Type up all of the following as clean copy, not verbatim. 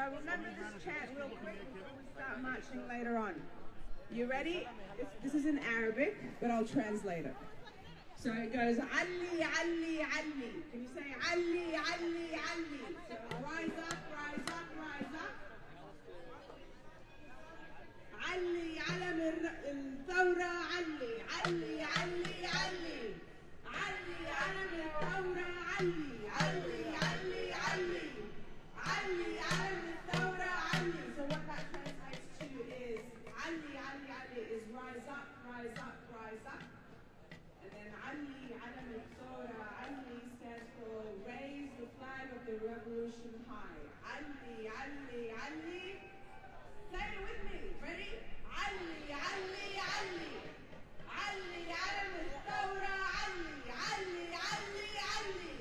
remember this chant real quick before we start marching later on. You ready? This is in Arabic, but I'll translate it. So it goes, Ali, Ali, Ali. Can you say Ali, Ali, Ali? So rise up, rise up, rise up. علي علم الثورة علي علي علي علي علي علم الثورة علي علي علي علي علي علم الثورة علي. So what that translates to is علي علي علي is rise up, rise up, rise up. And then علي علم الثورة علي stands for raise the flag of the revolution high. علي علي علي. Say it with me. Ready? علي علي علي علي علم الثورة علي علي علي علي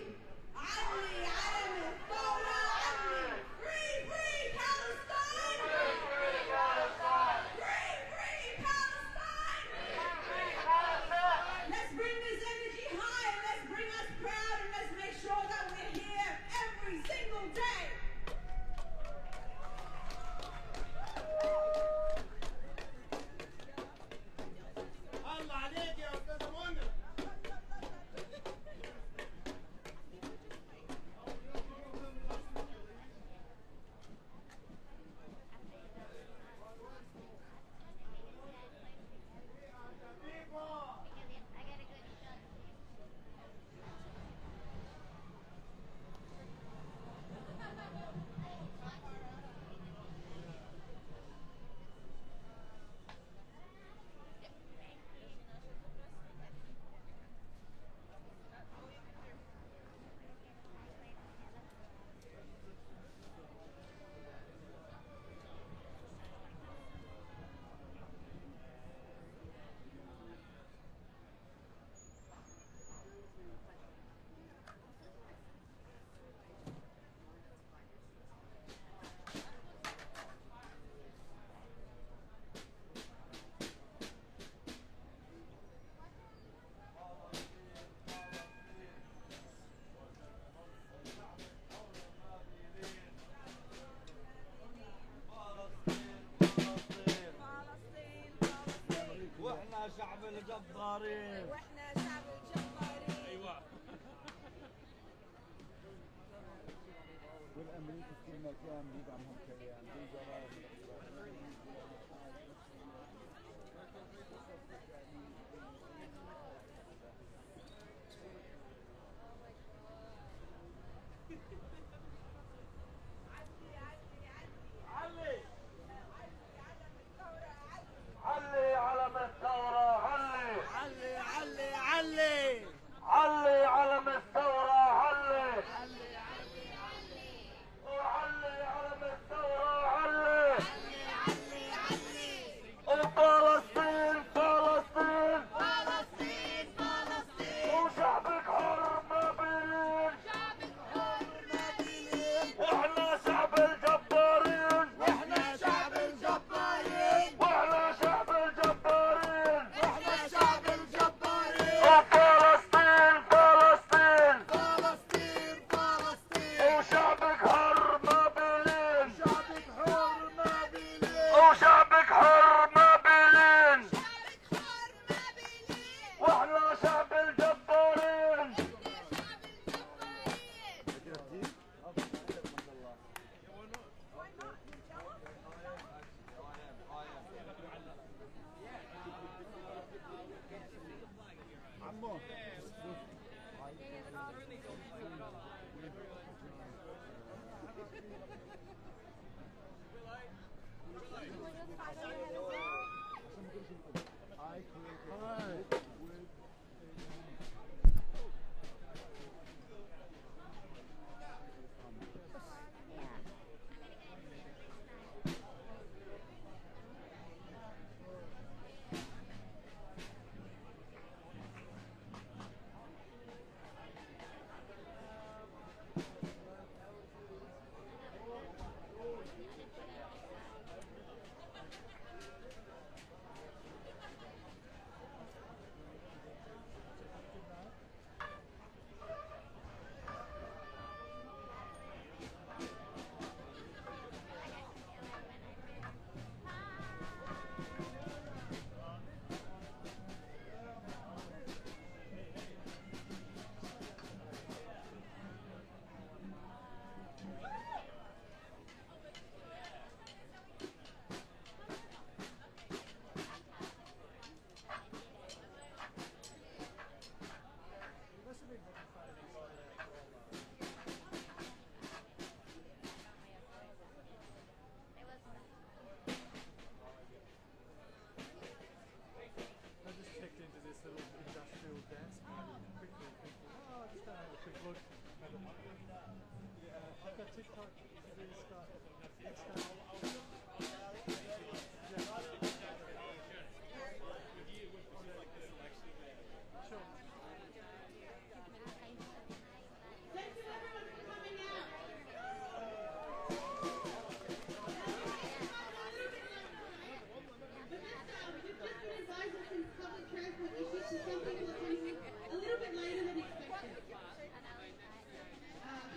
علي علم الثورة علي. Free, free Palestine! Free, free Palestine! Free, free Palestine! Free, free Palestine! Let's bring this energy high and let's bring us proud and let's make sure that we're here every single day. الله عليك يا أستاذ منى. واحنا شعب الجبارين. واحنا شعب الجبارين. ايوه. والامريكي في كل مكان بيدعمهم كيان علي علم الثورة علي علي علي علي علي علم الثورة علي علي علي علي وعلي علم الثورة علي I just checked into this little industrial dance party quickly, thinking, oh, I just have a quick look at it. Yeah, I've got TikTok to do stuff. Sure. Thank you everyone for coming out. We've just been advised that some public transport issues, so some people are coming a little bit later than expected.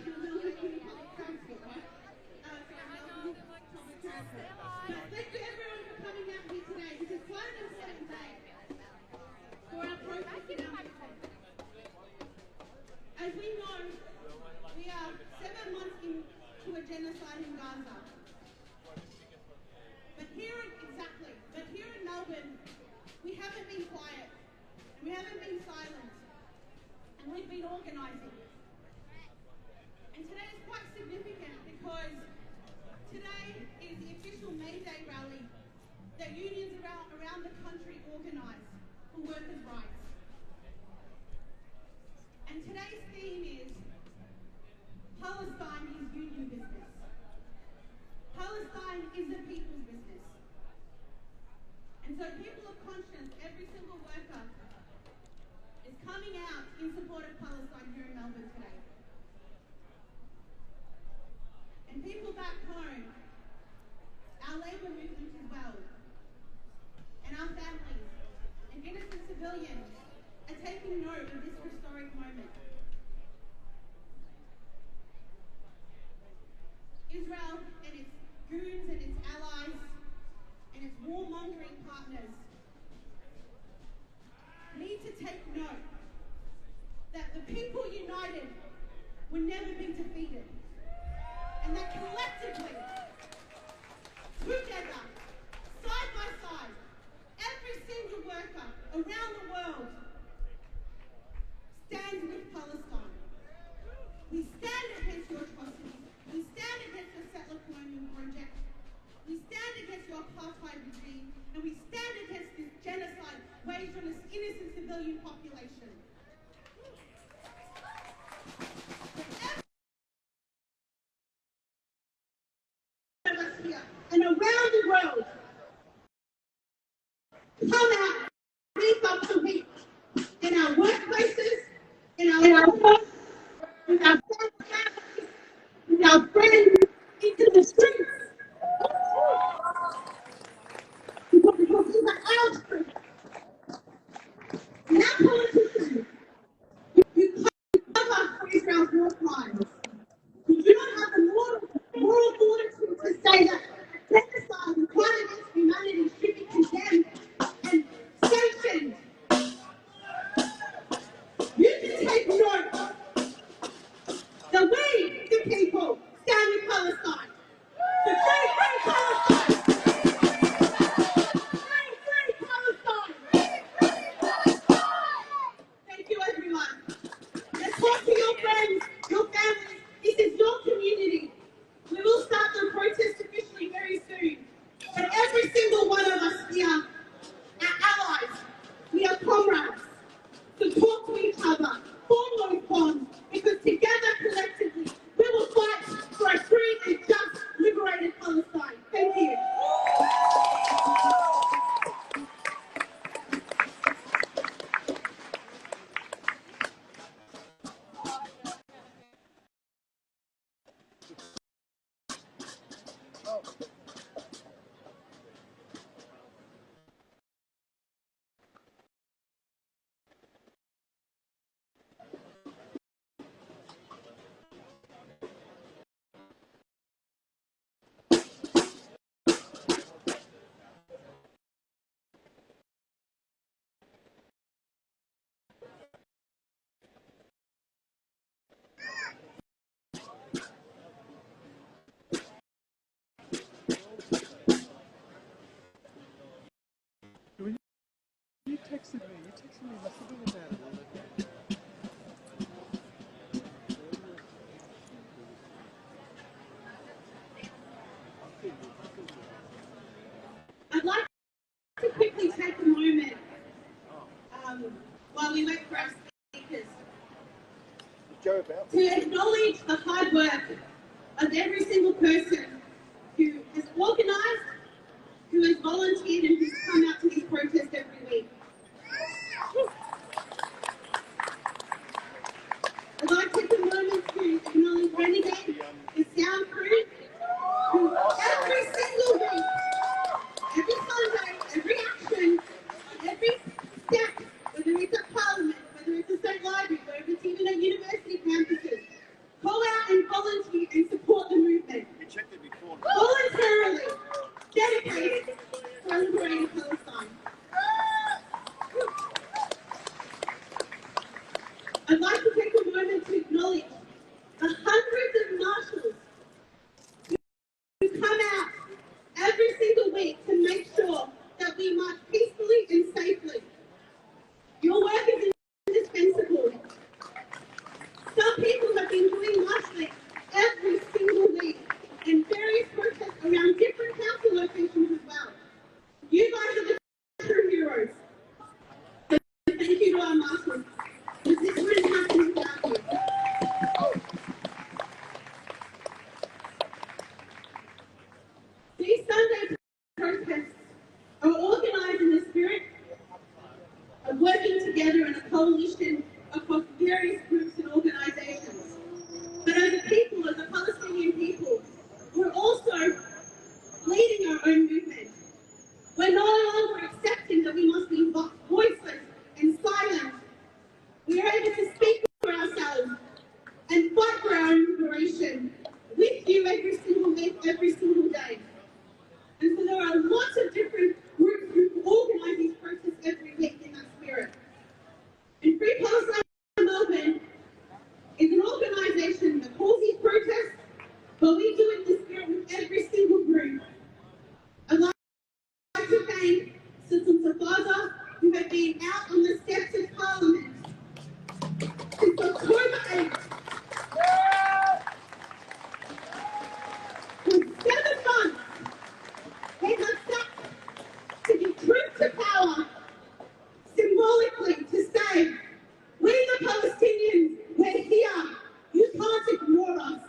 Public transport, right? Public transport. But thank you everyone for coming out here today. This is quite an important day for our protest in our country. As we know, we are 7 months into a genocide in Gaza. But here in Melbourne, we haven't been quiet, and we haven't been silent, and we've been organising. And today is quite significant because today is the official May Day rally that unions around the country organise for workers' rights. And today's theme is Palestine is union business. Palestine is the people's business. And so people of conscience, every single worker, is coming out in support of Palestine here in Melbourne today. And people back home, our labour movement as well, and our families, and innocent civilians are taking note of this historic moment. Israel and its goons and its allies and its warmongering partners need to take note that the people united will never be defeated, and that collectively, together, side by side, every single worker around the world stands with Palestine. We stand against your atrocities. We stand against your settler-colonial project. We stand against your apartheid regime, and we stand against this genocide waged on this innocent civilian population. And around the world, come out, speak up to me in our workplaces, in our homes, with our families, with our friends, into the streets. Because these are our streets. And our politicians, you cover for Israel's war crimes. You do not have the moral fortitude to say that genocide and crime against humanity should be condemned and sanctioned. You can take note that we, the people, stand with Palestine. So free Palestine! Free Palestine! Thank you, everyone. Let's talk to your friends, your families. This is your community. We will start the protest officially very soon. But every single one of us here, our allies, we are comrades. So talk to each other, form those bonds, because together, collectively, we will fight for a free and just liberated Palestine. Thank you. go about. To acknowledge the hard work of every single person who has organised, who has volunteered and who's come out to these protests every week. I'd like to take a moment to acknowledge Renegade, the sound crew, who every single week, every Sunday, every action, on every step, whether it's at Parliament, whether it's a state library, whether it's even at university campuses, call out and volunteer and support the movement. We checked it before. Voluntarily dedicated to liberating Palestine. I'd like to take a moment to acknowledge the hundreds of marshals who come out every single week to make sure that we march peacefully and safely. Your work is indispensable. Some people have been doing marshalling every single week and various protests around different council locations as well. You guys are the true heroes. So thank you to our marshals. Because this wouldn't happen without you. These Sunday protests are organised in the spirit of working together in a coalition across various groups and organisations. But as a people, as a Palestinian people, we're also leading our own movement. We're no longer accepting that we must be voiceless and silent. We are able to speak for ourselves and fight for our own liberation with you every single week, every single day. And so there are lots of different groups who organise these protests every week in that spirit. And Free Palestine Melbourne is an organisation that calls these protests, but we do it in the spirit with every single group. I'd like to thank Citizen Safaza, who have been out on the steps of Parliament since October 8th. For 7 months, they have sat to give truth to power, symbolically to say, we the Palestinians, we're here. You can't ignore us.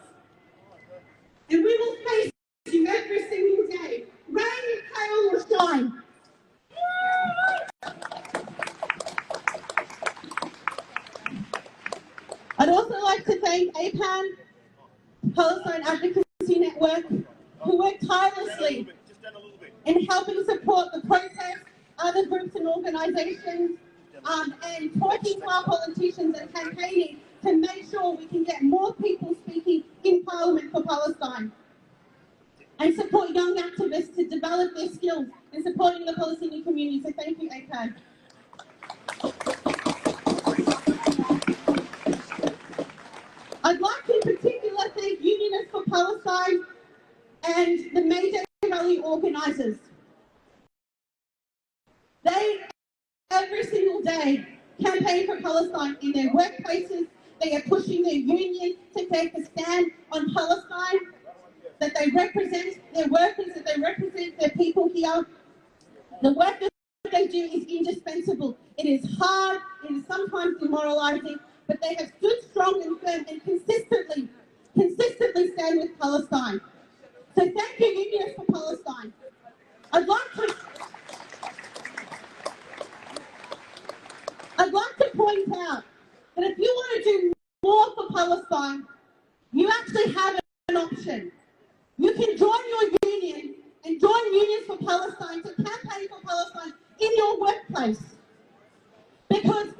And we will face you every single day, rain, hail, or shine. I'd also like to thank APAN, Palestine Advocacy Network, who work tirelessly in helping support the protests, other groups and organisations, and talking to our politicians and campaigning to make sure we can get more people speaking in Parliament for Palestine. And support young activists to develop their skills in supporting the Palestinian community. So thank you, APAN. I'd like to in particular thank Unionists for Palestine and the major rally organisers. They, every single day, campaign for Palestine in their workplaces. They are pushing their union to take a stand on Palestine, that they represent their workers, that they represent their people here. The work that they do is indispensable. It is hard, it is sometimes demoralising, but they have stood strong and firm and consistently stand with Palestine. So thank you, Unionists for Palestine. I'd like to point out that if you want to do more for Palestine, you actually have an option. You can join your union and join Unions for Palestine to campaign for Palestine in your workplace. Because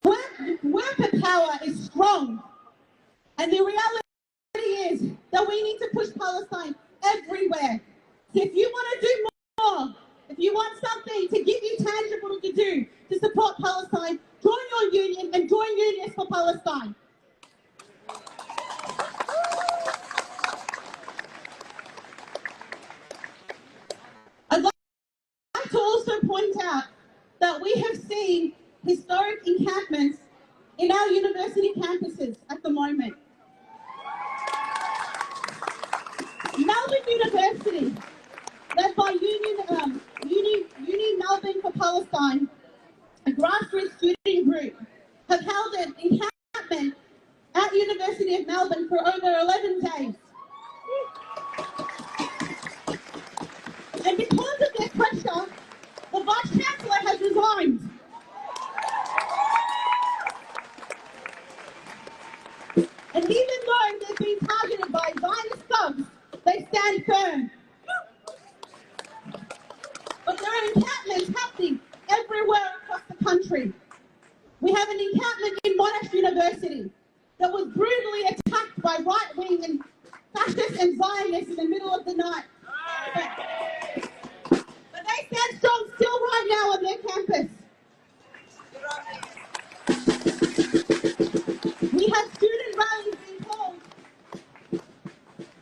worker power is strong. And the reality is that we need to push Palestine everywhere. So if you want to do more, if you want something to give you tangible to do to support Palestine, join your union and join Unions for Palestine. I'd like to also point out that we have seen historic encampments in our university campuses at the moment. Melbourne University, led by Uni Melbourne for Palestine, a grassroots student group, have held an encampment at University of Melbourne for over 11 days. And because of their pressure, the Vice-Chancellor has resigned. And even though they've been targeted by Zionist thugs, they stand firm. But there are encampments happening everywhere across the country. We have an encampment in Monash University that was brutally attacked by right-wing and fascists and Zionists in the middle of the night. But they stand strong still right now on their campus. We have student rallies being held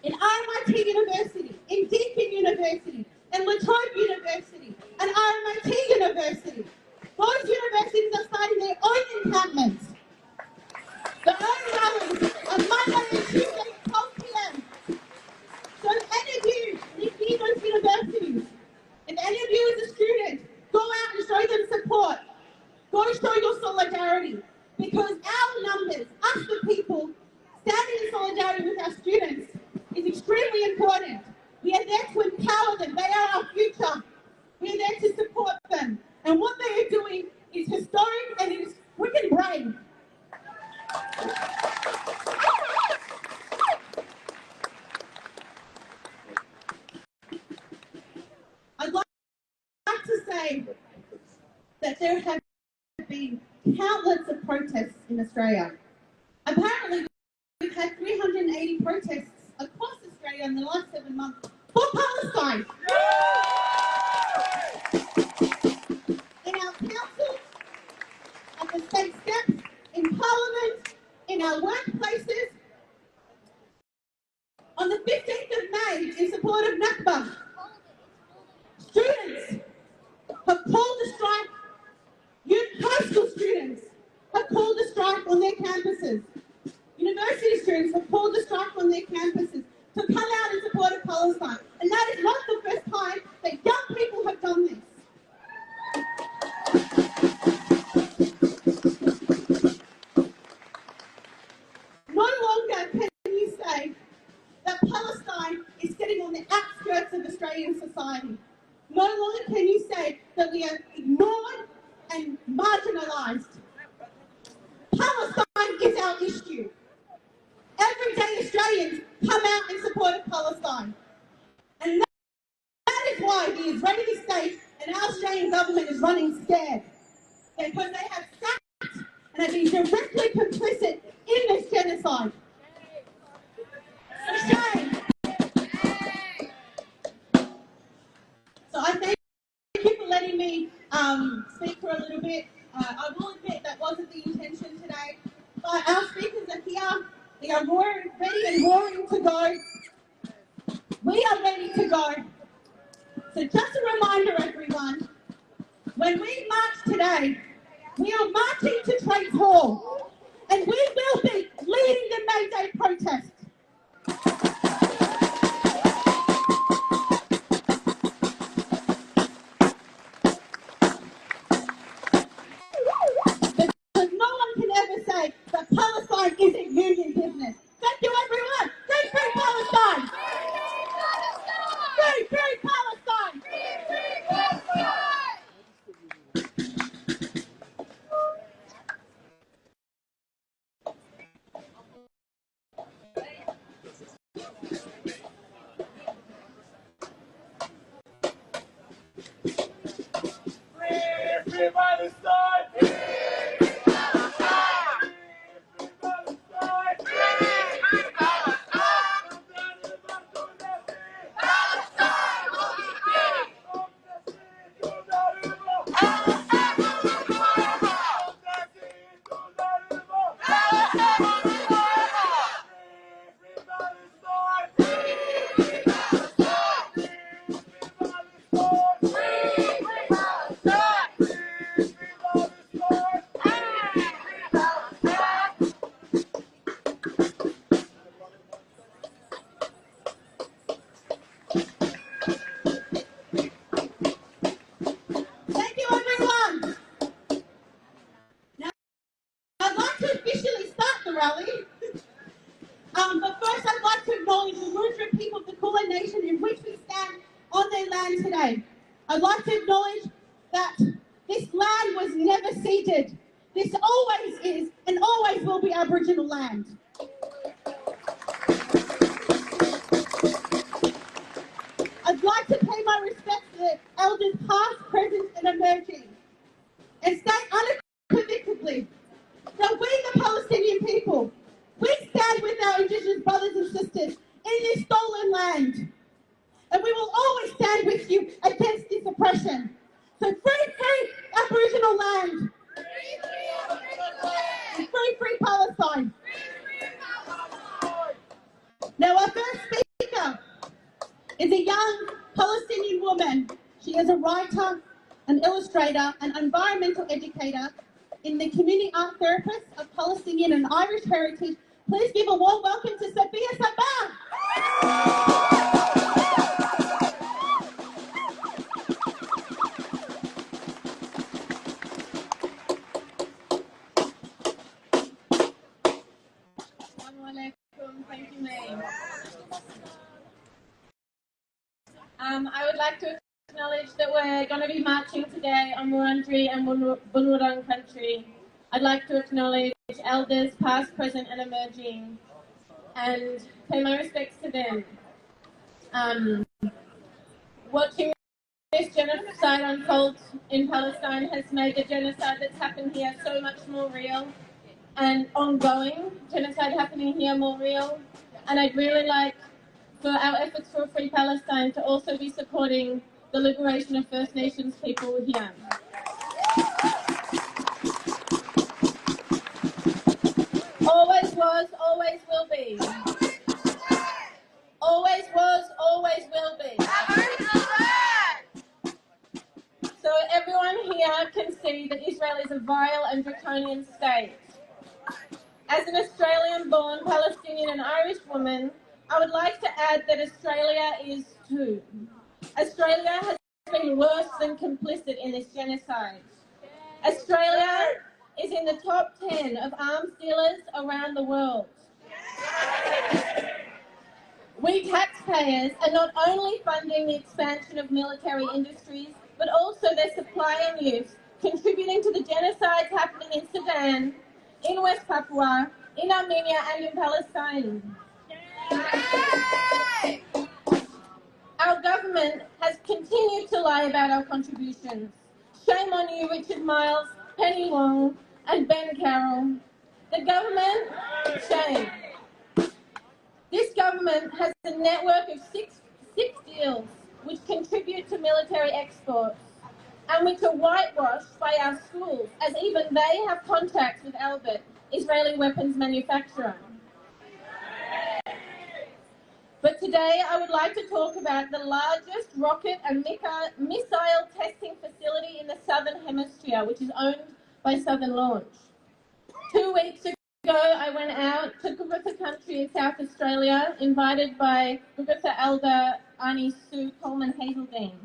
in RMIT University, in Deakin University, in La Trobe University, and RMIT University. Those universities are starting their own encampments, their own rallies on Monday and Tuesday at 12 p.m. So if any of you live near those universities, if any of you as a student, go out and show them support. Go show your solidarity. Because our numbers, us the people, standing in solidarity with our students is extremely important. We are there to empower them. They are our future. We are there to support them. And what they are doing is historic and it is freaking brave. I'd like to say that there have been countless of protests in Australia. Apparently, we've had 380 protests across Australia in the last 7 months for Palestine. In our councils, at the state steps, in Parliament, in our workplaces. On the 15th of May, in support of Nakba, students have called a strike. High school students have called a strike on their campuses. University students have called a strike on their campuses to come out in support of Palestine. And that is not the first time that young people have done this. No longer can you say that Palestine is sitting on the outskirts of Australian society. No longer can you say that we are ignored and marginalised. Palestine is our issue. Everyday Australians come out in support of Palestine. And that is why the Israeli state and our Australian government is running scared. Because they have sacked and have been directly complicit in this genocide. It's a shame. So I thank you for letting me speak for a little bit. I will admit that wasn't the intention today, but our speakers are here. They are ready and roaring to go. We are ready to go. So just a reminder, everyone, when we march today, we are marching to Trades Hall, and we will be leading the May Day protest. Because no one can ever say that Palestine isn't union business. Thank you, everyone. Free, free Palestine! Free, free Palestine! Free Palestine! Thank you, everyone. Now, I'd like to officially start the rally, acknowledge the Wurundjeri people of the Kulin Nation in which we stand on their land today. I'd like to acknowledge that this land was never ceded. This always is and always will be Aboriginal land. I'd like to pay my respects to the elders past, present and emerging and state unequivocally that we, the Palestinian people, we stand with our Indigenous brothers and sisters in this stolen land. And we will always stand with you against this oppression. So free Aboriginal land! And free Palestine! Now our first speaker is a young Palestinian woman. She is a writer, an illustrator, an environmental educator, in the community art therapist of Palestinian and Irish heritage. Please give a warm welcome to Sophia Sabah. Thank you, May. I would like to acknowledge that we're going to be marching today on Wurundjeri and Bunurong country. I'd like to acknowledge elders past, present and emerging and pay my respects to them. Watching this genocide unfold in Palestine has made the genocide that's happened here so much more real, and ongoing genocide happening here more real. And I'd really like for our efforts for a free Palestine to also be supporting the liberation of First Nations people here. Always was, always will be. Always was, always will be. So everyone here can see that Israel is a vile and draconian state. As an Australian-born Palestinian and Irish woman, I would like to add that Australia is too. Australia has been worse than complicit in this genocide. Australia is in the top 10 of arms dealers around the world. We taxpayers are not only funding the expansion of military industries, but also their supply and use, contributing to the genocides happening in Sudan, in West Papua, in Armenia and in Palestine. Our government has continued to lie about our contributions. Shame on you, Richard Miles, Penny Wong and Ben Carroll. The government, shame. This government has a network of six deals which contribute to military exports and which are whitewashed by our schools, as even they have contracts with Albert, Israeli weapons manufacturer. But today I would like to talk about the largest rocket and missile testing facility in the Southern Hemisphere, which is owned by Southern Launch. 2 weeks ago I went out to Gugutha country in South Australia, invited by Gugutha elder Arnie Sue Coleman Hazeldine.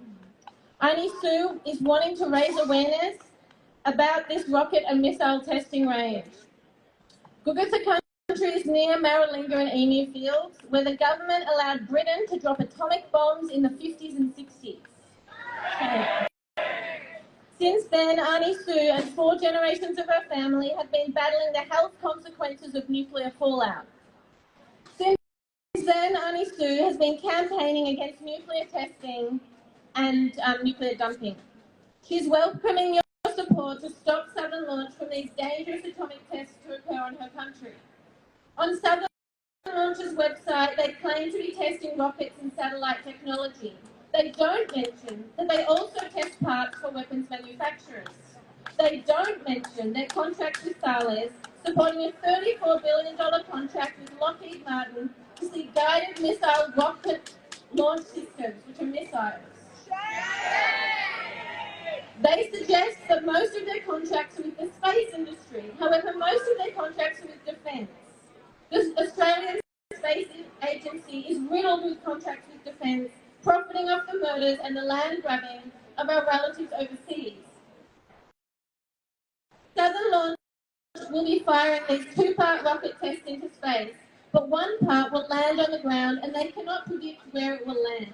Arnie Sue is wanting to raise awareness about this rocket and missile testing range. Gugutha country is near Maralinga and Emu Fields, where the government allowed Britain to drop atomic bombs in the 50s and 60s. Okay. Since then, Arnie Sue and 4 generations of her family have been battling the health consequences of nuclear fallout. Since then, Arnie Sue has been campaigning against nuclear testing and nuclear dumping. She's welcoming your support to stop Southern Launch from these dangerous atomic tests to occur on her country. On Southern Launch's website, they claim to be testing rockets and satellite technology. They don't mention that they also test parts for weapons manufacturers. They don't mention their contract with Thales, supporting a $34 billion contract with Lockheed Martin to see guided missile rocket launch systems, which are missiles. They suggest that most of their contracts are with the space industry. However, most of their contracts are with defence. The Australian Space Agency is riddled with contracts with defence, profiting off the murders and the land grabbing of our relatives overseas. Southern Launch will be firing these 2-part rocket tests into space, but one part will land on the ground and they cannot predict where it will land.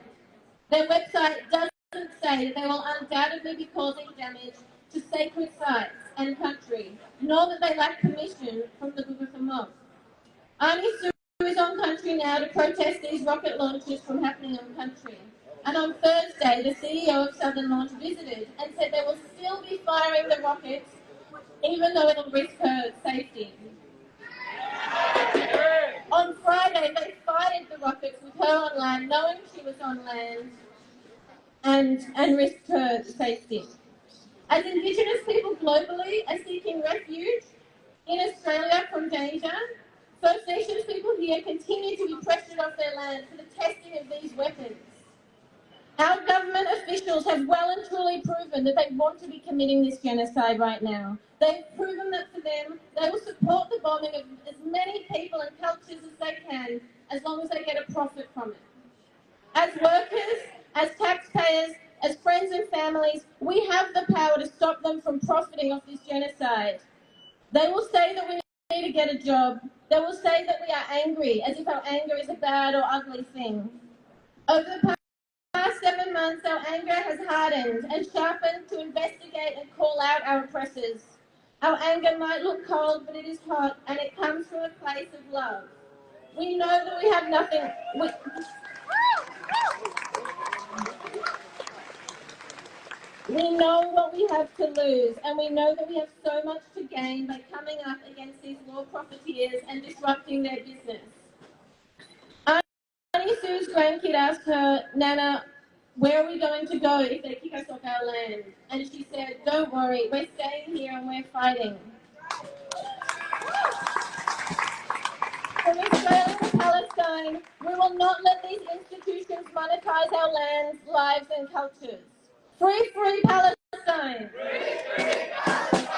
Their website doesn't say that they will undoubtedly be causing damage to sacred sites and country, nor that they lack permission from the Gugutha mob. Arnie Sue is on country now to protest these rocket launches from happening on country. And on Thursday, the CEO of Southern Launch visited and said they will still be firing the rockets even though it'll risk her safety. On Friday, they fired the rockets with her on land, knowing she was on land, and risked her safety. As Indigenous people globally are seeking refuge in Australia from danger, First Nations people here continue to be pressured off their land for the testing of these weapons. Our government officials have well and truly proven that they want to be committing this genocide right now. They've proven that for them, they will support the bombing of as many people and cultures as they can, as long as they get a profit from it. As workers, as taxpayers, as friends and families, we have the power to stop them from profiting off this genocide. They will say that we need to get a job. They will say that we are angry, as if our anger is a bad or ugly thing. Over the past 7 months, our anger has hardened and sharpened to investigate and call out our oppressors. Our anger might look cold, but it is hot, and it comes from a place of love. We know that we have nothing. We know what we have to lose, and we know that we have so much to gain by coming up against these law profiteers and disrupting their business. Annie Sue's grandkid asked her, Nana, where are we going to go if they kick us off our land? And she said, don't worry, we're staying here and we're fighting. From Israel to Palestine, we will not let these institutions monetize our lands, lives and cultures. Free, free Palestine! Free, free Palestine!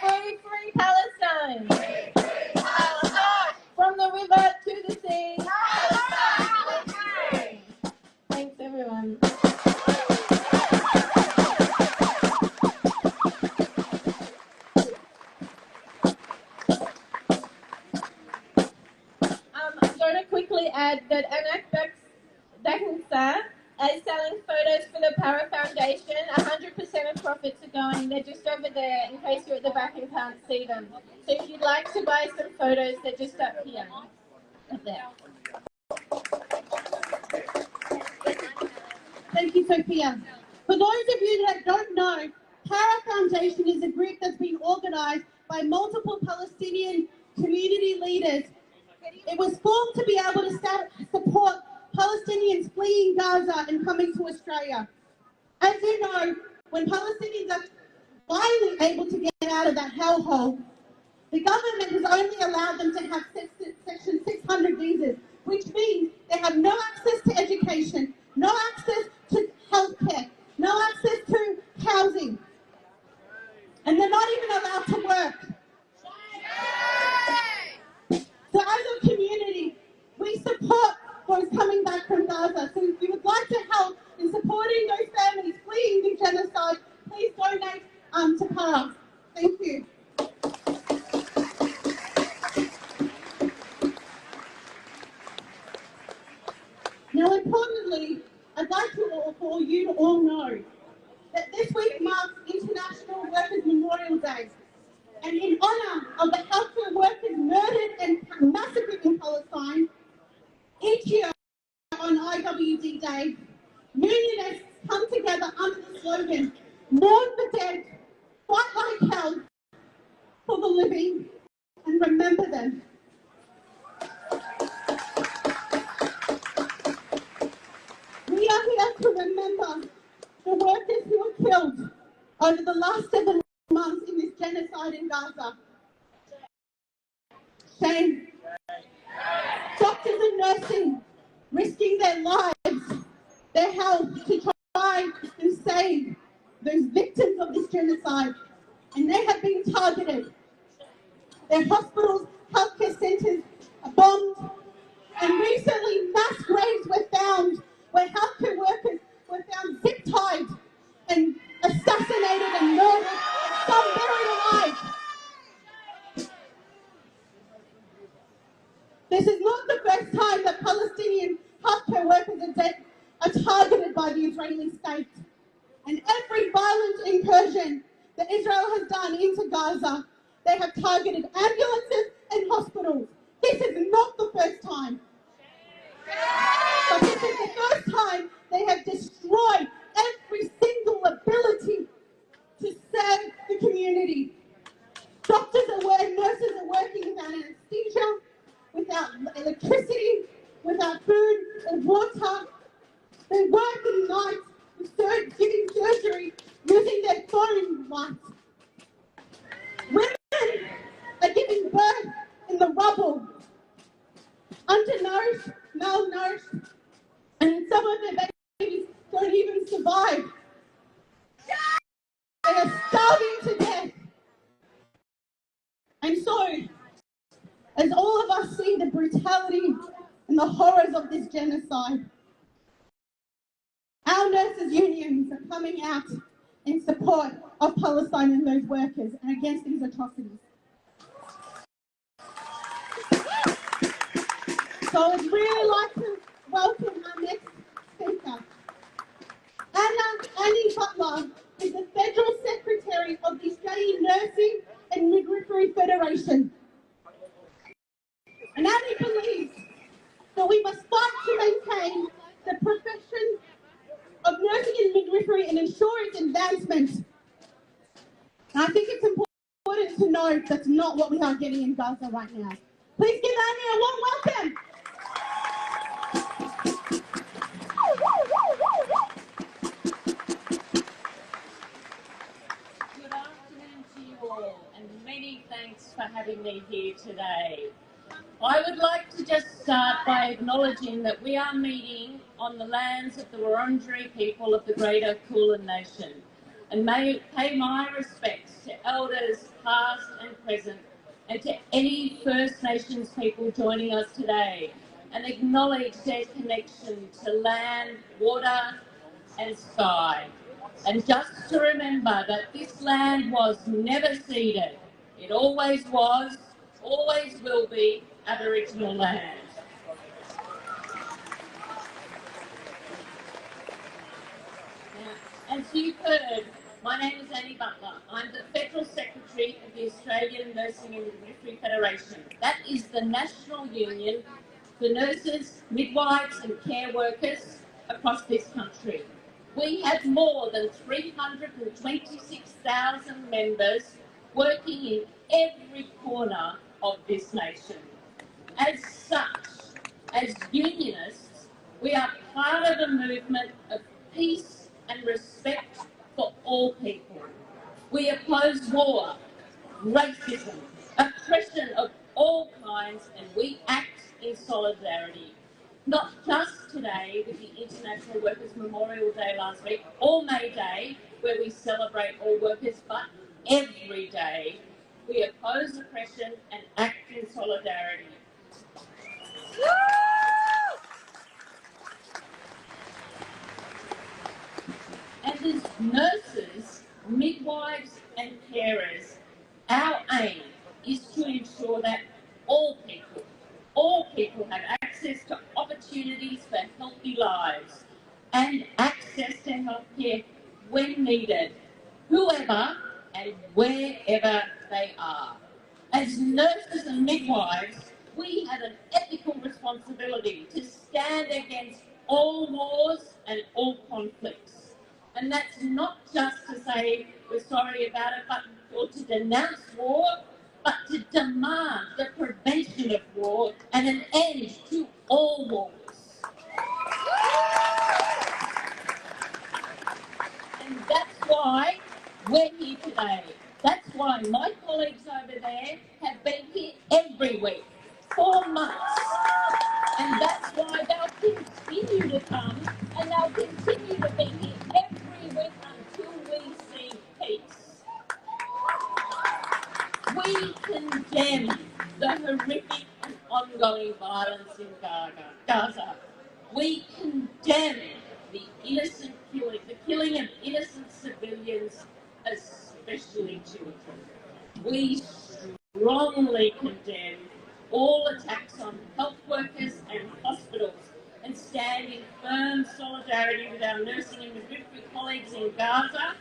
Free, free Palestine! Free, free Palestine! From the river to the sea, Palestine! Thanks, everyone. I'm going to quickly add that Anak Bracken is selling photos for the Para Foundation. 100% of profits are going. They're just over there in case you're at the back and can't see them. So if you'd like to buy some photos, they're just up here. Up there. Thank you, Sophia. For those of you that don't know, Para Foundation is a group that's been organised by multiple Palestinian community leaders. It was formed to be able to support Palestinians fleeing Gaza and coming to Australia. As you know, when Palestinians are finally able to get out of that hellhole, the government has only allowed them to have Section 600 visas, which means they have no access to education, no access to healthcare, no access to housing, and they're not even allowed to work. So as a community, we support those coming back from Gaza. So if you would like to help in supporting those families fleeing the genocide, please donate to Para. Thank you. Now, importantly, I'd like for you to all know that this week marks International Workers' Memorial Day. And in honour of the healthcare workers murdered and massacred in Palestine, each year on IWD Day, unionists come together under the slogan, mourn the dead, fight like hell for the living, and remember them. We are here to remember the workers who were killed over the last 7 months in this genocide in Gaza. Shame. Doctors and nursing risking their lives, their health to try and save those victims of this genocide, and they have been targeted. Their hospitals, healthcare centres are bombed, and recently mass graves were found where healthcare workers were found zip-tied and assassinated and murdered, and some buried alive. This is not the first time that Palestinian healthcare workers are targeted by the Israeli state. And every violent incursion that Israel has done into Gaza, they have targeted ambulances and hospitals. This is not the first time. But this is the first time they have destroyed every single ability to serve the community. Doctors are working, nurses are working without anesthesia, without electricity, without food and water. They work in nights giving surgery using their phone lights. Women are giving birth in the rubble, undernourished, malnourished, and some of their babies don't even survive. They are starving to death. And so, as all of us see the brutality and the horrors of this genocide, our nurses' unions are coming out in support of Palestine and those workers and against these atrocities. So I'd really like to welcome our next speaker. Annie Butler is the Federal Secretary of the Australian Nursing and Midwifery Federation. And Annie believes that we must fight to maintain the profession of nursing and midwifery and ensure its advancement. And I think it's important to note that's not what we are getting in Gaza right now. Please give Annie a warm welcome. Good afternoon to you all, and many thanks for having me here today. I would like to just start by acknowledging that we are meeting on the lands of the Wurundjeri people of the Greater Kulin Nation, and may pay my respects to elders past and present, and to any First Nations people joining us today, and acknowledge their connection to land, water and sky. And just to remember that this land was never ceded. It always was, always will be Aboriginal land. Now, as you've heard, my name is Annie Butler. I'm the Federal Secretary of the Australian Nursing and Midwifery Federation. That is the national union for nurses, midwives and care workers across this country. We have more than 326,000 members working in every corner of this nation. As such, as unionists, we are part of a movement of peace and respect for all people. We oppose war, racism, oppression of all kinds, and we act in solidarity. Not just today with the International Workers' Memorial Day last week, or May Day, where we celebrate all workers, but every day we oppose oppression and act in solidarity. And as nurses, midwives and carers, our aim is to ensure that all people have access to opportunities for healthy lives and access to healthcare when needed, whoever and wherever they are. As nurses and midwives, we have an ethical responsibility to stand against all wars and all conflicts. And that's not just to say we're sorry about it, or to denounce war, but to demand the prevention of war and an end to all wars. And that's why we're here today. That's why my colleagues over there have been here every week, 4 months. And that's why they'll continue to come, and they'll continue to be here every week until we see peace. We condemn the horrific and ongoing violence in Gaza. We condemn the innocent killing, the killing of innocent civilians, especially children. We strongly condemn all attacks on health workers and hospitals, and stand in firm solidarity with our nursing and midwifery colleagues in Gaza,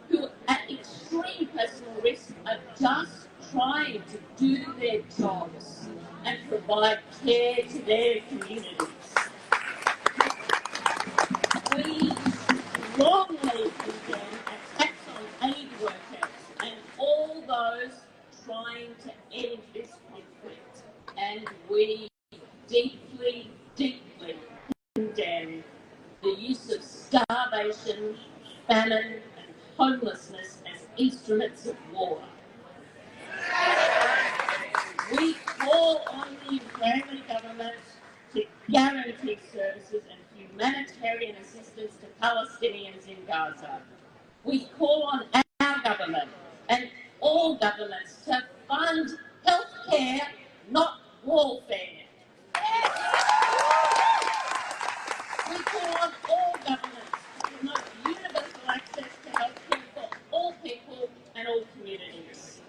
who at extreme personal risk are just trying to do their jobs and provide care to their communities. We strongly condemn attacks on aid workers and all those trying to end this conflict, and we deeply, deeply condemn the use of starvation, famine and homelessness as instruments of war. We call on the Israeli government to guarantee services and humanitarian assistance to Palestinians in Gaza. We call on our government and all governments to fund healthcare, not warfare. We call on all governments to promote universal access to healthcare for all people and all communities.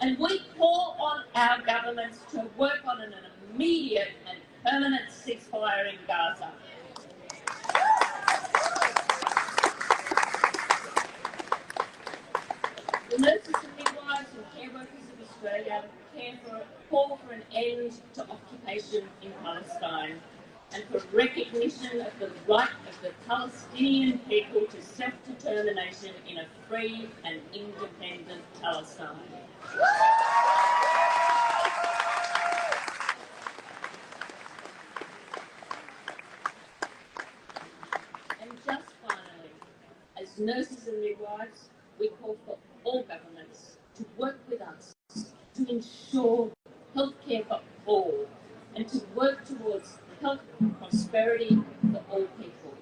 And we call on our governments to work on an immediate and permanent ceasefire in Gaza. The nurses and midwives and care workers of Australia call for an end to occupation in Palestine and for recognition of the right of the Palestinian people to self-determination in a free and independent Palestine. And just finally, as nurses and midwives, we call for all governments to work with us to ensure healthcare for all and to work towards health and prosperity for all people.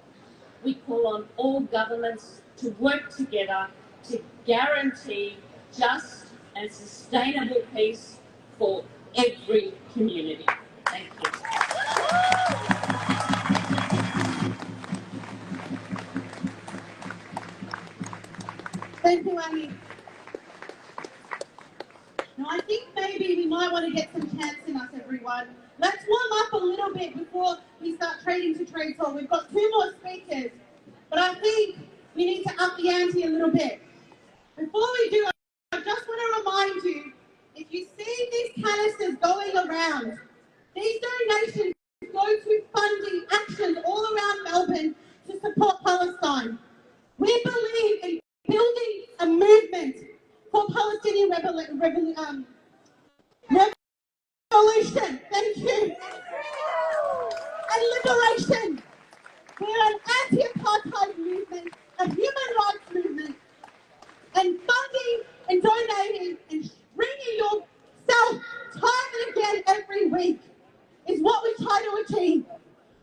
We call on all governments to work together to guarantee just and sustainable peace for every community. Thank you. Thank you, Amy. Now, I think maybe we might want to get some chants in us, everyone. Let's warm up a little bit before we start trading to Trades Hall. We've got 2 more speakers, but I think we need to up the ante a little bit. Before we do, I just want to remind you, if you see these canisters going around, these donations go to funding actions all around Melbourne to support Palestine. We believe in building a movement for Palestinian revolution. Thank you. And liberation. We're an anti-apartheid movement, a human rights movement, and funding and donating and bringing yourself time and again every week is what we try to achieve.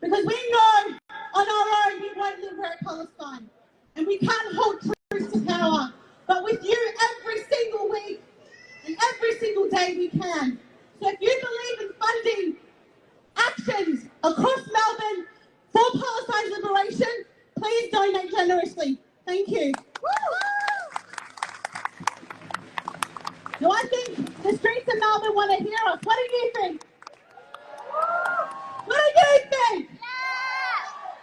Because we know on our own we won't liberate Palestine. And we can't hold truth to power. But with you every single week and every single day we can. So if you believe in funding actions across Melbourne for Palestine's liberation, please donate generously. Thank you. Now I think the streets of Melbourne want to hear us. What do you think? What do you think?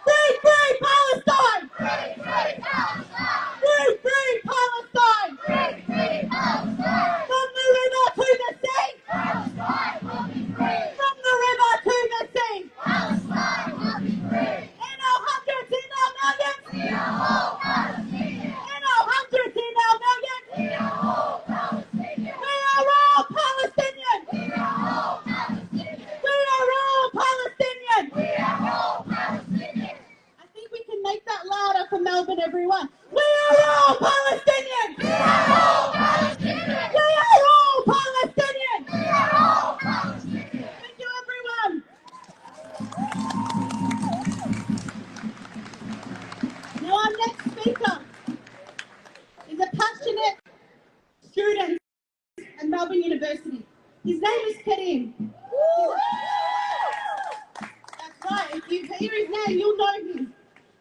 Free, free Palestine! Free, free Palestine! Free, free Palestine! Free, free Palestine! From the river to the sea! Palestine will be free! From the river to the sea! Palestine will be free! In our hundreds, in our millions! We are all Palestinians! In our hundreds, in our millions! We are all Palestinians! We are all Palestinians! We are all Palestinians! We are all Palestinians! We are all Palestinians! I think we can make that louder for Melbourne, everyone. We are all Palestinians! We are all Palestinians! We are all Palestinians! We are all Palestinians! Thank you, everyone. Now, our next speaker is a passionate student at Melbourne University. His name is Karim. That's right, if you hear his name, you'll know him.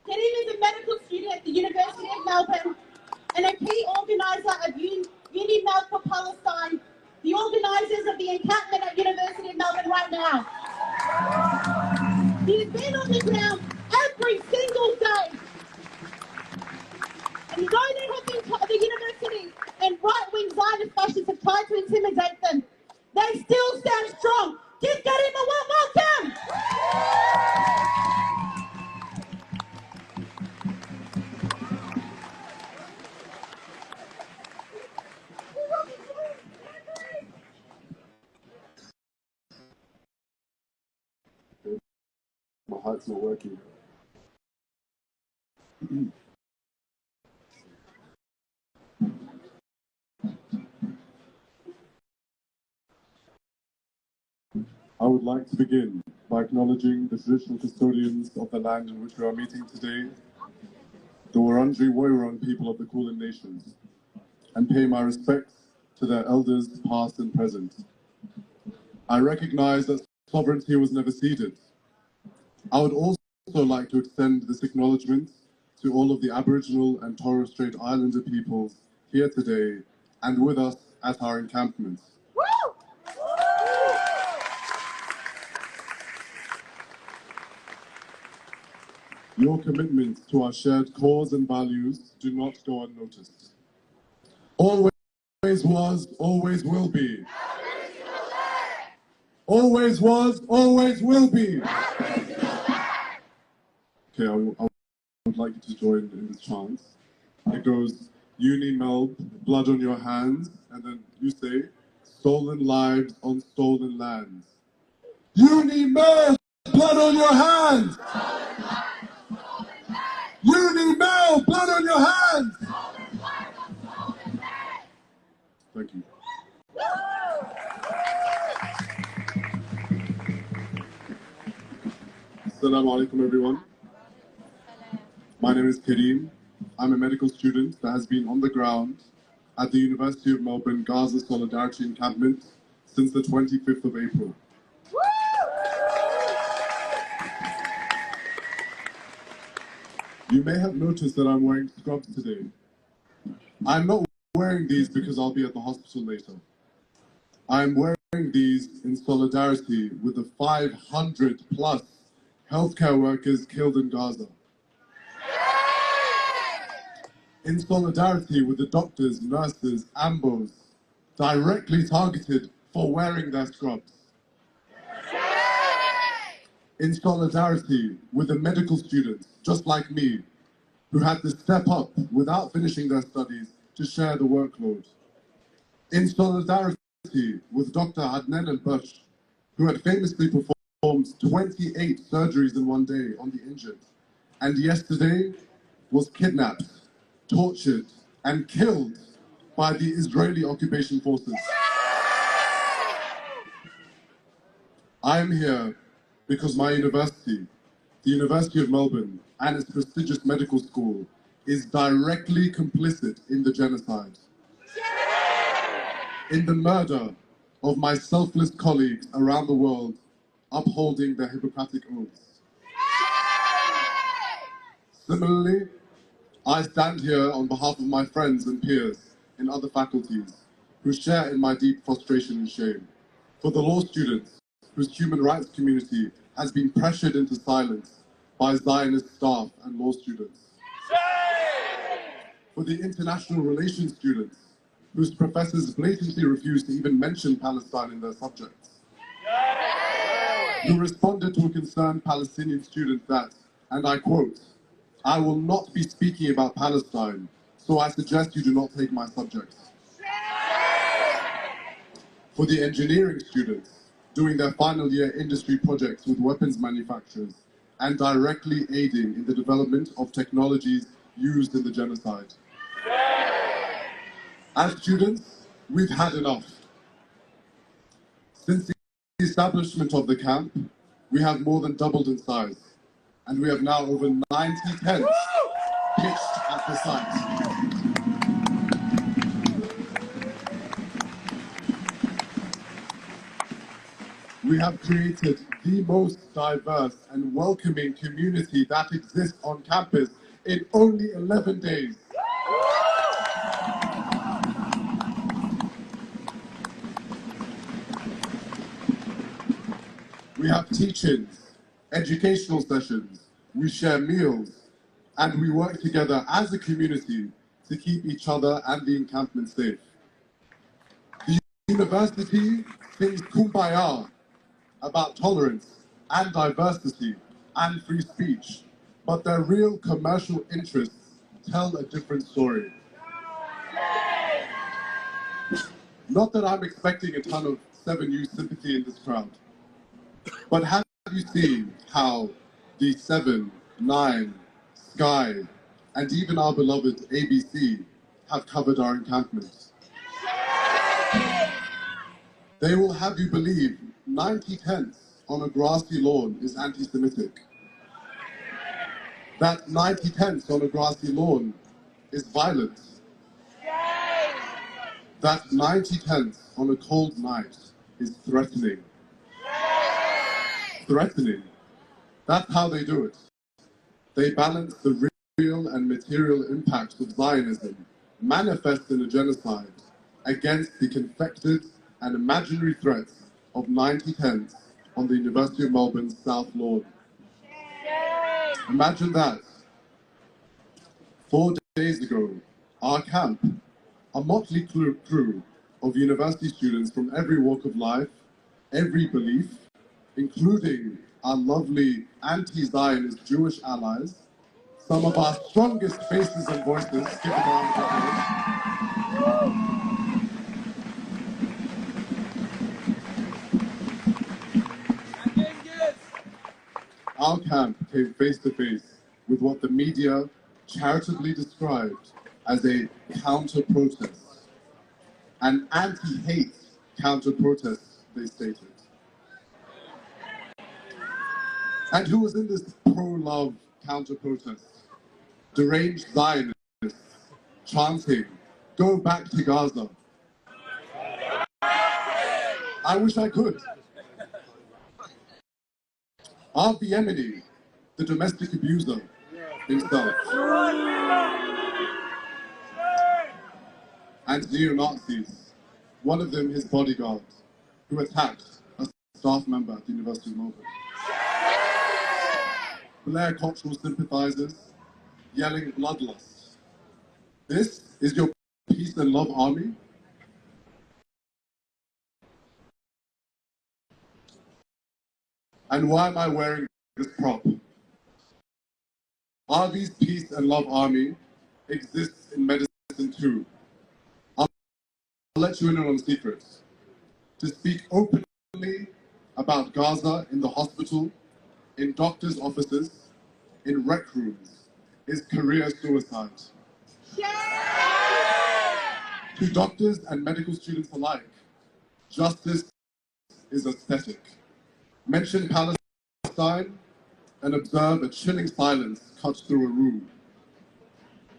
Karim is a medical student at the University of Melbourne and a key organiser of Uni Mel for Palestine, the organisers of the encampment at University of Melbourne right now. He's been on the ground every single day. And though they have been the university and right-wing Zionist fascists have tried to intimidate them, they still stand strong. Give Karim a warm welcome. My heart's not working. I would like to begin by acknowledging the traditional custodians of the land in which we are meeting today, the Wurundjeri Woiwurrung people of the Kulin Nations, and pay my respects to their elders past and present. I recognize that sovereignty was never ceded. I would also like to extend this acknowledgement to all of the Aboriginal and Torres Strait Islander peoples here today and with us at our encampment. Your commitment to our shared cause and values do not go unnoticed. Always was, always will be. Always was, always will be. Okay, I would like you to join in this chant. It goes, Uni Melb, blood on your hands, and then you say, stolen lives on stolen lands. Uni Melb, blood on your hands! Uni Melb, blood on your hands! Thank you. Assalamu alaikum, everyone. My name is Kareem. I'm a medical student that has been on the ground at the University of Melbourne Gaza Solidarity Encampment since the 25th of April. You may have noticed that I'm wearing scrubs today. I'm not wearing these because I'll be at the hospital later. I'm wearing these in solidarity with the 500 plus healthcare workers killed in Gaza. In solidarity with the doctors, nurses, ambos, directly targeted for wearing their scrubs. In solidarity with the medical students, just like me, who had to step up without finishing their studies to share the workload. In solidarity with Dr. Adnan al-Bush, who had famously performed 28 surgeries in one day on the injured, and yesterday was kidnapped, tortured, and killed by the Israeli occupation forces. I am here because my university, the University of Melbourne, and its prestigious medical school, is directly complicit in the genocide. In the murder of my selfless colleagues around the world upholding their Hippocratic oaths. Similarly, I stand here on behalf of my friends and peers in other faculties who share in my deep frustration and shame. For the law students whose human rights community has been pressured into silence by Zionist staff and law students. For the international relations students whose professors blatantly refuse to even mention Palestine in their subjects. Who responded to a concerned Palestinian student that, and I quote, "I will not be speaking about Palestine, so I suggest you do not take my subjects." For the engineering students doing their final year industry projects with weapons manufacturers and directly aiding in the development of technologies used in the genocide. As students, we've had enough. Since the establishment of the camp, we have more than doubled in size, and we have now over 90 tents pitched at the site. We have created the most diverse and welcoming community that exists on campus in only 11 days. We have teach-ins, educational sessions, we share meals, and we work together as a community to keep each other and the encampment safe. The university sings Kumbaya about tolerance and diversity and free speech, but their real commercial interests tell a different story. Not that I'm expecting a ton of 7U sympathy in this crowd, but have you seen how the 7, 9, Sky, and even our beloved ABC have covered our encampments? They will have you believe 90 tents on a grassy lawn is anti-Semitic. That 90 tents on a grassy lawn is violence. That 90 tents on a cold night is threatening. Threatening. That's how they do it. They balance the real and material impacts of Zionism, manifest in a genocide, against the confected and imaginary threats of 90 tents on the University of Melbourne's South Lawn. Imagine that. 4 days ago, our camp, a motley crew of university students from every walk of life, every belief, including our lovely anti-Zionist Jewish allies, some of our strongest faces and voices, give them a round of applause. Our camp came face to face with what the media charitably described as a counter-protest, an anti-hate counter-protest, they stated. And who was in this pro-love counter-protest? Deranged Zionists chanting, "Go back to Gaza." I wish I could. Avi Yemeni, the domestic abuser himself, and neo-Nazis, one of them his bodyguard, who attacked a staff member at the University of Melbourne. Blair Cottrell sympathizers yelling bloodlust. This is your peace and love army? And why am I wearing this prop? Avi's peace and love army exists in medicine too. I'll let you in on secrets. To speak openly about Gaza in the hospital, in doctors' offices, in rec rooms, is career suicide. To doctors and medical students alike, justice is aesthetic. Mention Palestine and observe a chilling silence cut through a room.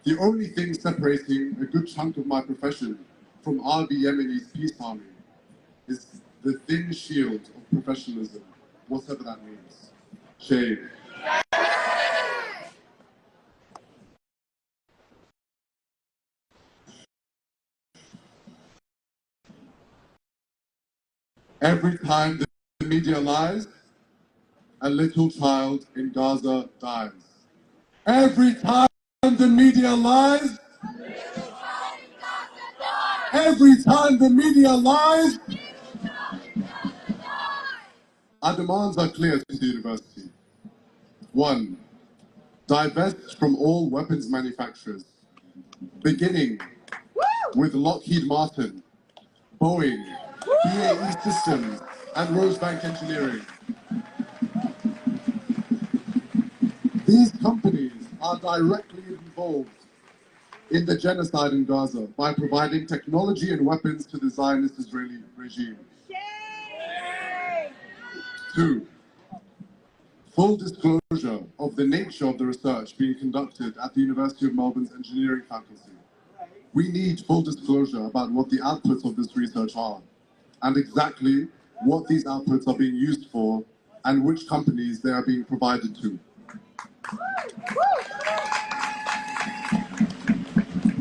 The only thing separating a good chunk of my profession from Avi Yemeni's peace army is the thin shield of professionalism, whatever that means. Shame. Every time the media lies, a little child in Gaza dies. Every time the media lies, every time the media lies, our demands are clear to the university. 1, divest from all weapons manufacturers, beginning with Lockheed Martin, Boeing, BAE Systems, and Rosebank Engineering. These companies are directly involved in the genocide in Gaza by providing technology and weapons to the Zionist Israeli regime. 2, full disclosure of the nature of the research being conducted at the University of Melbourne's engineering faculty. We need full disclosure about what the outputs of this research are, and exactly what these outputs are being used for, and which companies they are being provided to.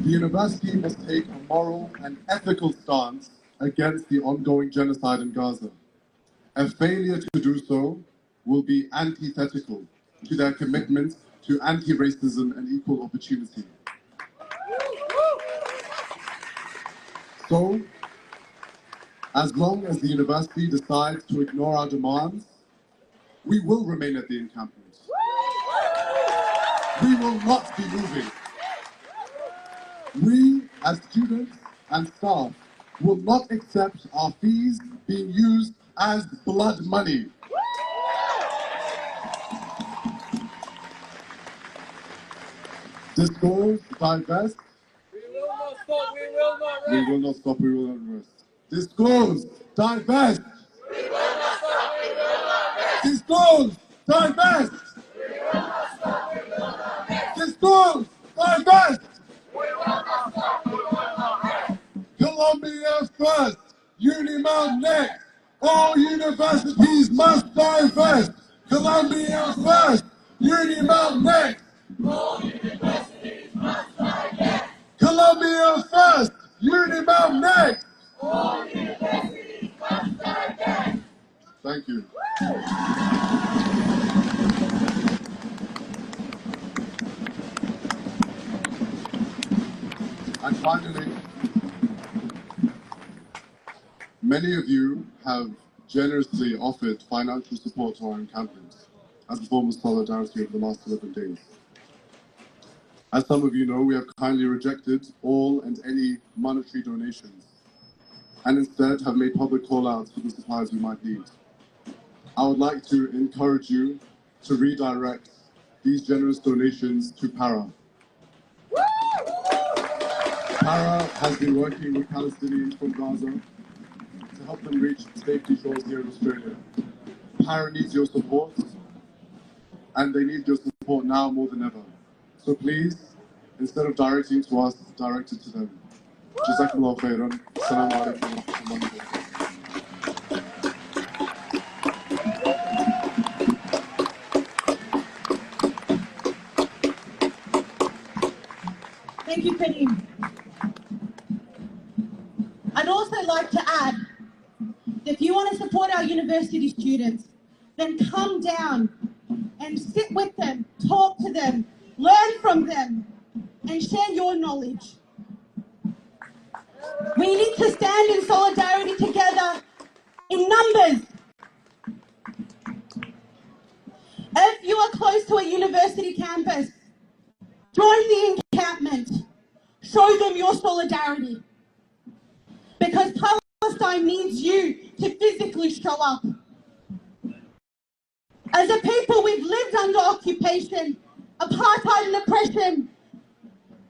The university must take a moral and ethical stance against the ongoing genocide in Gaza. A failure to do so will be antithetical to their commitment to anti-racism and equal opportunity. So, as long as the university decides to ignore our demands, we will remain at the encampment. We will not be moving. We, as students and staff, will not accept our fees being used as blood money. Discourse, divest. We will not stop, we will not rest. We will not stop, we will not rest. Disclose, divest. We will not stop, we will not rest. Disclose, divest. We will not stop, we will not rest. Disclose, divest. We will not stop, we will not rest. Columbia first, Unimount next. All universities must divest. Columbia first, Unimount next. All universities must divest. Columbia first, Unimount next. All universities must divest. Thank you. And finally, many of you have generously offered financial support to our encampment as a form of solidarity over the last 11 days. As some of you know, we have kindly rejected all and any monetary donations and instead have made public call-outs for the supplies we might need. I would like to encourage you to redirect these generous donations to PARA. PARA has been working with Palestinians from Gaza to help them reach safety shores here in Australia. PARA needs your support, and they need your support now more than ever. So please, instead of directing to us, direct it to them. Jazakallah khairan. Assalamu alaikum wa rahmatullahi wa barakatuh. Thank you, Kareem. I'd also like to add that if you want to support our university students, then come down and sit with them, talk to them, learn from them, and share your knowledge. We need to stand in solidarity together in numbers. If you are close to a university campus, join the encampment. Show them your solidarity. Because Palestine needs you to physically show up. As a people, we've lived under occupation, apartheid and oppression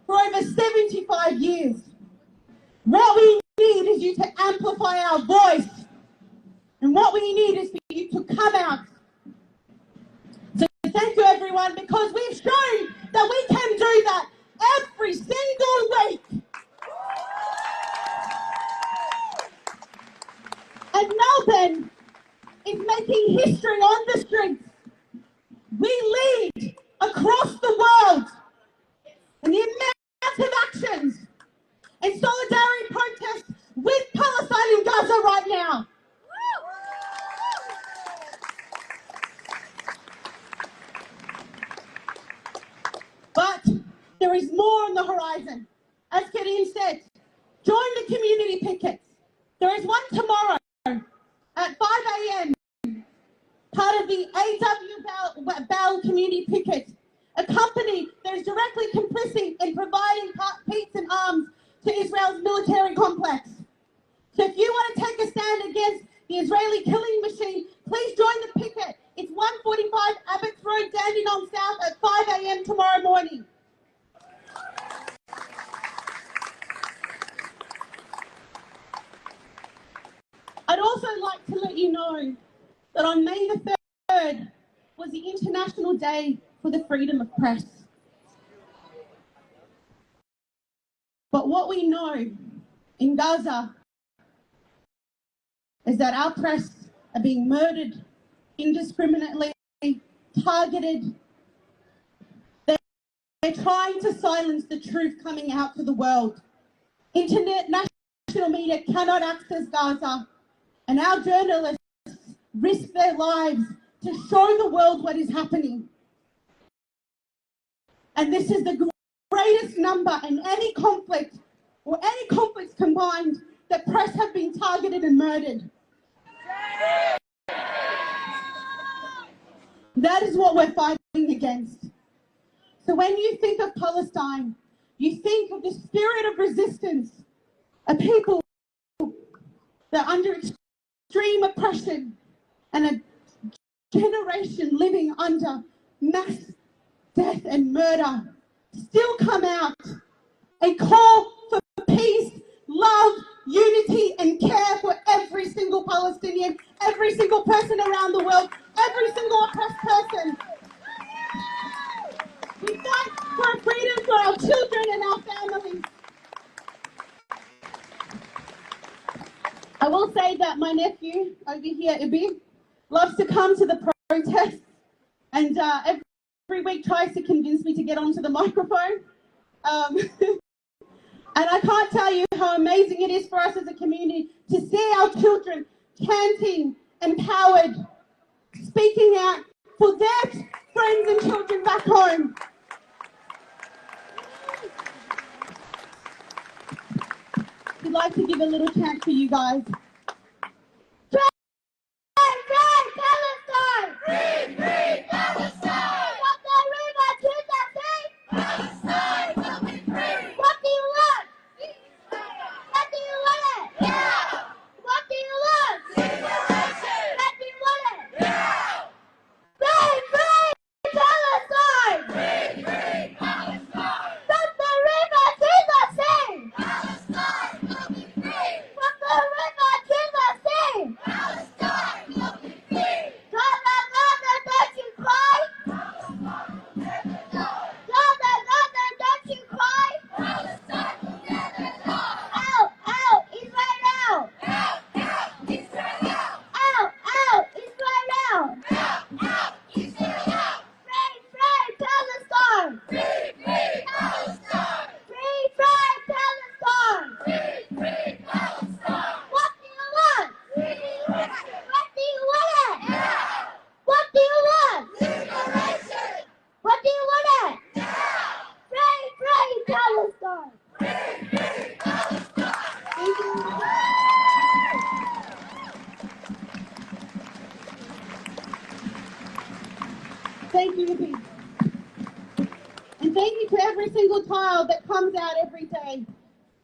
for over 75 years. What we need is you to amplify our voice. And what we need is for you to come out. So thank you, everyone, because we've shown that we can do that every single week. And Melbourne is making history on the streets. We lead across the world in the amount of actions and solidarity protests with Palestine and Gaza right now. But there is more on the horizon. As Kareem said, join the community pickets. There is one tomorrow at 5 a.m. part of the A.W. Bell Community Picket, a company that is directly complicit in providing peace and arms to Israel's military complex. So if you want to take a stand against the Israeli killing machine, please join the picket. It's 145 Abbots Road, Dandenong South at 5 a.m. tomorrow morning. I'd also like to let you know that on May the 3rd was the International Day for the Freedom of Press. But what we know in Gaza is that our press are being murdered indiscriminately, targeted. They're trying to silence the truth coming out to the world. International media cannot access Gaza, and our journalists risk their lives to show the world what is happening. And this is the greatest number in any conflict, or any conflicts combined, that press have been targeted and murdered. That is what we're fighting against. So when you think of Palestine, you think of the spirit of resistance, a people that are under extreme oppression and a generation living under mass death and murder still come out and call for peace, love, unity and care for every single Palestinian, every single person around the world, every single oppressed person. We fight for freedom for our children and our families. I will say that my nephew over here, Ibi, loves to come to the protests and every week tries to convince me to get onto the microphone. And I can't tell you how amazing it is for us as a community to see our children chanting, empowered, speaking out for their friends and children back home. We'd like to give a little chant for you guys. Palestine! Free, free Palestine! From the river to the sea! Palestine will be free! What do you want? What do you want it? Yeah! What do you want? Liberation! What do you want it? Yeah! Free, free Palestine! Free, free Palestine! From the river to the sea! Palestine will be free! From the river to the sea! Palestine will be free! Mother, mother, don't you cry? Palestine will never die! Mother, mother, don't you cry? Palestine will never die! Out, out, Israel! Out, out, Israel! Out, out, Israel! Out, out, Israel! Free, free Palestine! Free, free Palestine! Free, free Palestine! Free, free Palestine! What do you want? Liberation! What do you want it? Yeah! What do you want? Liberation! What do you want it? Yeah! Free, free Palestine! Free, free Palestine! Thank you. Thank you, Ibi. And thank you to every single child that comes out every day.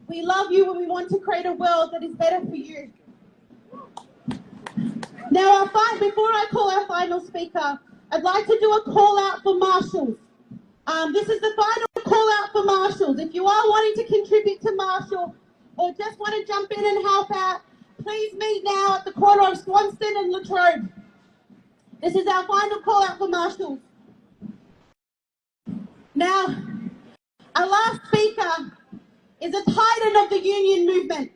We love you and we want to create a world that is better for you. Now, before I call our final speaker, I'd like to do a call out for marshals. This is the final call out for marshals. If you are wanting to contribute to Marshall or just want to jump in and help out, please meet now at the corner of Swanston and Latrobe. This is our final call out for marshals. Now, our last speaker is a titan of the union movement.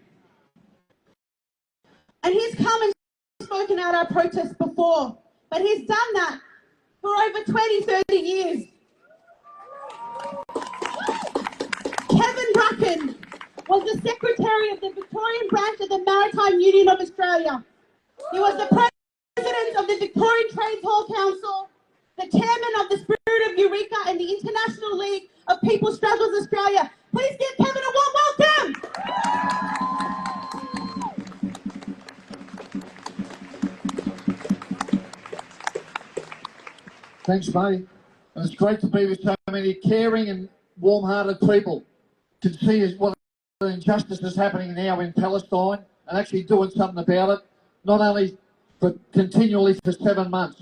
And he's come and spoken at our protests before, but he's done that for over 20, 30 years. Kevin Bracken was the secretary of the Victorian branch of the Maritime Union of Australia. He was the president of the Victorian Trades Hall Council, the chairman of the Spirit of Eureka and the International League of People Struggles Australia. Please give Kevin a warm welcome. Thanks, mate. And it's great to be with so many caring and warm-hearted people to see what the injustice is happening now in Palestine and actually doing something about it, not only but continually for 7 months.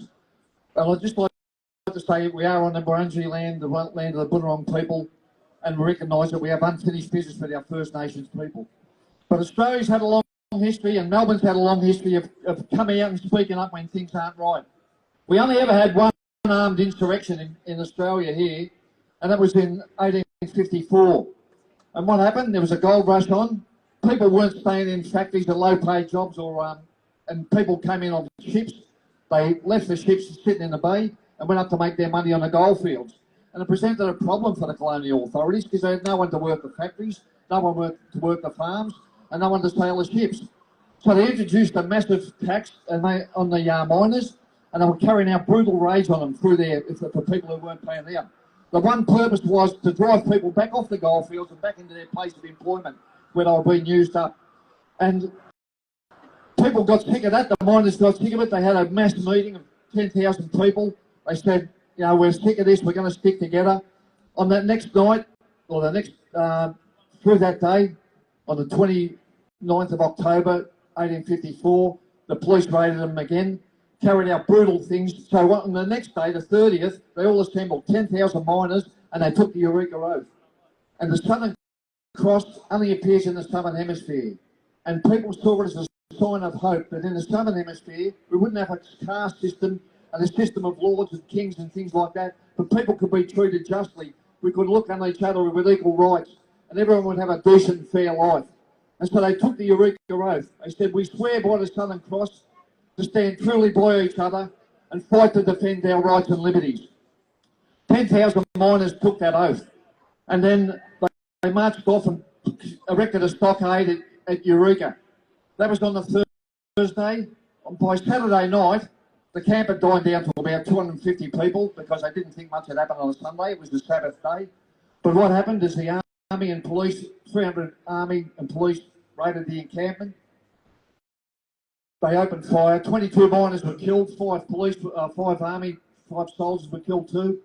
And I'd just like to say we are on the Wurundjeri land, the land of the Bunurong people, and we recognise that we have unfinished business with our First Nations people. But Australia's had a long history and Melbourne's had a long history of coming out and speaking up when things aren't right. We only ever had one armed insurrection in Australia here, and that was in 1854. And what happened? There was a gold rush on. People weren't staying in factories or low-paid jobs, and people came in on ships. They left the ships sitting in the bay and went up to make their money on the gold fields. And it presented a problem for the colonial authorities because they had no one to work the factories, no one to work the farms, and no one to sail the ships. So they introduced a massive tax on the miners, and they were carrying out brutal raids on them through there for people who weren't paying out. The one purpose was to drive people back off the goldfields and back into their place of employment where they were being used up. And people got sick of that, the miners got sick of it. They had a mass meeting of 10,000 people. They said, you know, we're sick of this, we're going to stick together. On that next night, or the next, through that day, on the 29th of October, 1854, the police raided them again, carried out brutal things. So on the next day, the 30th, they all assembled, 10,000 miners, and they took the Eureka Oath. And the Southern Cross only appears in the Southern Hemisphere. And people saw it as a sign of hope that in the Southern Hemisphere, we wouldn't have a caste system and a system of lords and kings and things like that, but people could be treated justly. We could look on each other with equal rights, and everyone would have a decent, fair life. And so they took the Eureka Oath. They said, we swear by the Southern Cross to stand truly by each other and fight to defend our rights and liberties. 10,000 miners took that oath. And then they marched off and erected a stockade at Eureka. That was on the Thursday. By Saturday night, the camp had died down to about 250 people because they didn't think much had happened on a Sunday. It was the Sabbath day. But what happened is the Army and police, 300 Army and police raided the encampment. They opened fire. 22 miners were killed, 5 police, 5 Army, 5 soldiers were killed too.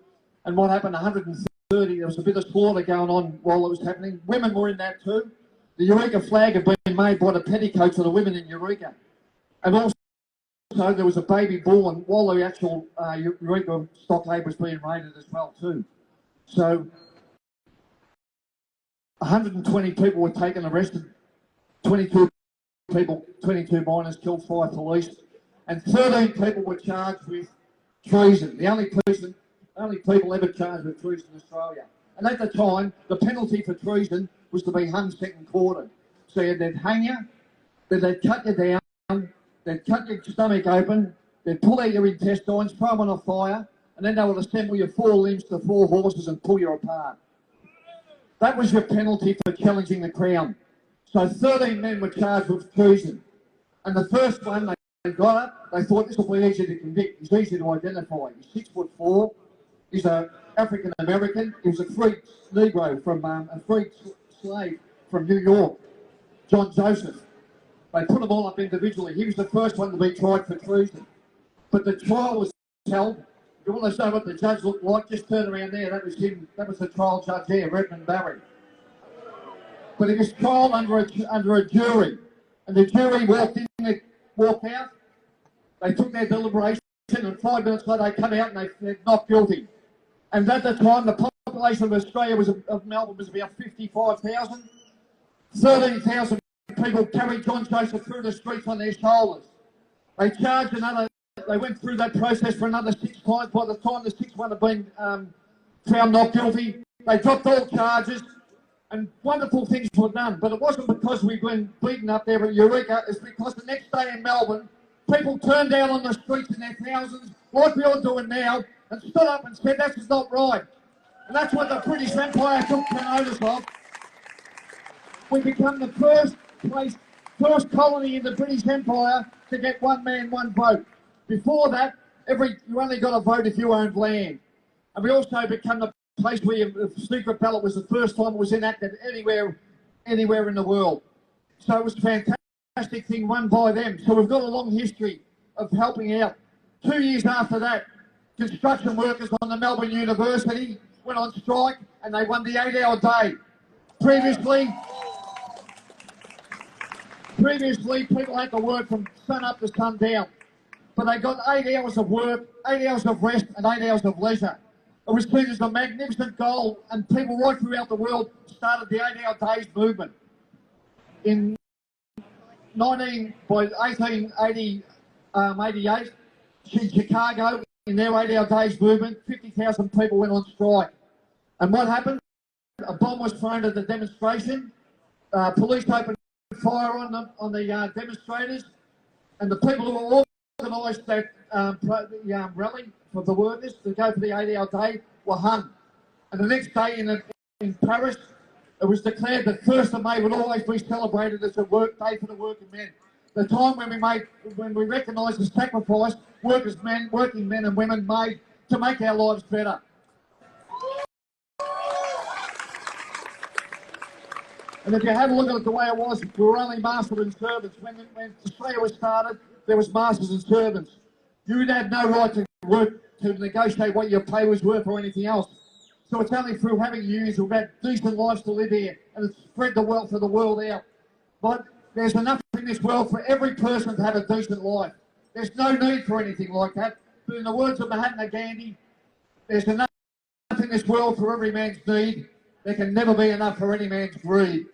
And what happened, 130, there was a bit of slaughter going on while it was happening. Women were in that too. The Eureka flag had been made by the petticoats of the women in Eureka. And also there was a baby born while the actual Eureka stockade was being raided as well too. So 120 people were taken, arrested, 22 miners killed, 5 police, and 13 people were charged with treason. The only people ever charged with treason in Australia. And at the time, the penalty for treason was to be hung second quarter. So they'd hang you, then they'd cut you down, they'd cut your stomach open, they'd pull out your intestines, throw them on a fire, and then they would assemble your 4 limbs to 4 horses and pull you apart. That was your penalty for challenging the Crown. So 13 men were charged with treason. And the first one, they got up, they thought this will be easy to convict, he's easy to identify. He's 6'4", he's an African American, he was a freed Negro from, a freed slave from New York, John Joseph. They put them all up individually. He was the first one to be tried for treason. But the trial was held. If you want to know what the judge looked like, just turn around there. That was him. That was the trial judge there, Redmond Barry. But he was tried under a jury. And the jury walked out. They took their deliberation, and 5 minutes later they come out and they're not guilty. And at the time, the population of Australia of Melbourne was about 55,000. 13,000 people carried John Joseph through the streets on their shoulders. They charged they went through that process for another 6 times. By the time the 6th one had been found not guilty, they dropped all charges and wonderful things were done. But it wasn't because we'd been beaten up there at Eureka, it's because the next day in Melbourne, people turned down on the streets in their thousands, like we are doing now, and stood up and said, this is not right. And that's what the British Empire took notice of. We become the first colony in the British Empire to get 1 man, 1 vote. Before that, you only got a vote if you owned land. And we also become the place where the secret ballot was the first time it was enacted anywhere in the world. So it was a fantastic thing won by them. So we've got a long history of helping out. 2 years after that, construction workers on the Melbourne University went on strike and they won the 8-hour day. Previously, people had to work from sun up to sun down. But they got 8 hours of work, 8 hours of rest and 8 hours of leisure. It was seen as a magnificent goal, and people right throughout the world started the 8-hour days movement. In 1888, in Chicago, in their 8-hour days movement, 50,000 people went on strike. And what happened? A bomb was thrown at the demonstration. Police opened fire on the demonstrators, and the people who were organised that rally for the workers to go for the 8-hour day were hung. And the next day in Paris, it was declared that 1st of May would always be celebrated as a work day for the working men. the time when we recognised the sacrifice working men and women made to make our lives better. And if you have a look at it the way it was, we were only masters and servants. When Australia was started, there was masters and servants. You had no right to work to negotiate what your pay was worth or anything else. So it's only through having unions we've had decent lives to live here, and it's spread the wealth of the world out. But there's enough in this world for every person to have a decent life. There's no need for anything like that. But in the words of Mahatma Gandhi, there's enough in this world for every man's need. There can never be enough for any man's greed.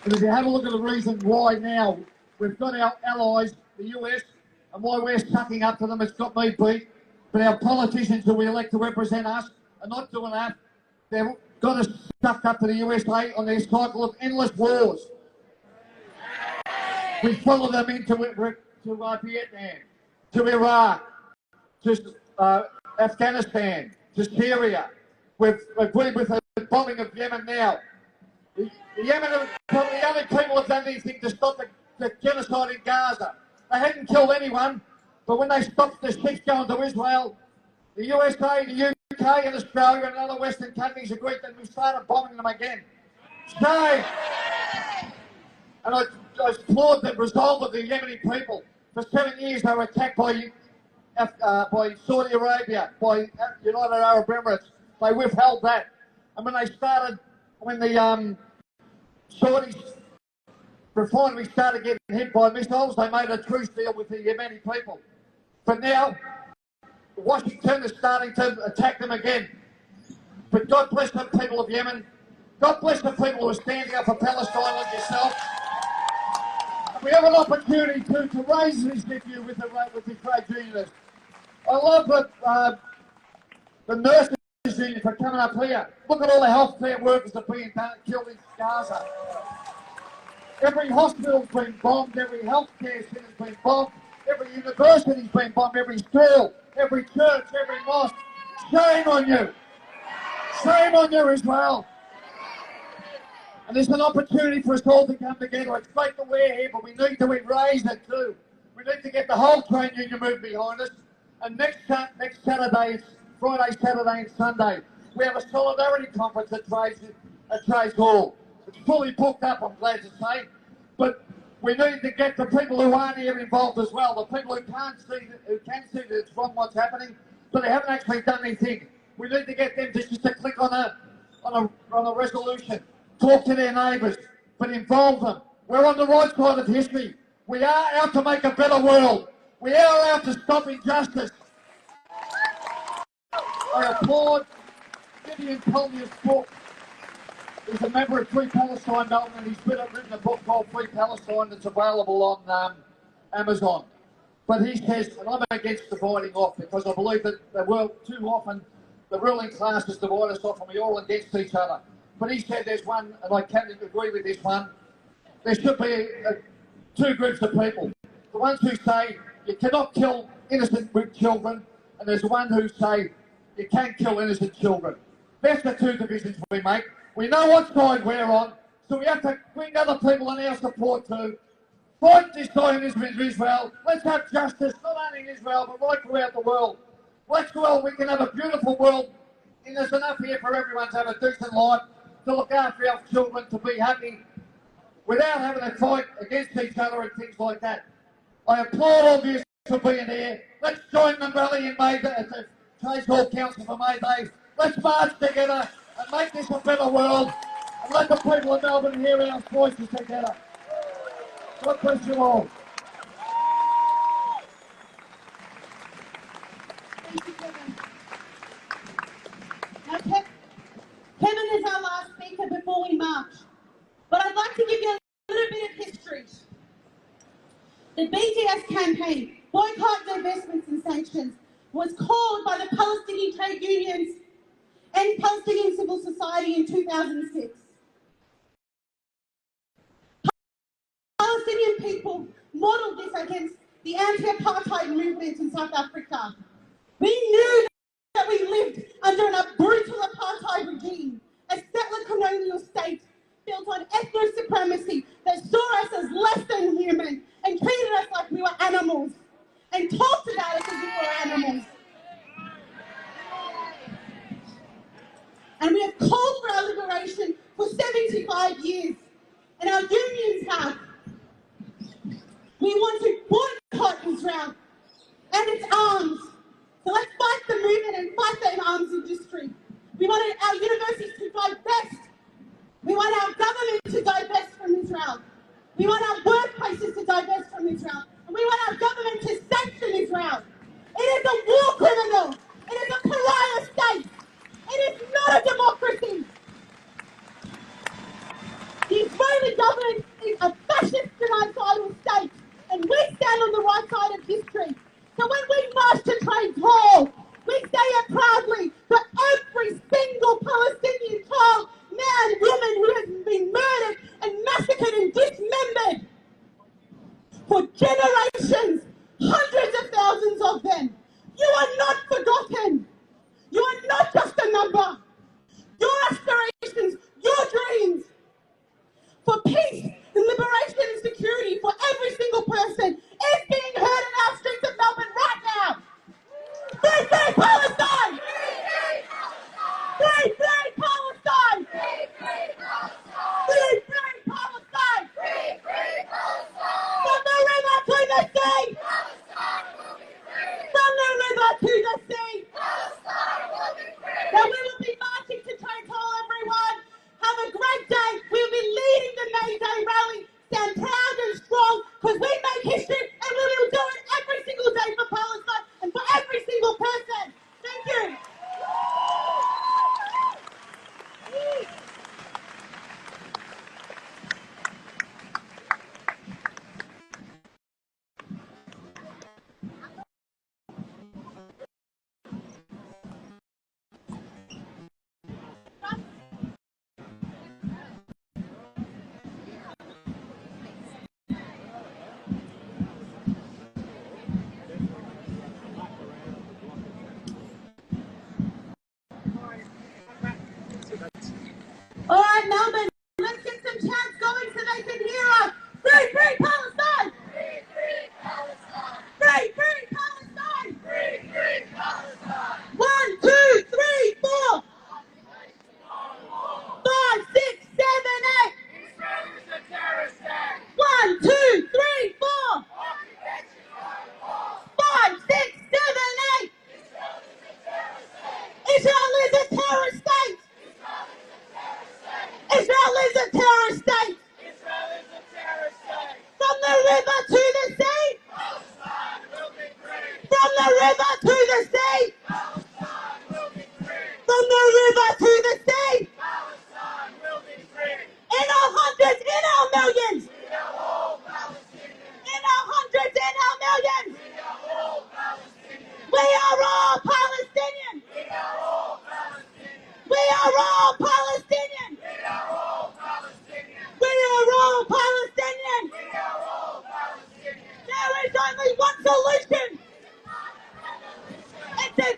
And if you have a look at the reason why now we've got our allies, the US, and why we're sucking up to them, it's got me beat. But our politicians who we elect to represent us are not doing that. They've got us sucked up to the USA on their cycle of endless wars. We follow them into Vietnam, to Iraq, to Afghanistan, to Syria. We've agreed with the bombing of Yemen now. The only people who have done anything to stop the genocide in Gaza. They hadn't killed anyone, but when they stopped the ships going to Israel, the USA, the UK and Australia and other Western countries agreed that we started bombing them again. Shame! And I applaud the resolve of the Yemeni people. For 7 years they were attacked by Saudi Arabia, by United Arab Emirates. They withheld that. And when the Saudis refineries started getting hit by missiles, they made a truce deal with the Yemeni people. But now, Washington is starting to attack them again. But God bless the people of Yemen. God bless the people who are standing up for Palestine like yourself. And we have an opportunity to raise this issue with the trade unionists. I love the nurses union for coming up here. Look at all the healthcare workers that are being killed in Gaza. Every hospital's been bombed, every healthcare centre's been bombed, every university's been bombed, every school, every church, every mosque. Shame on you! Shame on you, Israel! And there's an opportunity for us all to come together. It's great that we're here, but we need to raise it too. We need to get the whole trade union movement behind us. And next Saturday, it's Friday, Saturday and Sunday, we have a solidarity conference at Trades Hall. It's fully booked up, I'm glad to say. But we need to get the people who aren't here involved as well, the people who can see that it's wrong what's happening, but they haven't actually done anything. We need to get them just to click on a resolution, talk to their neighbours, but involve them. We're on the right side of history. We are out to make a better world. We are out to stop injustice. I applaud Vivian Colliers' book. He's a member of Free Palestine Melbourne, and he's written a book called Free Palestine that's available on Amazon. But he says, and I'm against dividing off because I believe that too often the ruling classes divide us off and we're all against each other. But he said there's one, and I can agree with this one, there should be two groups of people. The ones who say you cannot kill innocent children, and there's one who say you can kill innocent children. That's the two divisions we make. We know what side we're on, so we have to bring other people in our support too. Fight this Zionism in Israel. Let's have justice, not only in Israel, but right throughout the world. Let's go, we can have a beautiful world, and there's enough here for everyone to have a decent life, to look after our children, to be happy, without having to fight against each other and things like that. I applaud all of you for being here. Let's join the rally in May at the Trades Hall Council for May Day. Let's march together and make this a better world, and let the people of Melbourne hear our voices together. God bless you all. Thank you, Kevin. Now, Kevin is our last speaker before we march. But I'd like to give you a little bit of history. The BDS campaign, Boycott, Divestments and Sanctions, was called by the Palestinian trade unions and Palestinian civil society in 2006. Palestinian people modelled this against the anti-apartheid movement in South Africa. We knew that we lived under a brutal apartheid regime, a settler colonial state built on ethno supremacy that saw us as less than human and treated us like we were animals and talked about us as if we were animals. And we have called for our liberation for 75 years. And our unions have. We want to boycott Israel and its arms. So let's fight the movement and fight the arms industry. We want our universities to divest. We want our government to divest from Israel. We want our workplaces to divest from Israel. And we want our government to sanction Israel. It is a war criminal. It is a pariah state. It is not a democracy. The Israeli government is a fascist genocidal state, and we stand on the right side of history. So when we march to Trades Hall, we say it proudly for every single Palestinian child, man, woman who has been murdered and massacred and dismembered. For generations, hundreds of thousands of them. You are not forgotten. You are not just a number. Your aspirations, your dreams for peace and liberation and security for every single person is being heard in our streets of Melbourne right now. Free, free Palestine! Free, free Palestine! Free, free Palestine! Free, free Palestine! Free, free Palestine! From the river to the sea! Palestine will be free! From the river to the sea! Palestine will be free! Now we will be marching to Trades Hall, everyone. Have a great day. We'll be leading the May Day rally. Stand proud and strong because we make history and we will do it every single day for Palestine and for every single person. Thank you. All right, Melbourne, let's get some chants going so they can hear us. Free, free Palestine! Free, free Palestine! Free, free Palestine! Free, free Palestine! 1, 2, 3, 4. 5, 6, 7, 8. Israel is a terrorist state. 1, 2, 3, 4. 5, 6, 7, 8. Israel is a terrorist state. Israel is a terrorist state. Israel is a terrorist state. From the river to the sea. Palestine will be free. From the river to the sea. Palestine will be free. From the river to the sea. Palestine will be free. In our hundreds, in our millions. We are all Palestinians. In our hundreds, in our millions. We are all Palestinians. We are all Palestinians. We are all Palestinians. We are all Palestinians. We are all Palestinians. We are all Palestinians. We are all Palestinians. There is only one solution. It's a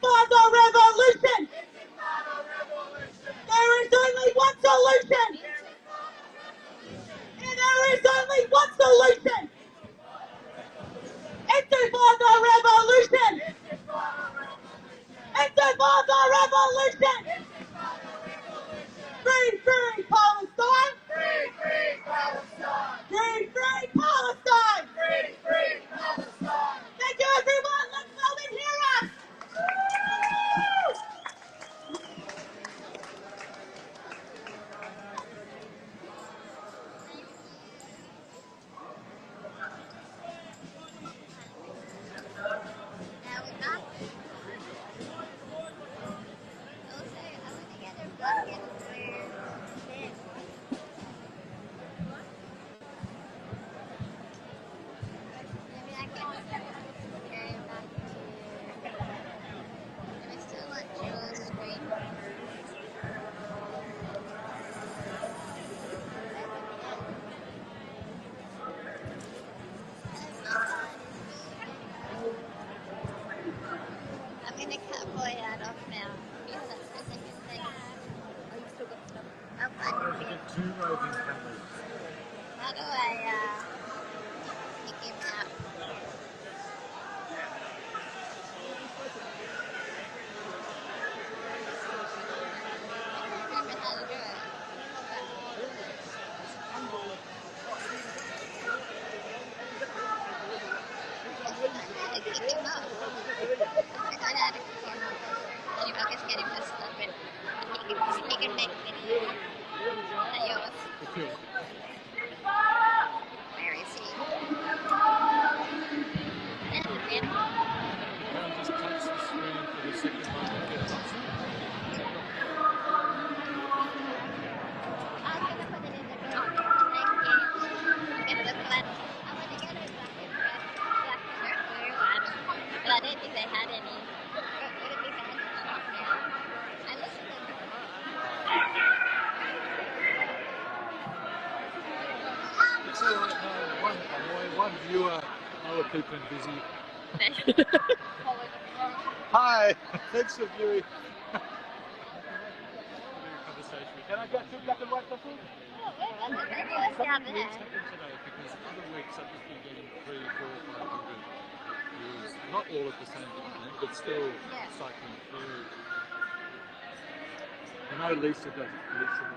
didn't think they had any. What if we found a shop now? I listened to them. It's all right. No, one viewer. Other people are busy. Hi. Thanks for viewing. Can I get 2 black and white coffee? Let's down there. Today because other weeks I've just been getting 300, 400, 500 views. Not all at the same time, but still cycling through. I know Lisa does the thing.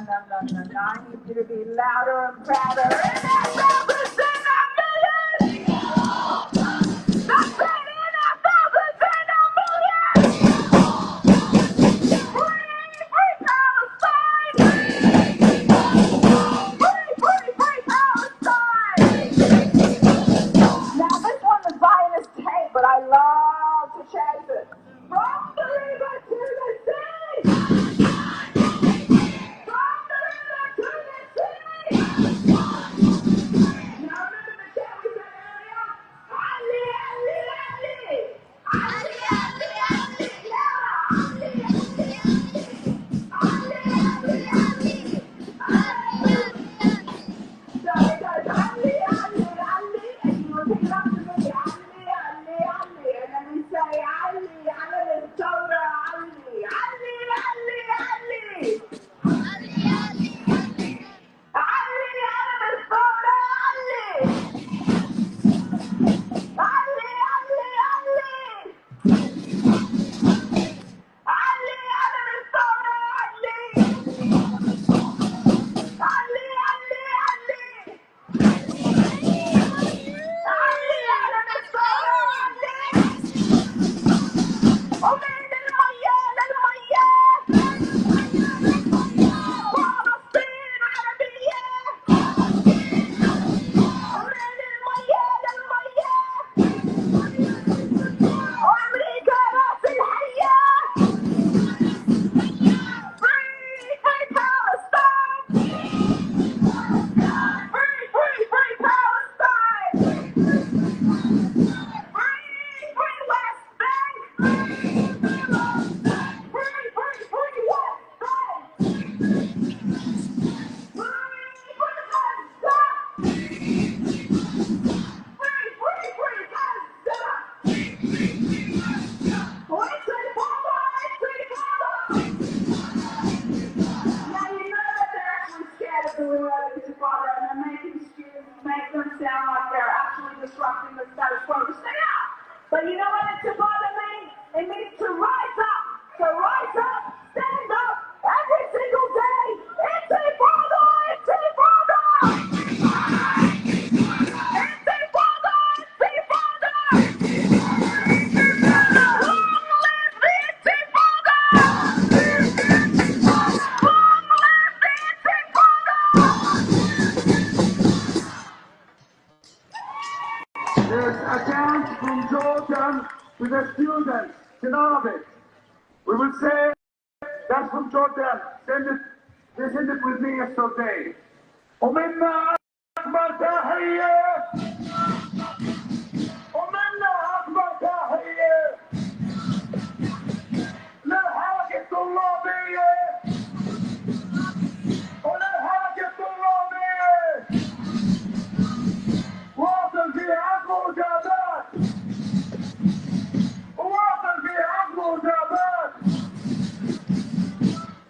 I need you to be louder and prouder. NFL is in a million! That's it, NFL is in a million! Free Palestine! Free Palestine! Now this one the Zionists hate, but I love to chase it. From the river to the sea! From the river to the sea! Now remember the chant we said earlier? Ali, Ali, Ali! Ali, Ali, Ali! Yeah! Ali, Ali, Ali! Ali, Ali, Ali! Ali, Ali! So it goes Ali, Ali, Ali, and you repeat after me, Ali, Ali, Ali, and then we say Ali, Ali, soda, Ali, Ali, Ali, Ali. Ali, Ali, soda, Ali. Ali, Ali, Ali. Ali, Ali, soda, Ali. Ali, Ali, Ali. Disrupting the status quo. Stay up! But you know what it's to bother me? It means to rise up! To rise up! Stand up! Every single day! Intifada! Intifada! Intifada! Intifada! Long live the Intifada! Long live the There's a chant from Jordan to the students in Arabic. We will say, that's from Jordan. They sent it with me yesterday. ومنا أكبر تحية ومنا أكبر تحية للحركة الطلابية وللحركة الطلابية واصل في عقل وجابات واصل في عقل وجابات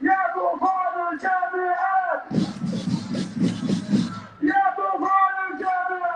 يا طوفان الجامعات يا طوفان الجامعات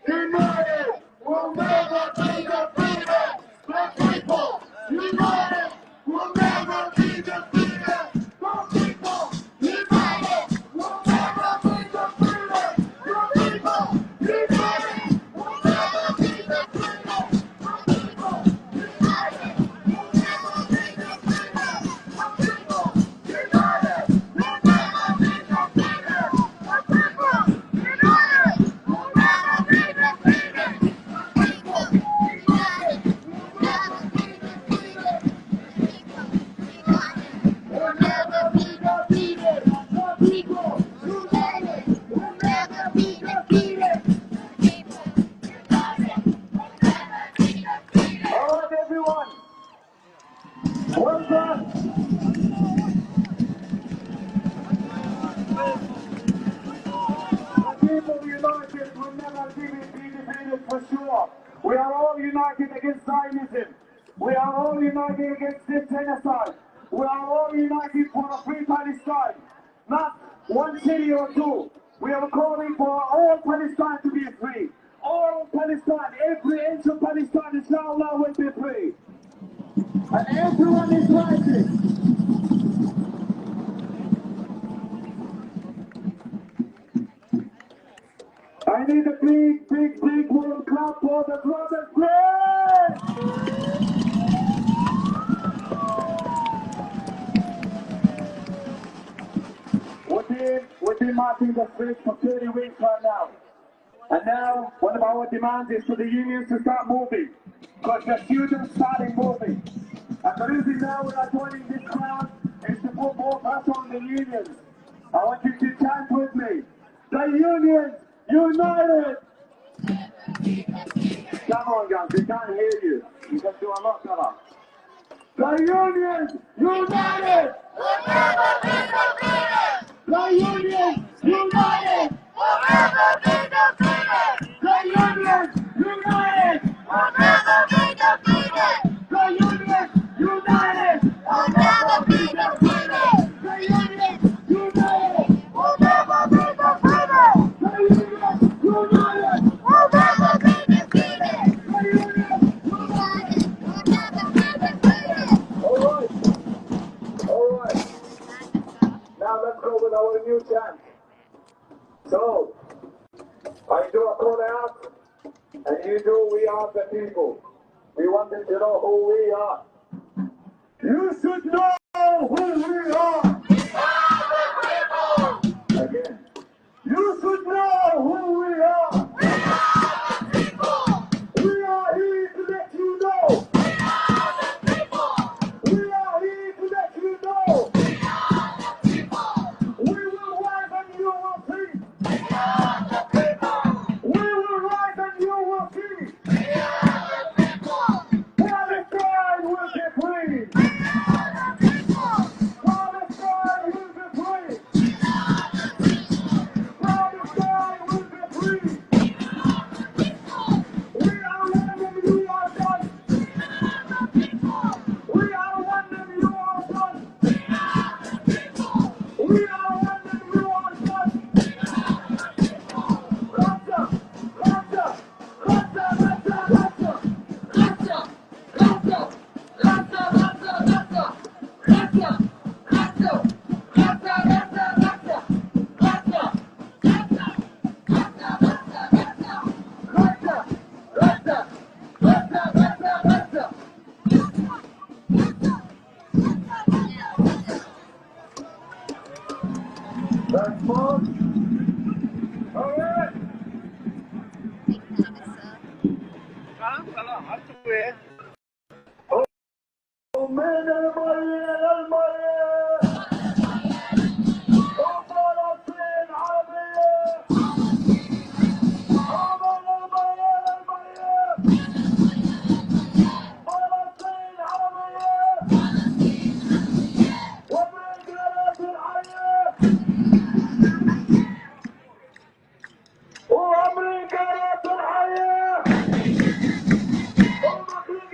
United, we'll never be defeated. The people, united, we'll never be defeated. The people, united, we'll never be defeated. The people, united, we'll never be defeated. The people, united, we'll never be defeated. The people, united, we'll never be defeated. The people, united, we'll never be defeated. The people, united, we'll never be defeated. We'll never be defeated. The people, united, we'll never be defeated. All right, everyone. Well done. The people united will never be defeated for sure. We are all united against Zionism. We are all united against this genocide. We are all united for a free Palestine. Not one city or two. We are calling for all Palestine to be free. All Palestine, every inch of Palestine, inshallah, will be free. And everyone is rising. I need a big warm clap for the brothers, please! We've been marching the streets for 30 weeks right now. And now, one of our demands is for the unions to start moving. Because the students starting moving. And the reason now we are joining this crowd is to put more pressure on the unions. I want you to chant with me. The unions united! Come on guys, we can't hear you. You can do a lot better. The unions united! We'll never be defeated! The unions united! We'll never be defeated! The unions united! We'll never be defeated! The unions united! We'll never be defeated! The unions united! We'll never be defeated! The unions united! We'll never be defeated! The unions united! We'll never be defeated! All right. Now let's go with our new chant. So, I do a call out, and you do we are the people. We want them to know who we are. You should know who we are. We are the people. Again. You should know who we are. We are the people. We are here to let you know. We are the people. We are here to let you know. We are the people. We will rise and you will see. We are the people. We will rise and you will see. We are the people. Palestine will be free. We are the people. Palestine will be free. We are the people. Palestine will be free. We are the people. We are one and you are done. We are the people. We are one and you are done. We are the people. We are one and you are done. We are the people. Rasta, Rasta, Rasta, Rasta, Rasta, Rasta, Rasta, Rasta, Rasta, Rasta, Rasta, Rasta, Rasta, Rasta, Rasta, Rasta, that's more. All right. ومن المية للمية وفلسطين عربية ومن المية للمية فلسطين عربية وبالقلب الحية وأمريكا راس الحية ومخلوق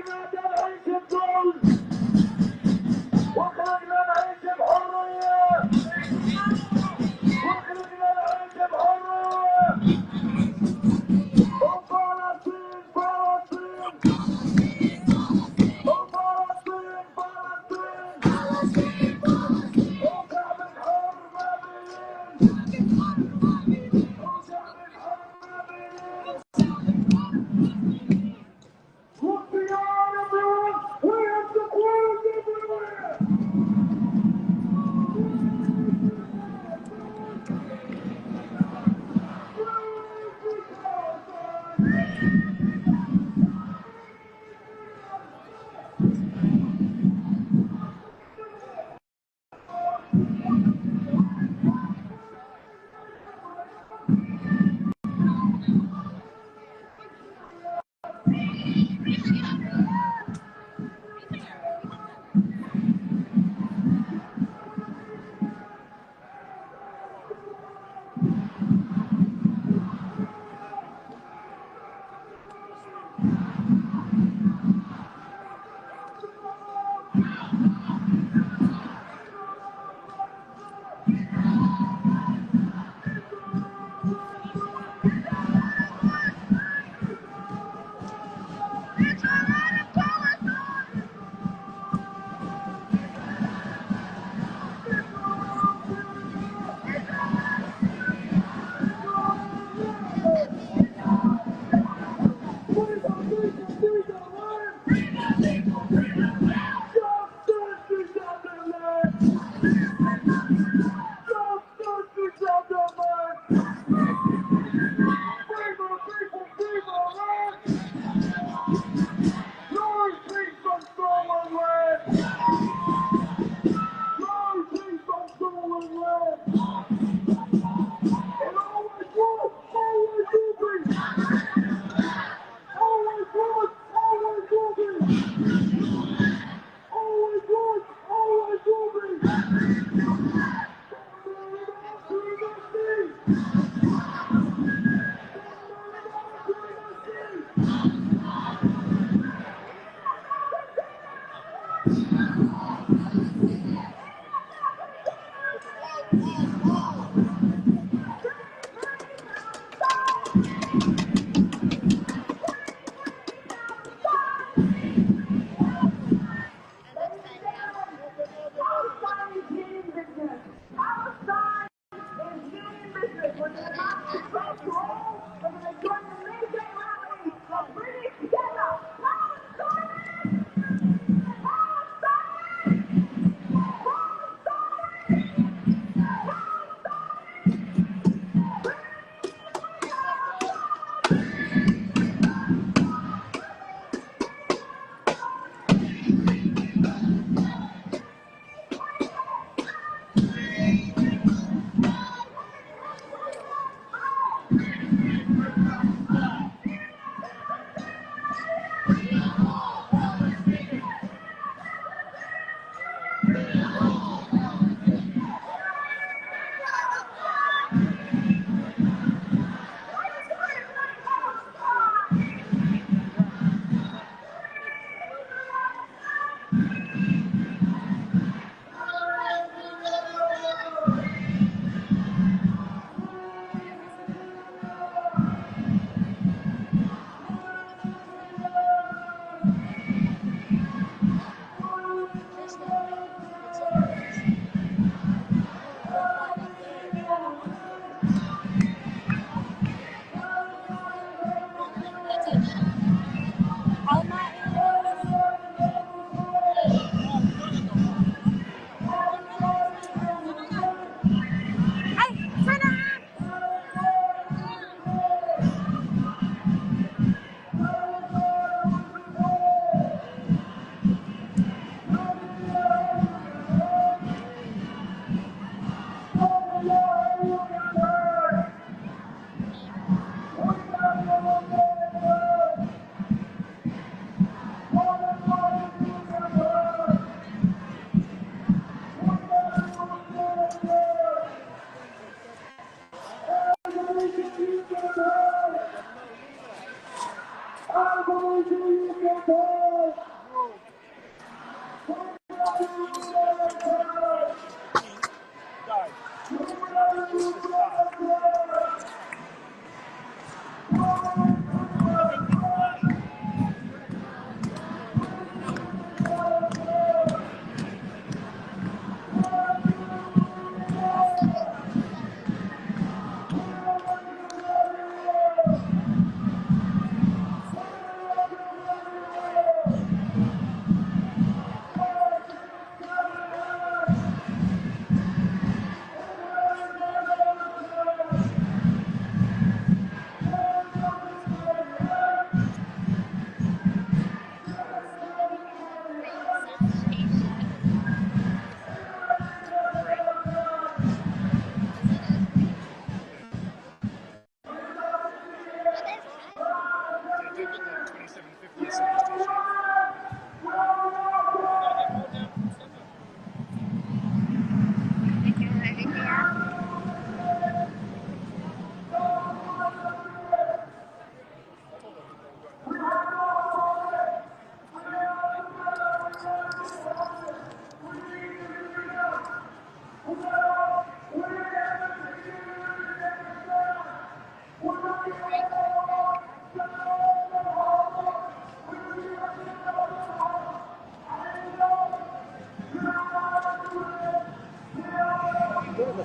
keep it like 2750 centimeters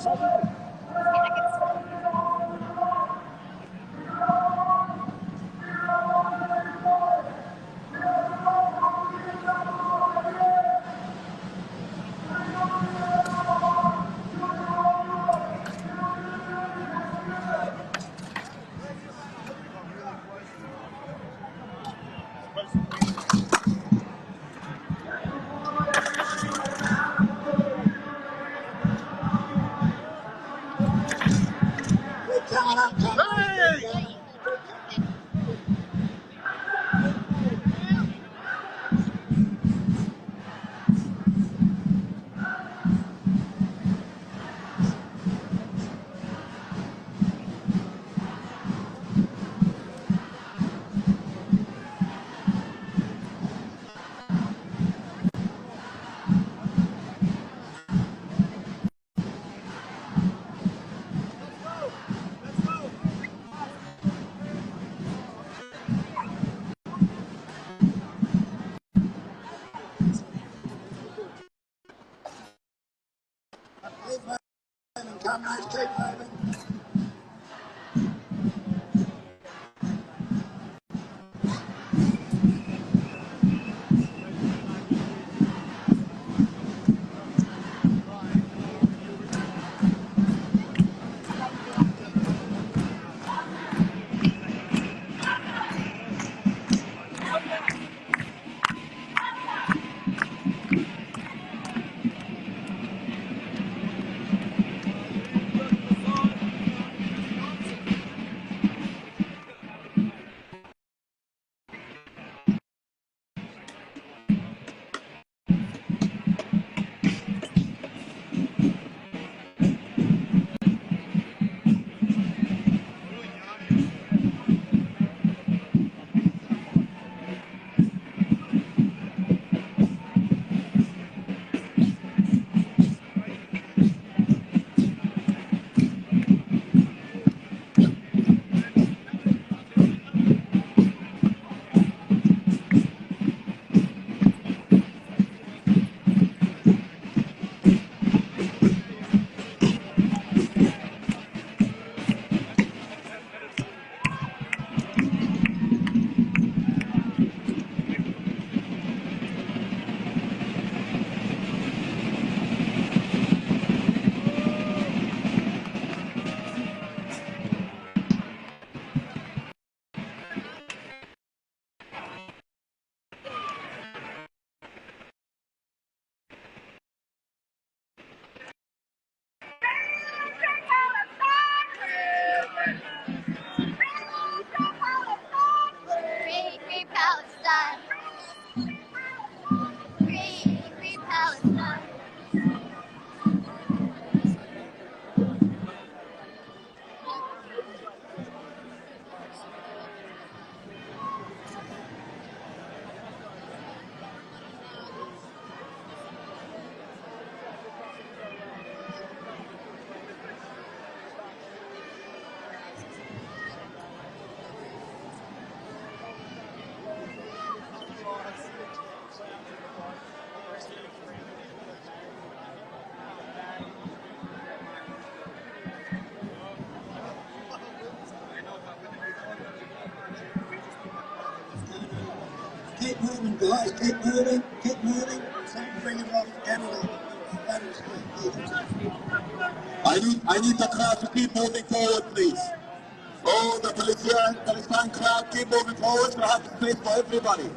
shape. Come nice, keep moving. Free Palestine. Free Palestine. Keep moving, guys, keep moving, keep moving. Something bring it off Emily. I need the crowd to keep moving forward, please. Oh, the Palestine crowd, keep moving forward to have space for everybody.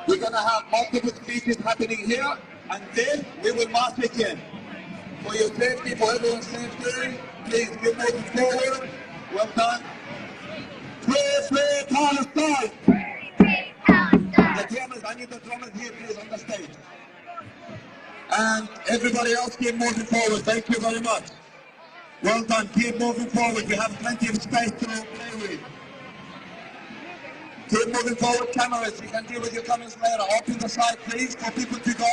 We're going to have multiple speeches happening here, and then we will march again. For your safety, for everyone's safety, please keep moving forward. Well done. Free Palestine! Everybody else keep moving forward. Thank you very much. Well done. Keep moving forward. We have plenty of space to play with. Keep moving forward, cameras. You can deal with your comments later. Open the side, please, for people to go.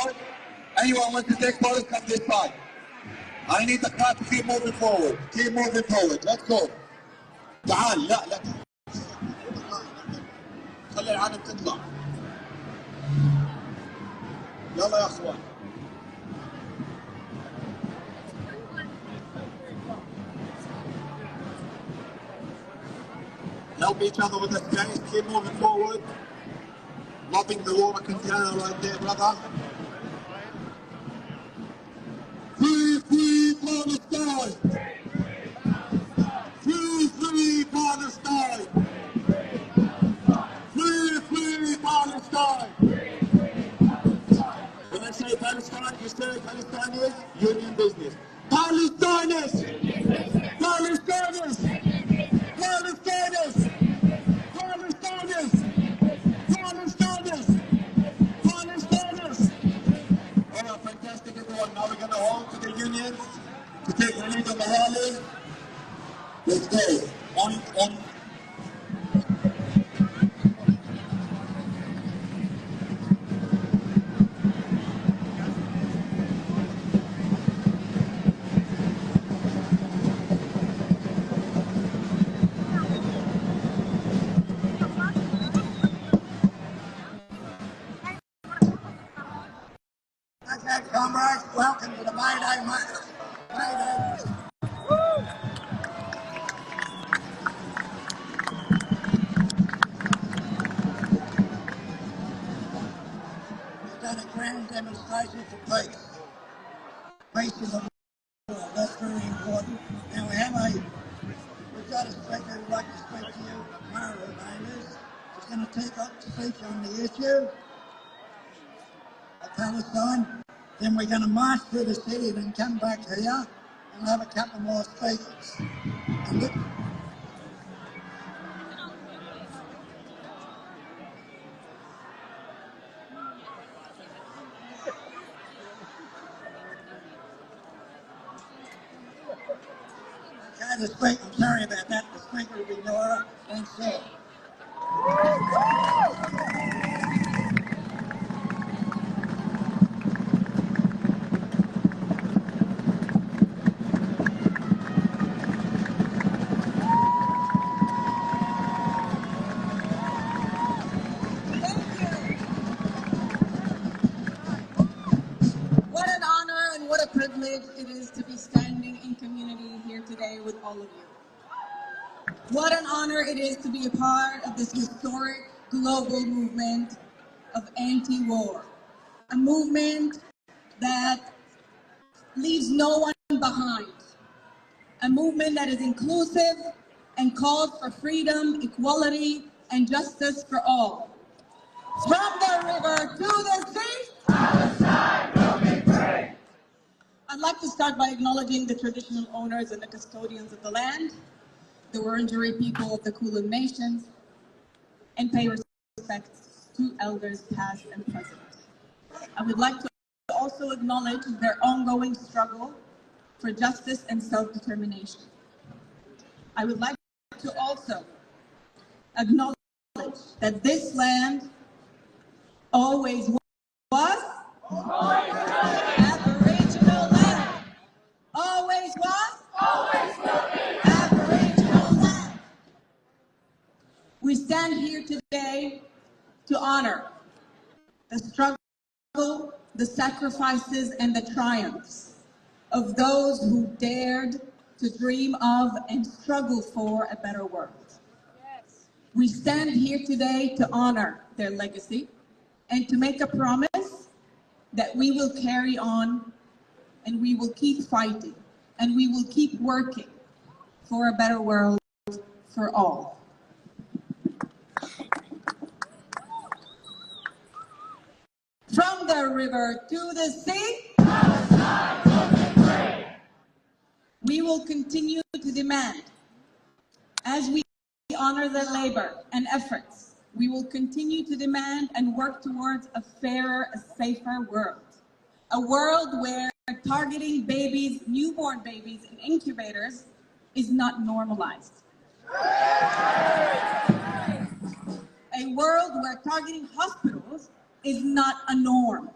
Anyone wants to take photos, come this side. I need the crowd to keep moving forward. Keep moving forward. Let's go. تعال لا لا خلي العالم تطلع. يلا يا اخوان. Help each other with the space. Keep moving forward. Lobbing the water container right there, brother. Free, free Palestine! Free, free Palestine! Free, free Palestine! When I say Palestine, you say Palestinians, union business. Palestinians! Palestinians! Palestinians! Palestinians! Palestinians! Palestinians! All right, fantastic everyone. Now we're going to hold to the unions to take the lead on the rally. Let's go. On. Okay, comrades, welcome to the May Day march. May Day. We've done a grand demonstration for peace. Peace in the world, that's very important. Now we've got a speaker who'd like to speak to you, Mara, her name is. She's going to take up speech on the issue of Palestine. Then we're going to march through the city and then come back here and have a couple more speakers. And the speaker, I'm sorry about that, the speaker will be Nora and Saul. What an honor and what a privilege it is to be standing in community here today with all of you. What an honor it is to be a part of this historic global movement of anti-war. A movement that leaves no one behind. A movement that is inclusive and calls for freedom, equality, and justice for all. From the river to the sea, Palestine will be free. I'd like to start by acknowledging the traditional owners and the custodians of the land, the Wurundjeri people of the Kulin Nations, and pay respects to elders past and present. I would like to also acknowledge their ongoing struggle for justice and self-determination. I would like to also acknowledge that this land always was Aboriginal land. Always was. Always will be Aboriginal land. We stand here today to honor the struggle, the sacrifices, and the triumphs of those who dared to dream of and struggle for a better world. Yes. We stand here today to honor their legacy and to make a promise that we will carry on and we will keep fighting and we will keep working for a better world for all. From the river to the sea, Palestine will be free. We will continue to demand, as we honor their labor and efforts, we will continue to demand and work towards a fairer, a safer world. A world where targeting babies, newborn babies in incubators is not normalized. A world where targeting hospitals is not a norm.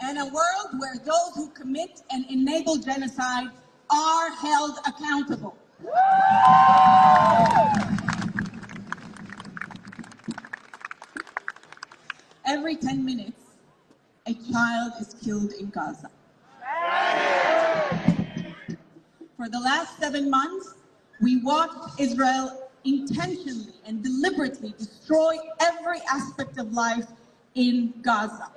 And a world where those who commit and enable genocide are held accountable. Every 10 minutes, a child is killed in Gaza. For the last 7 months, we watched Israel intentionally and deliberately destroy every aspect of life in Gaza.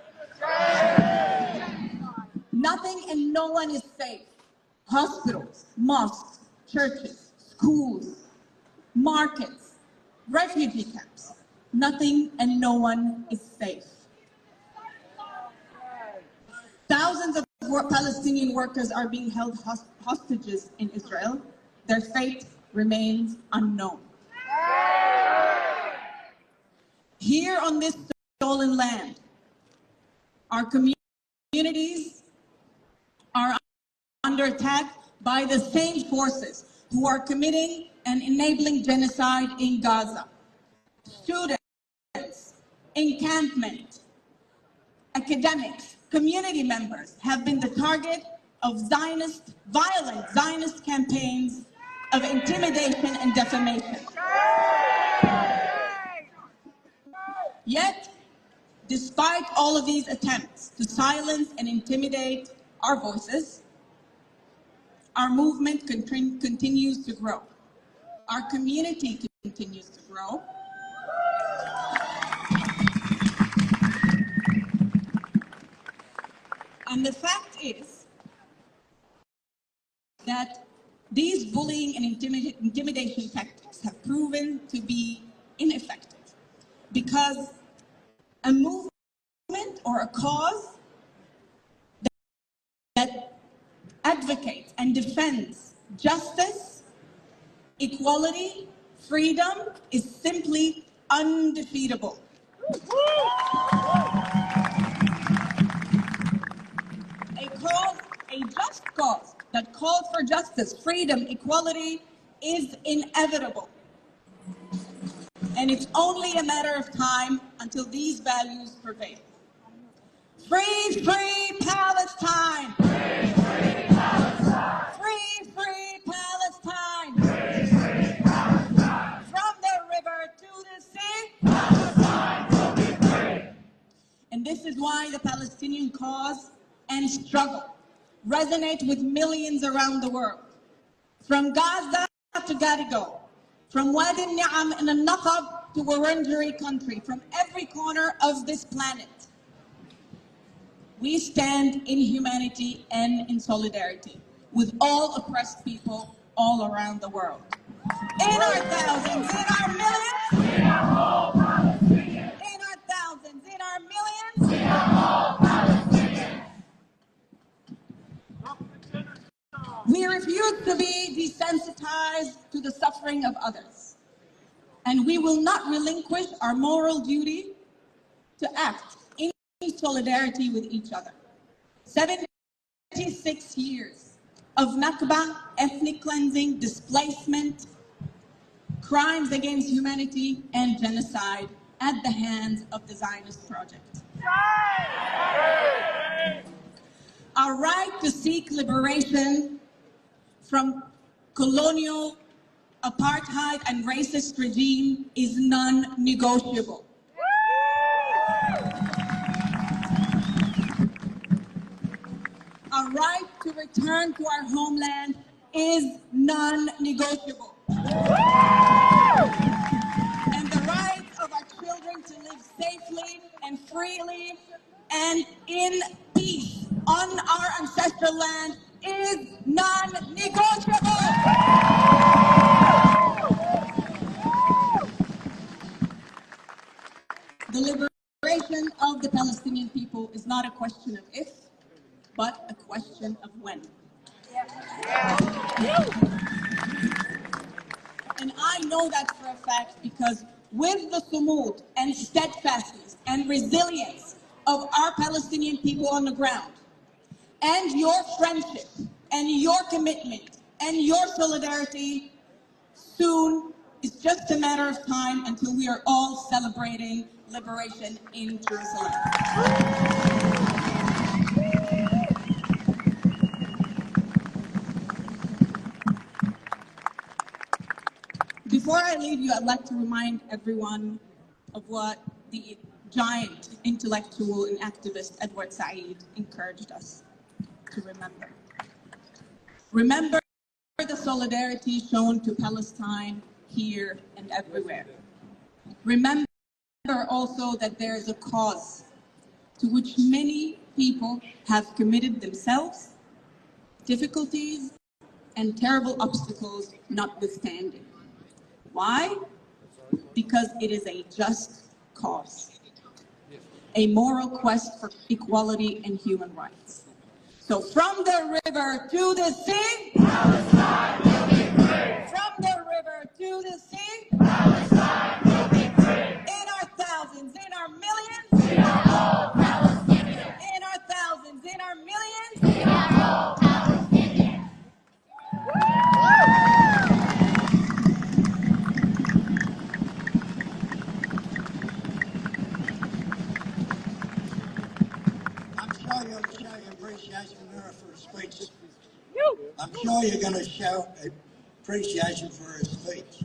Nothing and no one is safe. Hospitals, mosques, churches, schools, markets, refugee camps. Nothing and no one is safe. Thousands of Palestinian workers are being held hostages in Israel. Their fate remains unknown. Here on this stolen land, our communities are under attack by the same forces who are committing and enabling genocide in Gaza. Students, encampment, academics, community members have been the target of violent Zionist campaigns of intimidation and defamation. Yet, despite all of these attempts to silence and intimidate our voices, our movement continues to grow. Our community continues to grow. And the fact is that these bullying and intimidation tactics have proven to be ineffective because a movement or a cause that advocates and defends justice, equality, freedom is simply undefeatable. A just cause that calls for justice, freedom, equality is inevitable. And it's only a matter of time until these values prevail. Free, free Palestine! Free, free Palestine! Free, free Palestine! Free, free Palestine! From the river to the sea, Palestine will be free! And this is why the Palestinian cause and struggle resonate with millions around the world. From Gaza to Gadigal, from Wadi Ni'am in Al-Naqab to Wurundjeri country, from every corner of this planet. We stand in humanity and in solidarity with all oppressed people all around the world. In our thousands, in our millions, we are all Palestinians. In our thousands, in our millions, we are all Palestinians. We refuse to be desensitized to the suffering of others. And we will not relinquish our moral duty to act in solidarity with each other. 76 years of Nakba, ethnic cleansing, displacement, crimes against humanity, and genocide at the hands of the Zionist project. Our right to seek liberation from colonial, apartheid, and racist regime is non-negotiable. Our right to return to our homeland is non-negotiable. And the right of our children to live safely and freely and in peace on our ancestral land is non-negotiable. The liberation of the Palestinian people is not a question of if, but a question of when. And I know that for a fact because with the sumud and steadfastness and resilience of our Palestinian people on the ground. And your friendship and your commitment and your solidarity soon is just a matter of time until we are all celebrating liberation in Jerusalem. Before I leave you, I'd like to remind everyone of what the giant intellectual and activist Edward Said encouraged us to remember. Remember the solidarity shown to Palestine here and everywhere. Remember also that there is a cause to which many people have committed themselves, difficulties and terrible obstacles notwithstanding. Why? Because it is a just cause, a moral quest for equality and human rights. So from the river to the sea, Palestine will be free. From the river to the sea, Palestine will be free. In our thousands, in our millions, we are all Palestinians. In our thousands, in our millions, we are all Palestinians. I'm sure you'll show your appreciation for her speech. I'm sure you're going to show appreciation for her speech.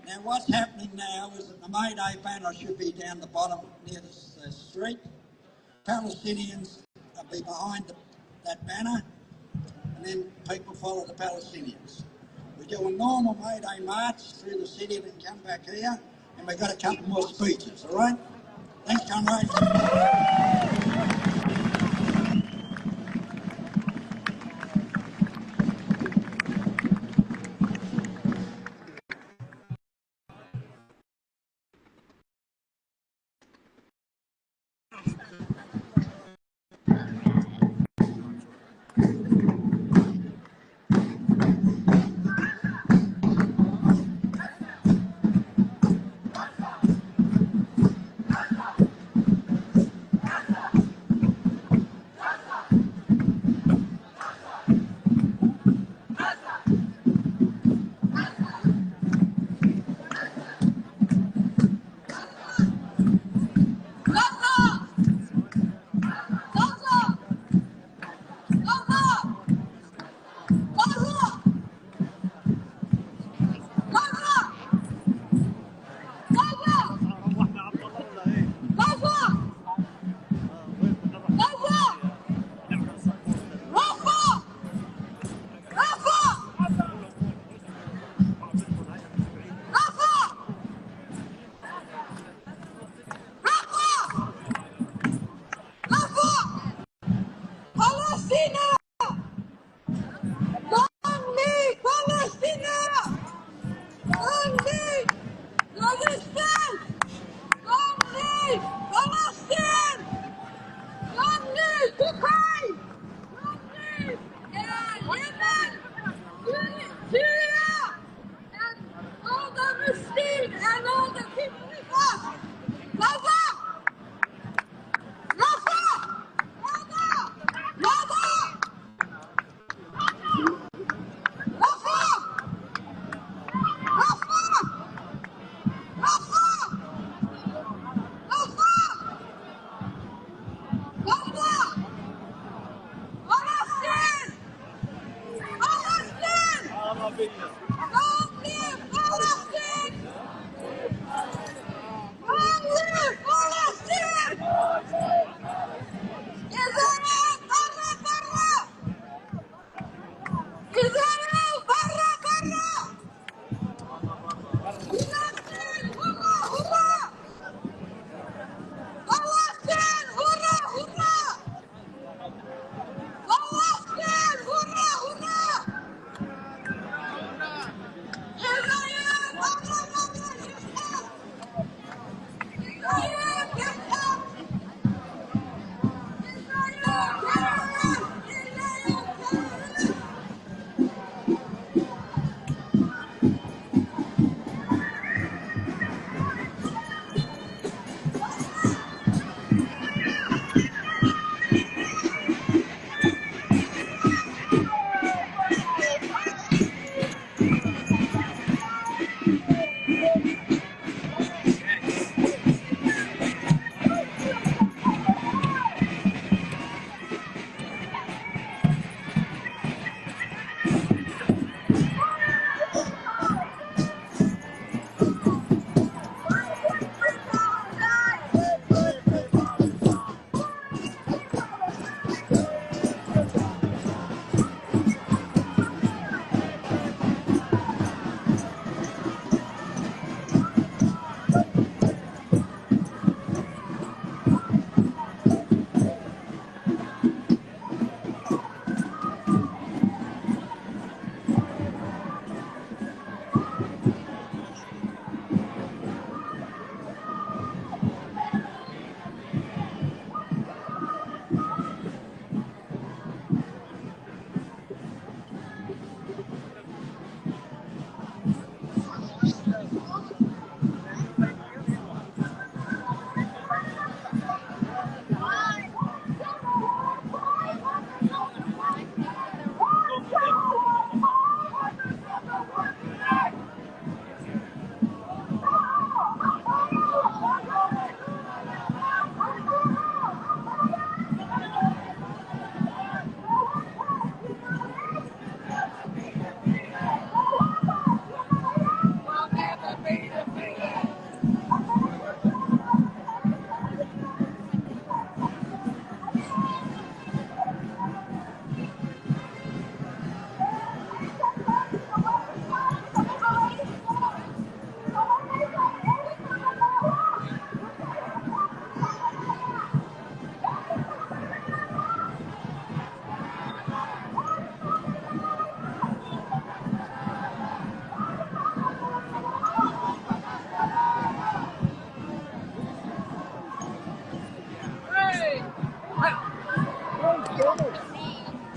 Now what's happening now is that the May Day banner should be down the bottom near the street. Palestinians will be behind that banner, and then people follow the Palestinians. We do a normal May Day march through the city and then come back here, and we've got a couple more speeches, all right? Thanks, comrades.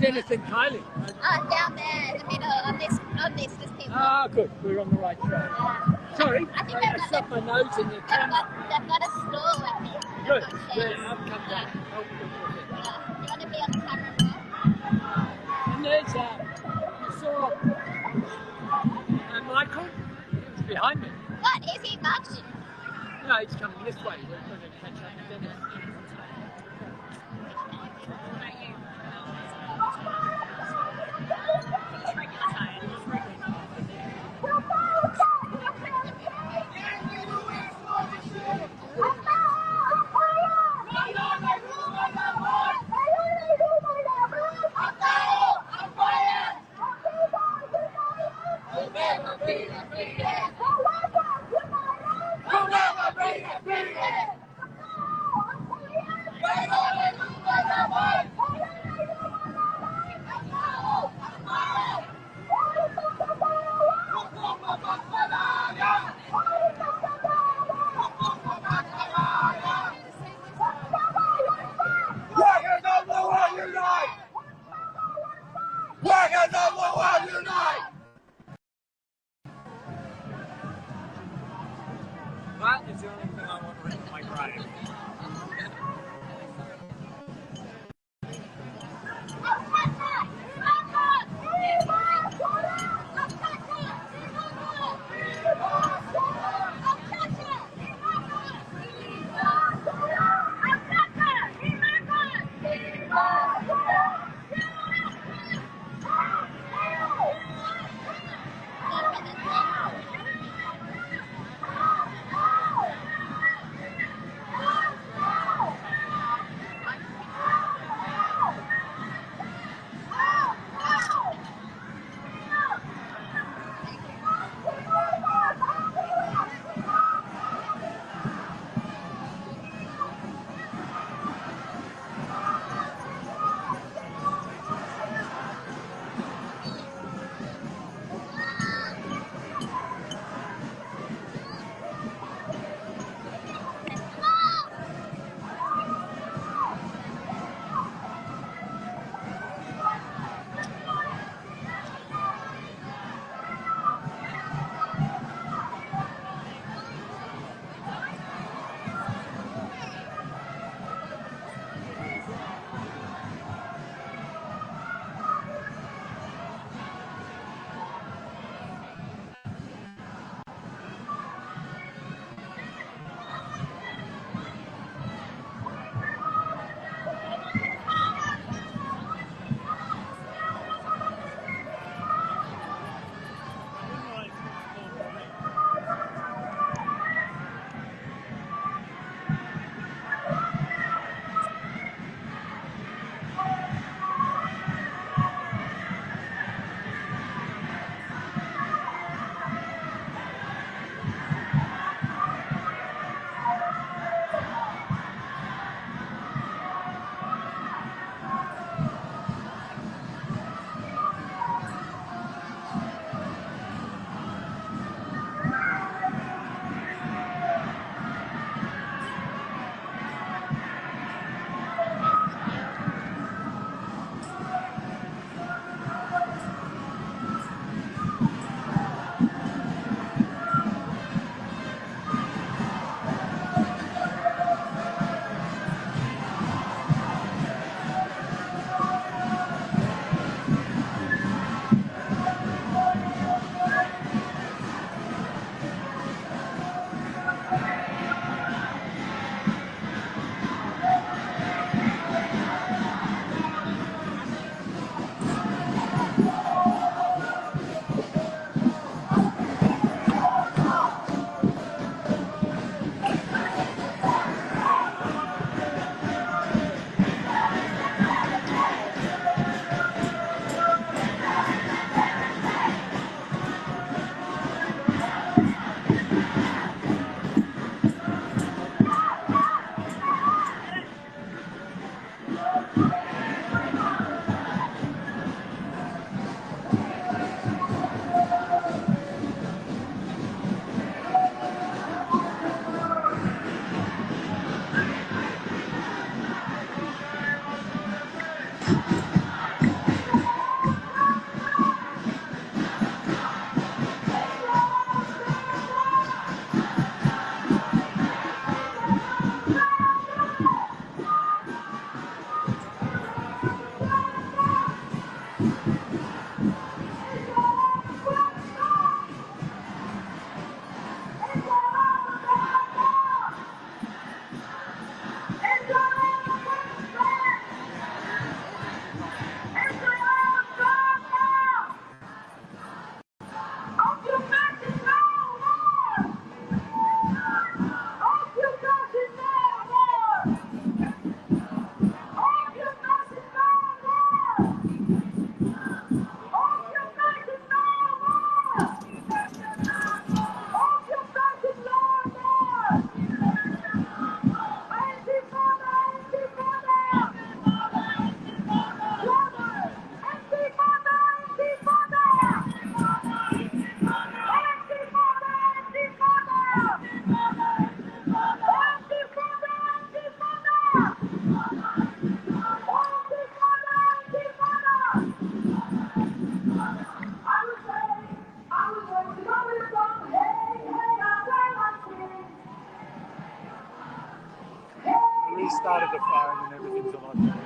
Dennis and Kylie? Down there in the middle of this people. Ah, good. We're on the right track. Sorry, I think I stuffed my nose in the camera. they've got a stall, I think. Good. They've got Yeah, chairs. I'll come down. Help them with it. You want to be on the camera more? And there's, you saw Michael? He was behind me. What? Is he marching? No, he's coming this way. We're going to catch up with Dennis. I restarted the phone and everything's a lot better.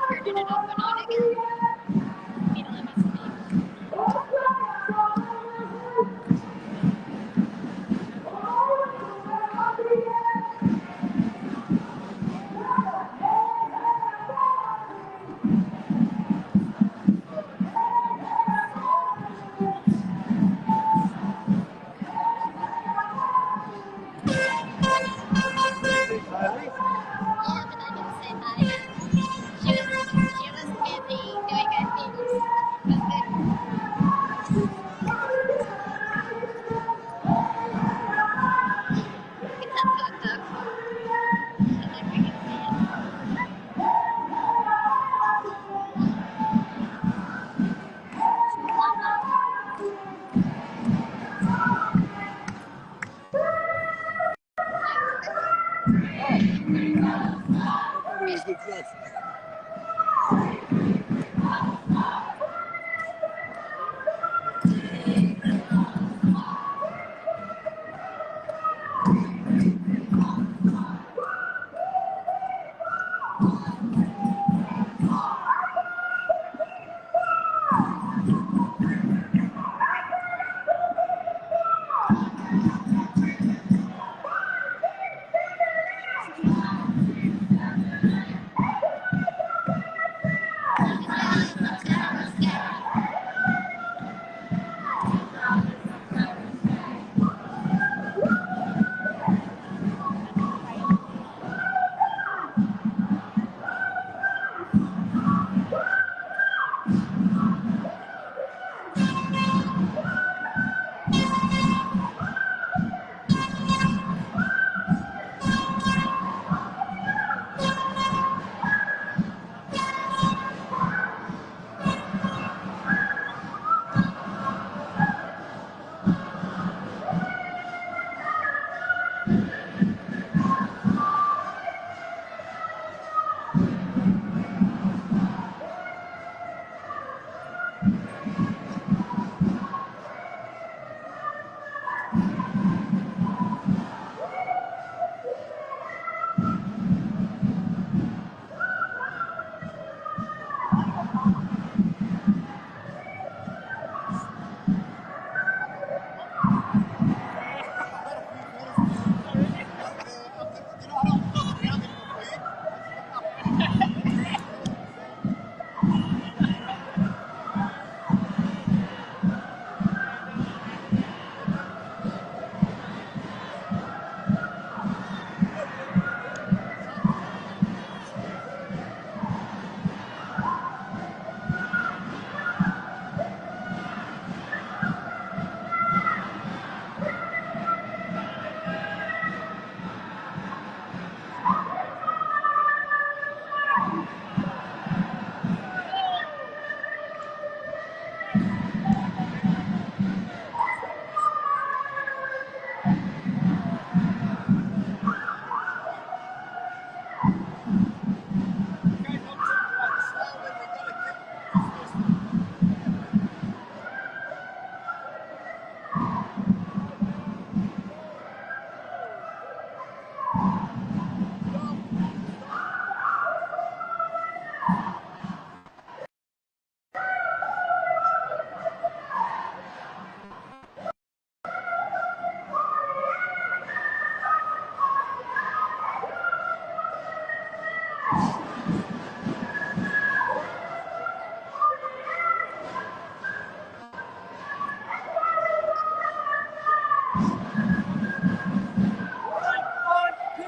Turning it off and on again. You know, let me speak. Yeah, but I didn't say hi yet. She was busy doing her things. But then it's up to a dog. So they're bringing me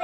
in.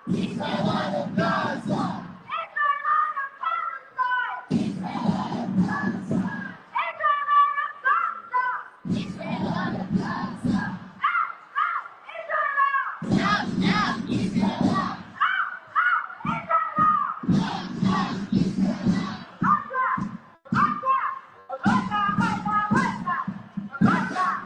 Israel out of Gaza! Israel out of Palestine! Israel out of Gaza! Israel out of Gaza! Israel out of Gaza! Out! Out! Israel out! Out! Out! Israel out! Out! Out! Israel out! Out! Out! Israel out! Gaza! Gaza! Gaza! Gaza! Gaza! Gaza!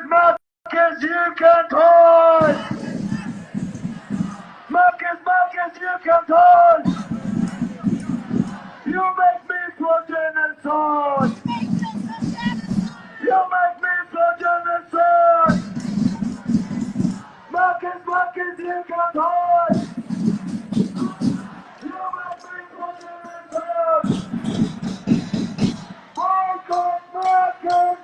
Marcus, you can hold! Marcus, you can hold! You make me floating and sword! You make me floating and sword! Marcus, you can hold! You make me floating and sword! Marcus! Marcus,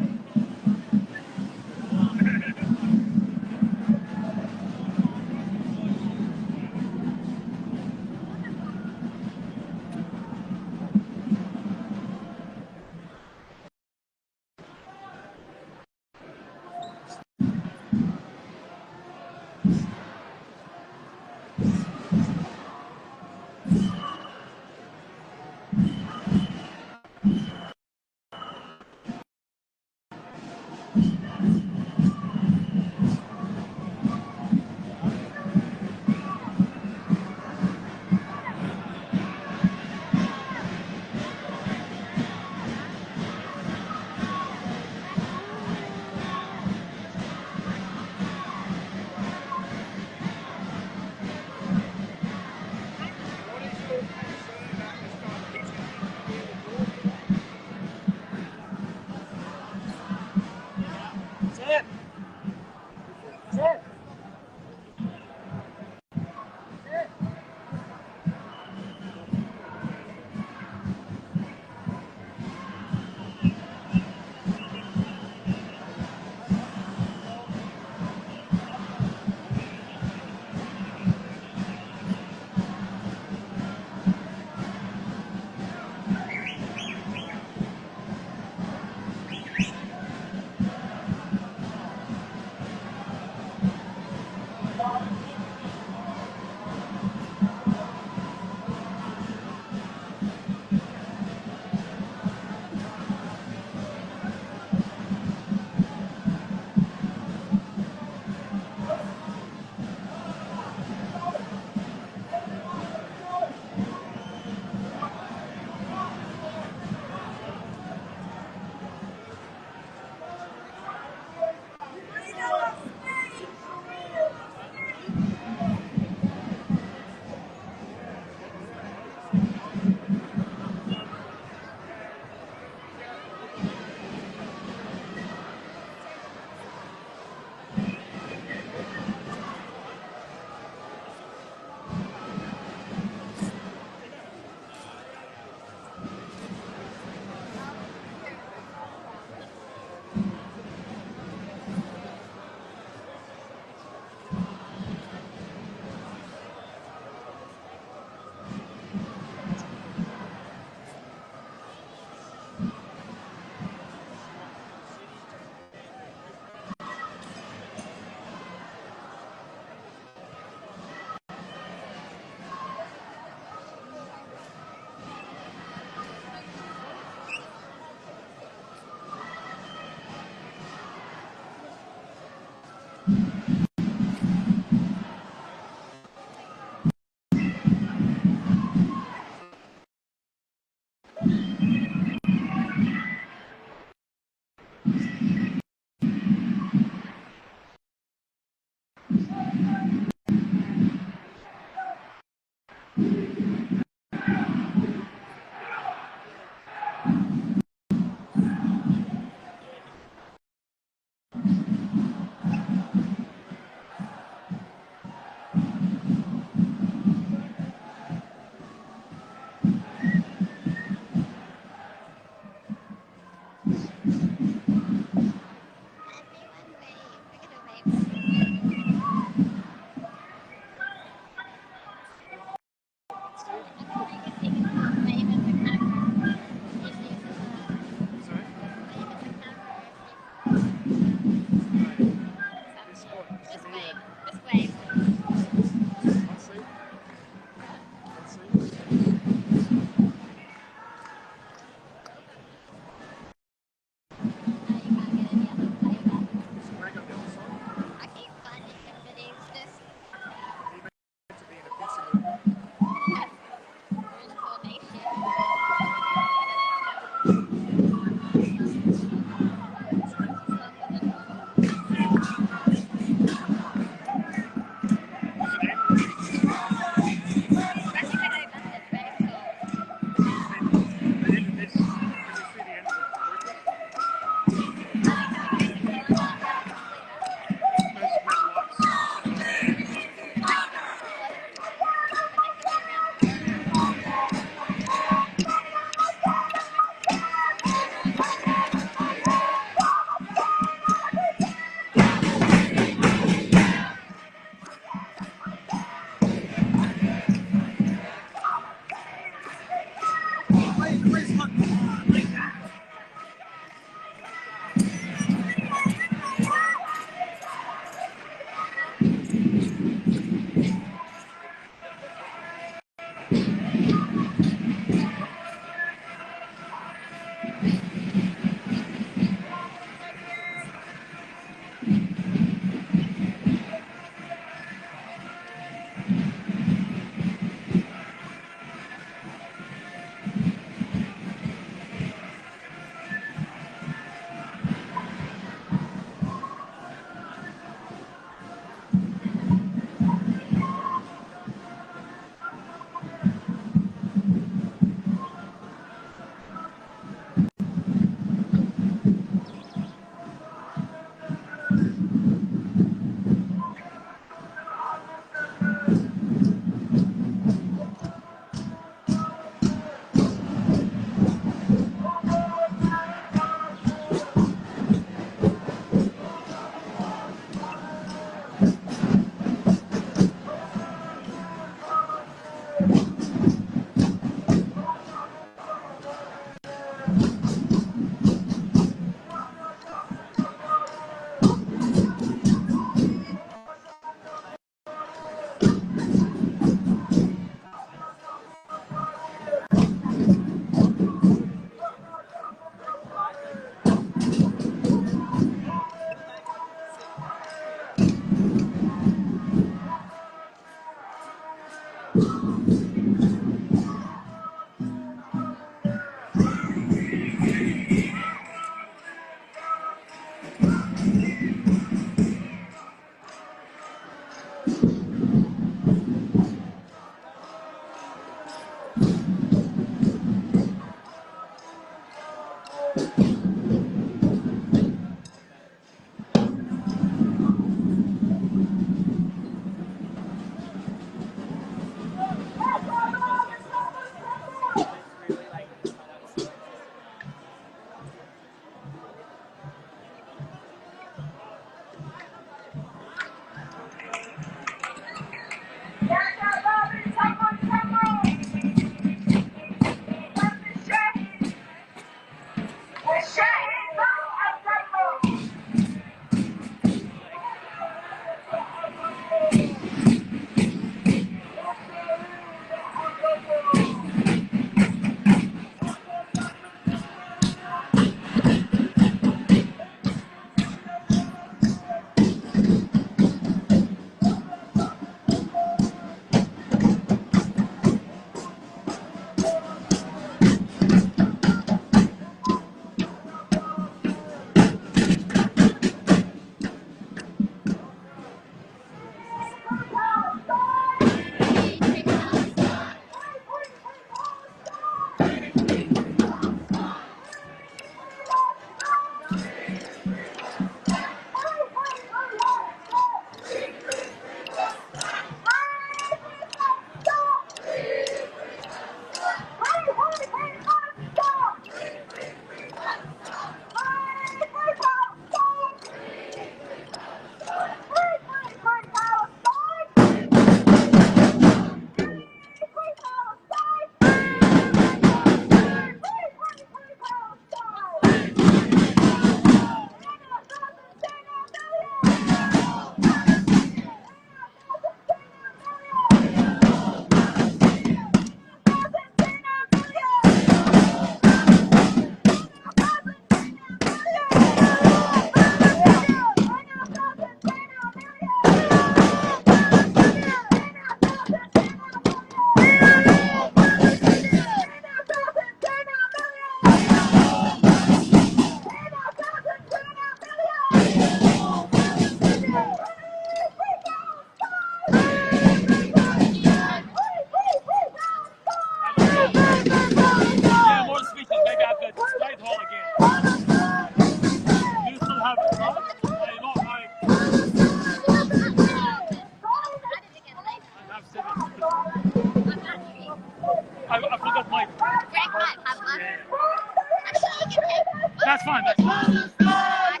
That's fine. That's fine.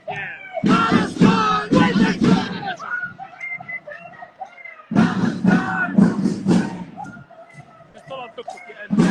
Yeah. Palestine with the الطلب تكتب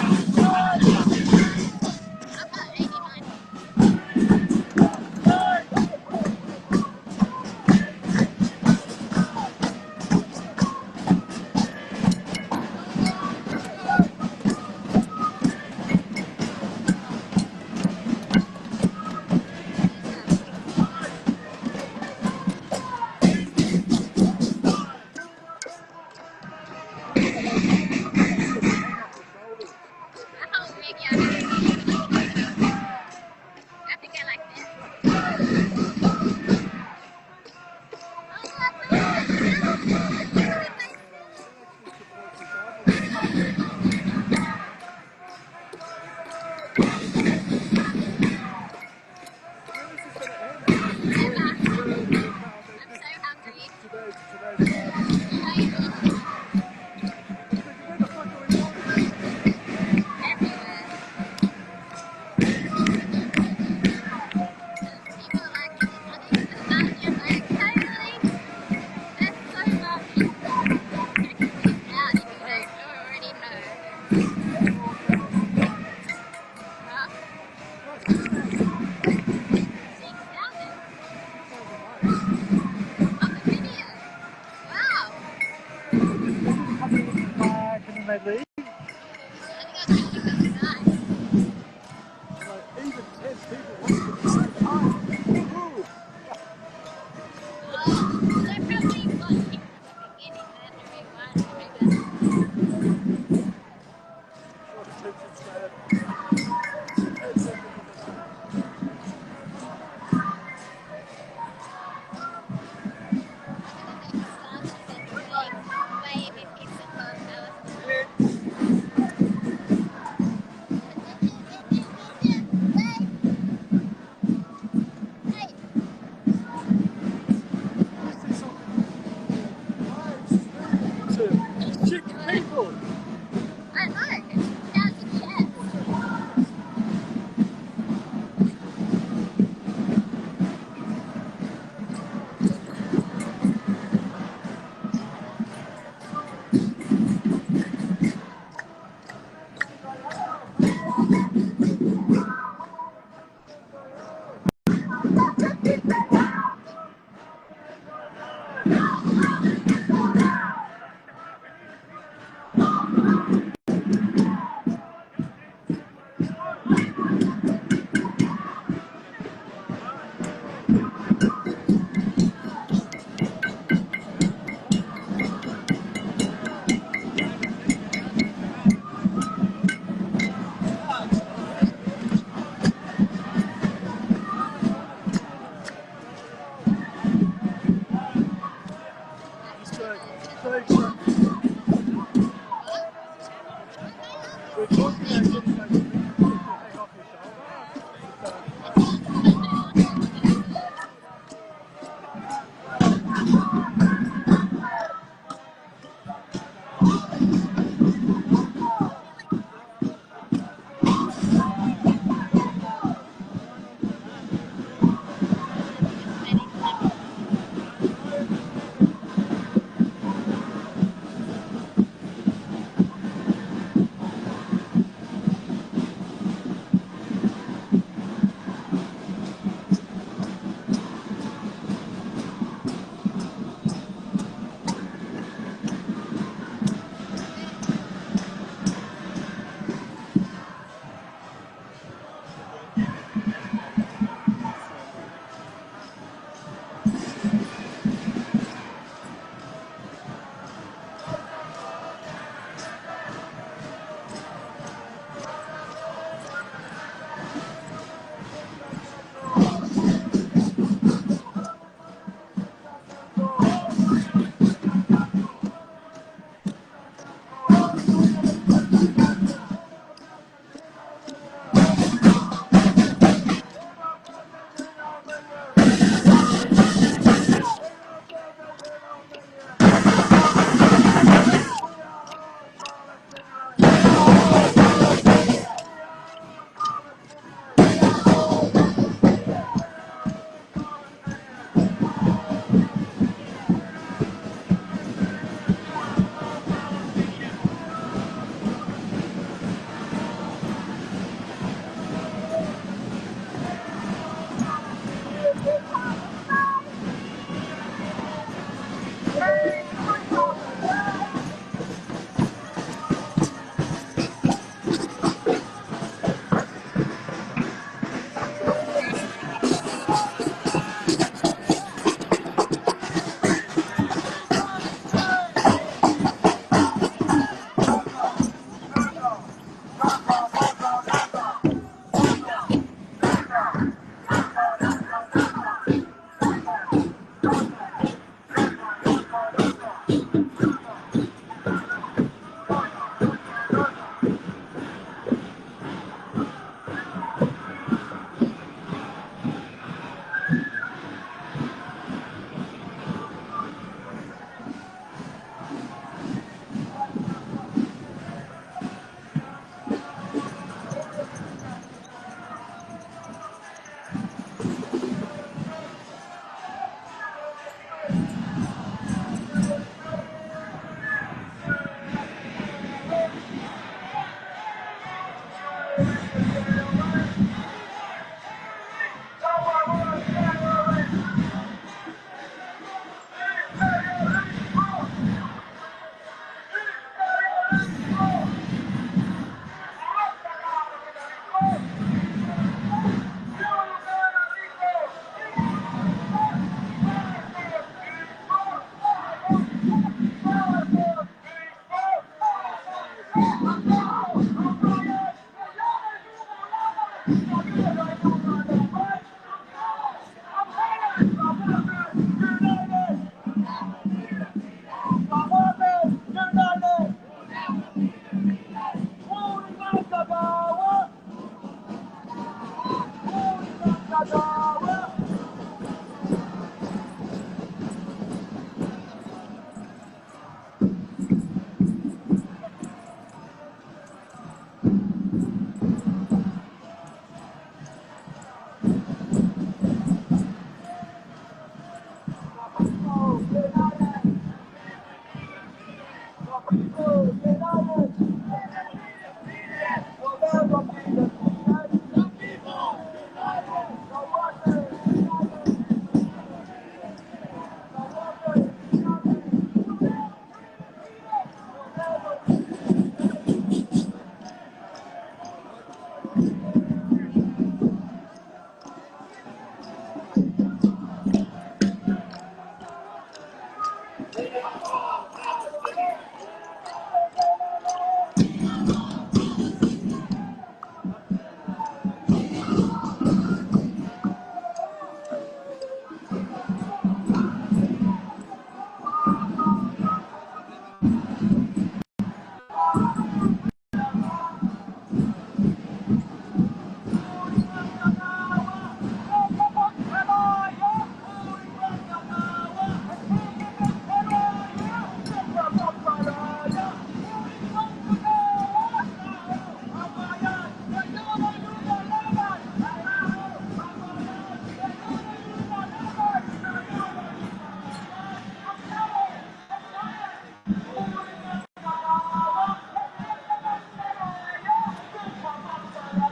One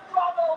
struggle,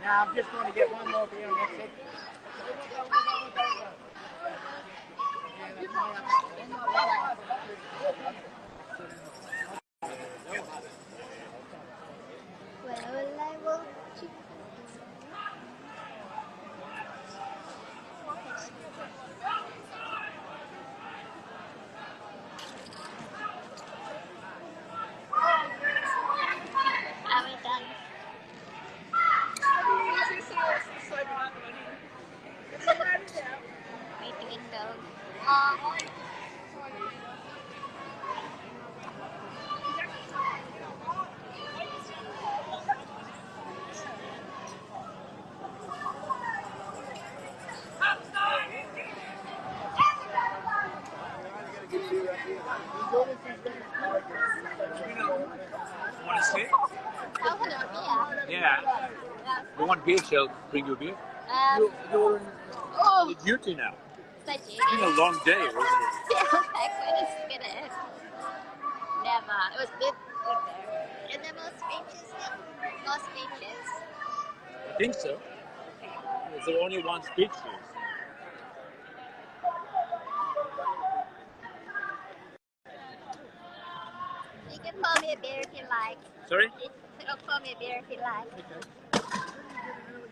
No, I'm just going to get one more beer and that's it. Well, I will. Are we done? Waiting in dog. Want a stick? Oh, hello, beer. Yeah. You want beer? Shall I bring you a beer? You're Oh, duty now. thank you. It's been a long day, wasn't it? Yeah, okay, let's get it. Never. It was good there. And there more speeches now? More speeches? I think so. There's only one speech here. You can pour me a beer if you like. Sorry? You can pour me a beer if you like.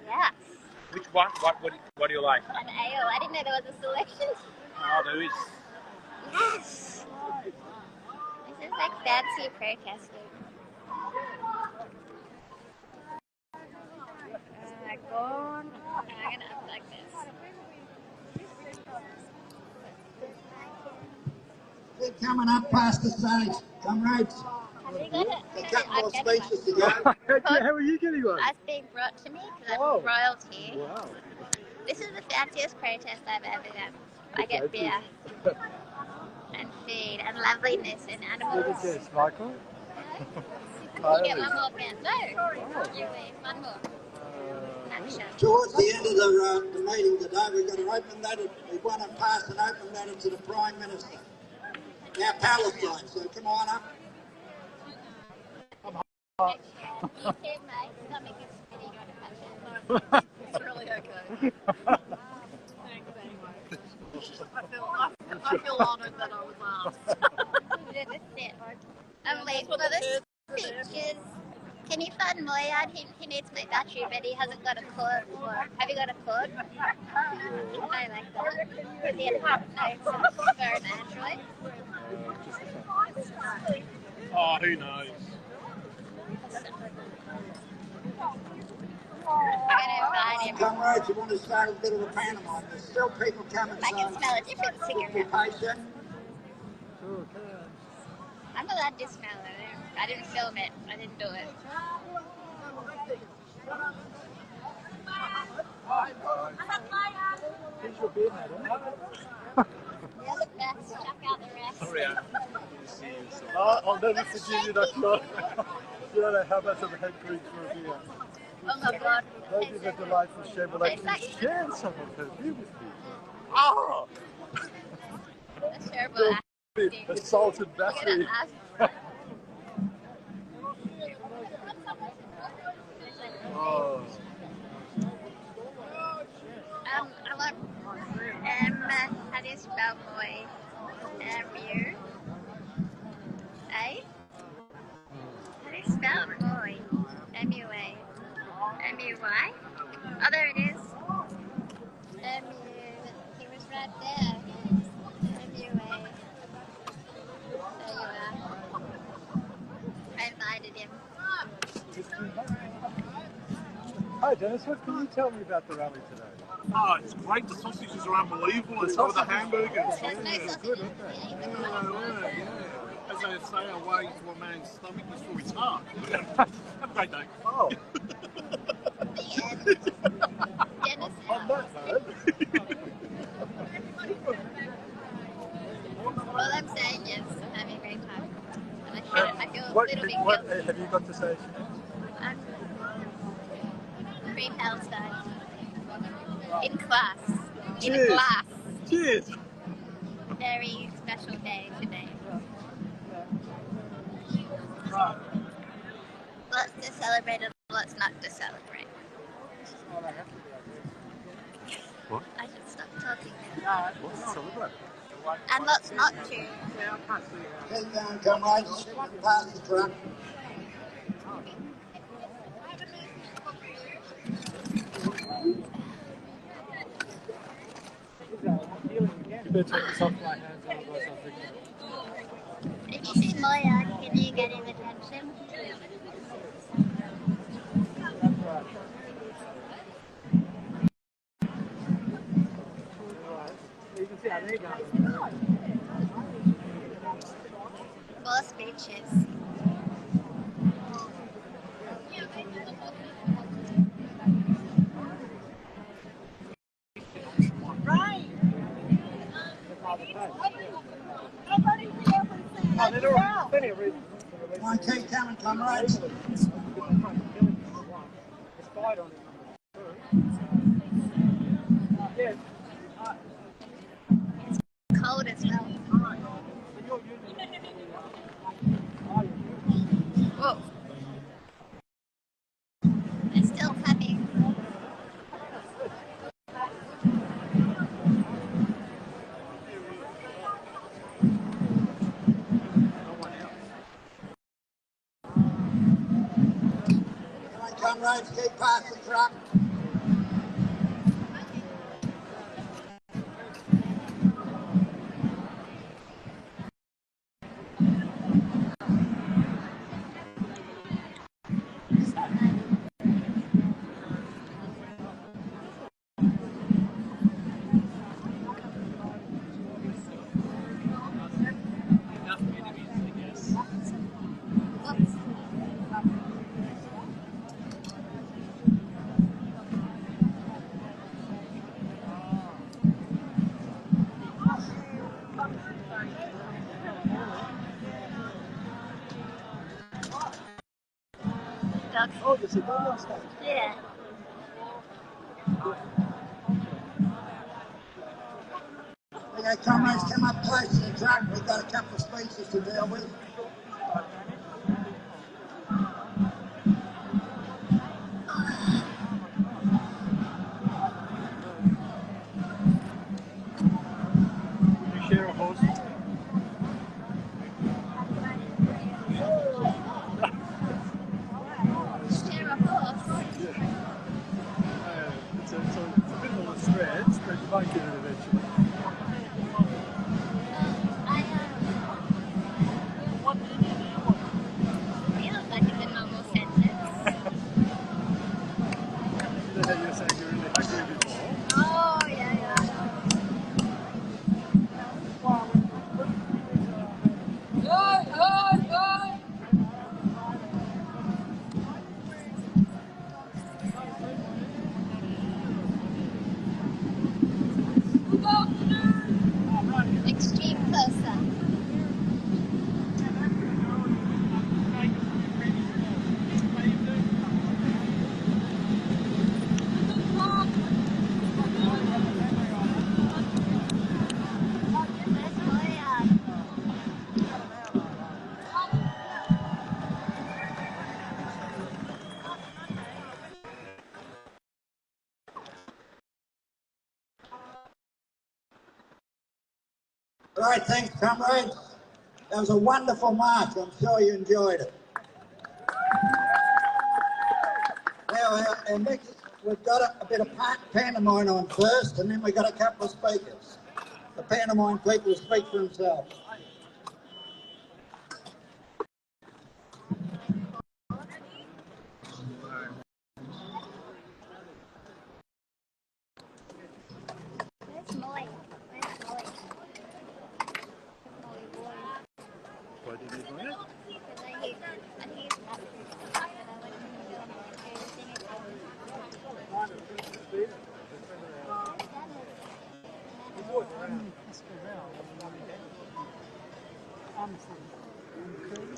Yes. Which one? What do you like? An ale. I didn't know there was a selection. Oh, there is. Yes. This is like fancy protesting. Go on. I'm gonna unplug this. They're coming up past the stage, comrades. Have you got it? A couple more speeches to go. How are you getting one? That's being brought to me because Oh. I'm royalty. Wow. This is the fanciest protest I've ever done. I get beer and food and loveliness and animals. Look at this, Michael. You get one more pen. No. You wait. One more. Towards the end of the meeting today, we're going to open that. We want to pass and open that to the Prime Minister. Now Palestine, so come on up. You too, mate. Not making spitty on a punch. It's really okay. Thanks anyway. I feel honoured that I was asked. I'm late for the speeches. Can you find Moyad? He needs my battery, but he hasn't got a cord. Have you got a cord? I like that. Is he no, for an Android? Oh, who knows? Comrades, you want to start a bit of a pantomime. There's still people coming. I can smell a different cigarette. Be patient. I'm allowed to smell it. I didn't film it. I didn't do it. Here's your beer, madam. You're the best. Chuck out the rest. Sorry, I'll never forgive you that shot. You don't know how much of a head cream for a beer. Oh my god. Those are the delightful share, but I can share some of her beer with you. Oh! That's terrible. Assaulted battery. Oh. I want how do you spell boy? M-U? A? How do you spell boy? M-U-A? M-U-Y? Oh, there it is. M-U, he was right there. M-U-A. There you are. I invited him. Hi Dennis, what can you tell me about the rally today? Oh, it's great. The sausages are unbelievable. And so are the hamburgers. There's no sausage. As they say, a way to a man's stomach is through his heart. Have a great day. Oh. The end. Dennis. On that note. All I'm saying is I'm having a great time. And I feel a little bit guilty. What have you got to say? I'm free Palestine. In class. In Cheers. class. Cheers. Very special day today. Lots to celebrate and lots not to celebrate. What? I should stop talking What's now. the celebrate? And what's not to? Keep going, comrades. Pass the truck. You better take this off my hands, otherwise I'll forget it. If you see Moya, can you get him attention? You can see how they go. More speeches. Right. Come on, keep coming, comrades. Cold as well. Whoa. It's still coming. Come on, comrades, keep past the truck. Oh, there's a dog on stage. Yeah. Okay, comrades, come up close to the truck. We've got a couple of speeches to deal with. You share a horse? Share a horse. It's a bit of a stretch, but you might get it eventually. You look like it's a normal sentence. You know how you were saying you're really hungry before? Oh, yeah, yeah. Extreme closer. All right, thanks, comrades. That was a wonderful march. I'm sure you enjoyed it. Now, our next, we've got a bit of pantomime on first, and then we've got a couple of speakers. The pantomime people will speak for themselves. Where's Molly? Where's Molly? Molly boy. Why did you join it? Because I hear that. But I went to film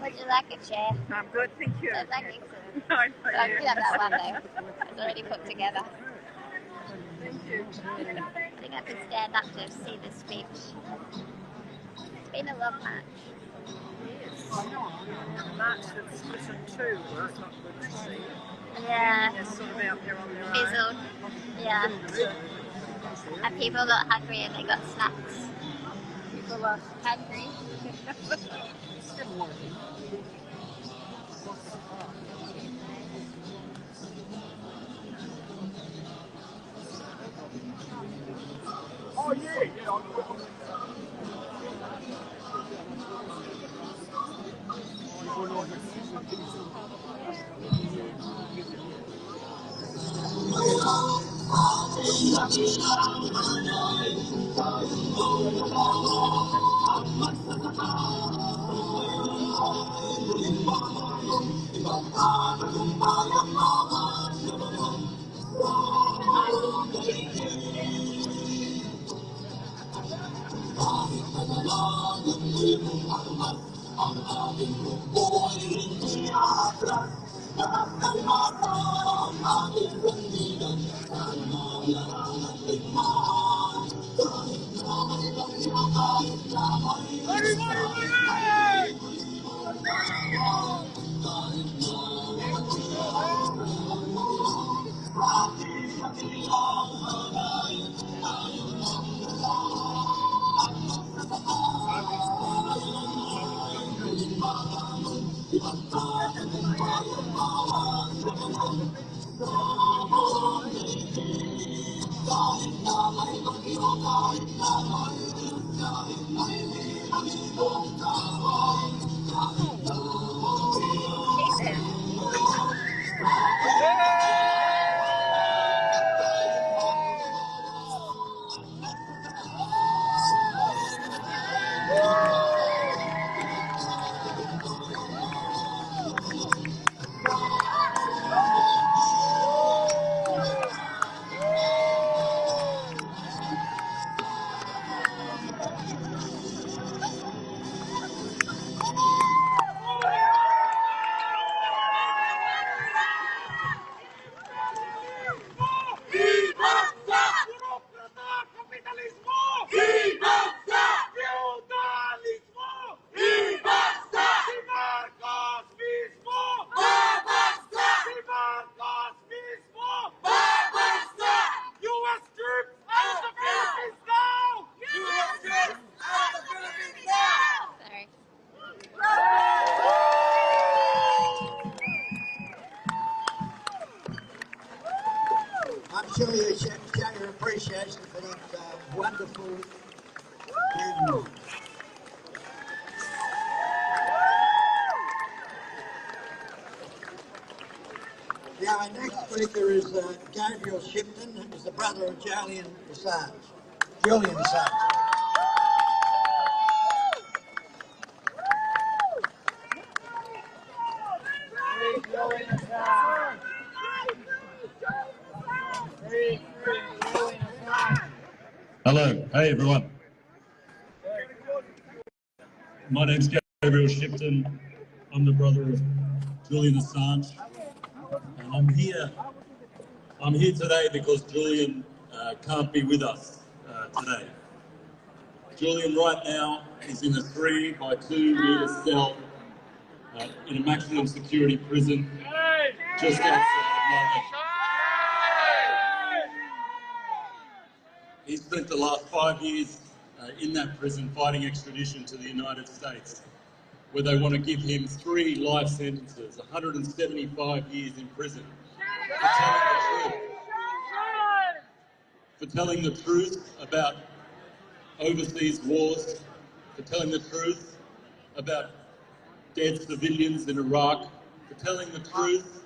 Would you like a chair? I'm good, thank you. No, thank you. No, I could have that one though. It's already put together. Thank you. I think I could stand up to see the speech. It's been a long march. March that's split in two, well, that's not good to see. Yeah. There's sort of out there on their own. fizzled. Yeah. And people got hungry and they got snacks. People are Hungry. still working. Oh yeah, yeah. Sorry. I'm sure you show your appreciation for that wonderful panel. Now, our next speaker is Gabriel Shipton, who is the brother of Julian Assange. Julian Assange. Hello, hey everyone. My name's Gabriel Shipton. I'm the brother of Julian Assange, and I'm here today because Julian can't be with us today. Julian right now is in a 3 by 2 metre cell in a maximum security prison just outside of London. He spent the last 5 years in that prison fighting extradition to the United States, where they want to give him 3 life sentences, 175 years in prison for telling the truth about overseas wars, for telling the truth about dead civilians in Iraq, for telling the truth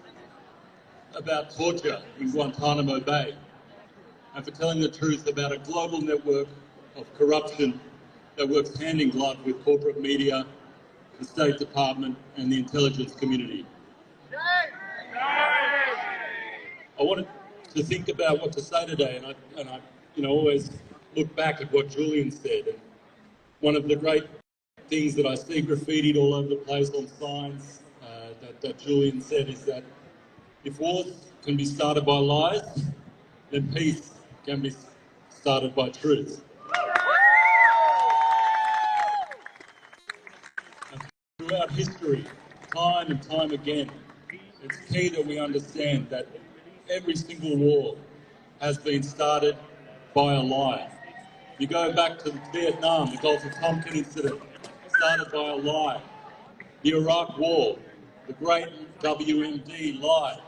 about torture in Guantanamo Bay, and for telling the truth about a global network of corruption that works hand in glove with corporate media, the State Department, and the intelligence community. I wanted to think about what to say today, and I always look back at what Julian said. And one of the great things that I see graffitied all over the place on signs that Julian said is that if wars can be started by lies, then peace can be started by truth. And throughout history, time and time again, it's key that we understand that every single war has been started by a lie. You go back to Vietnam, the Gulf of Tonkin incident, started by a lie. The Iraq War, the great WMD lie.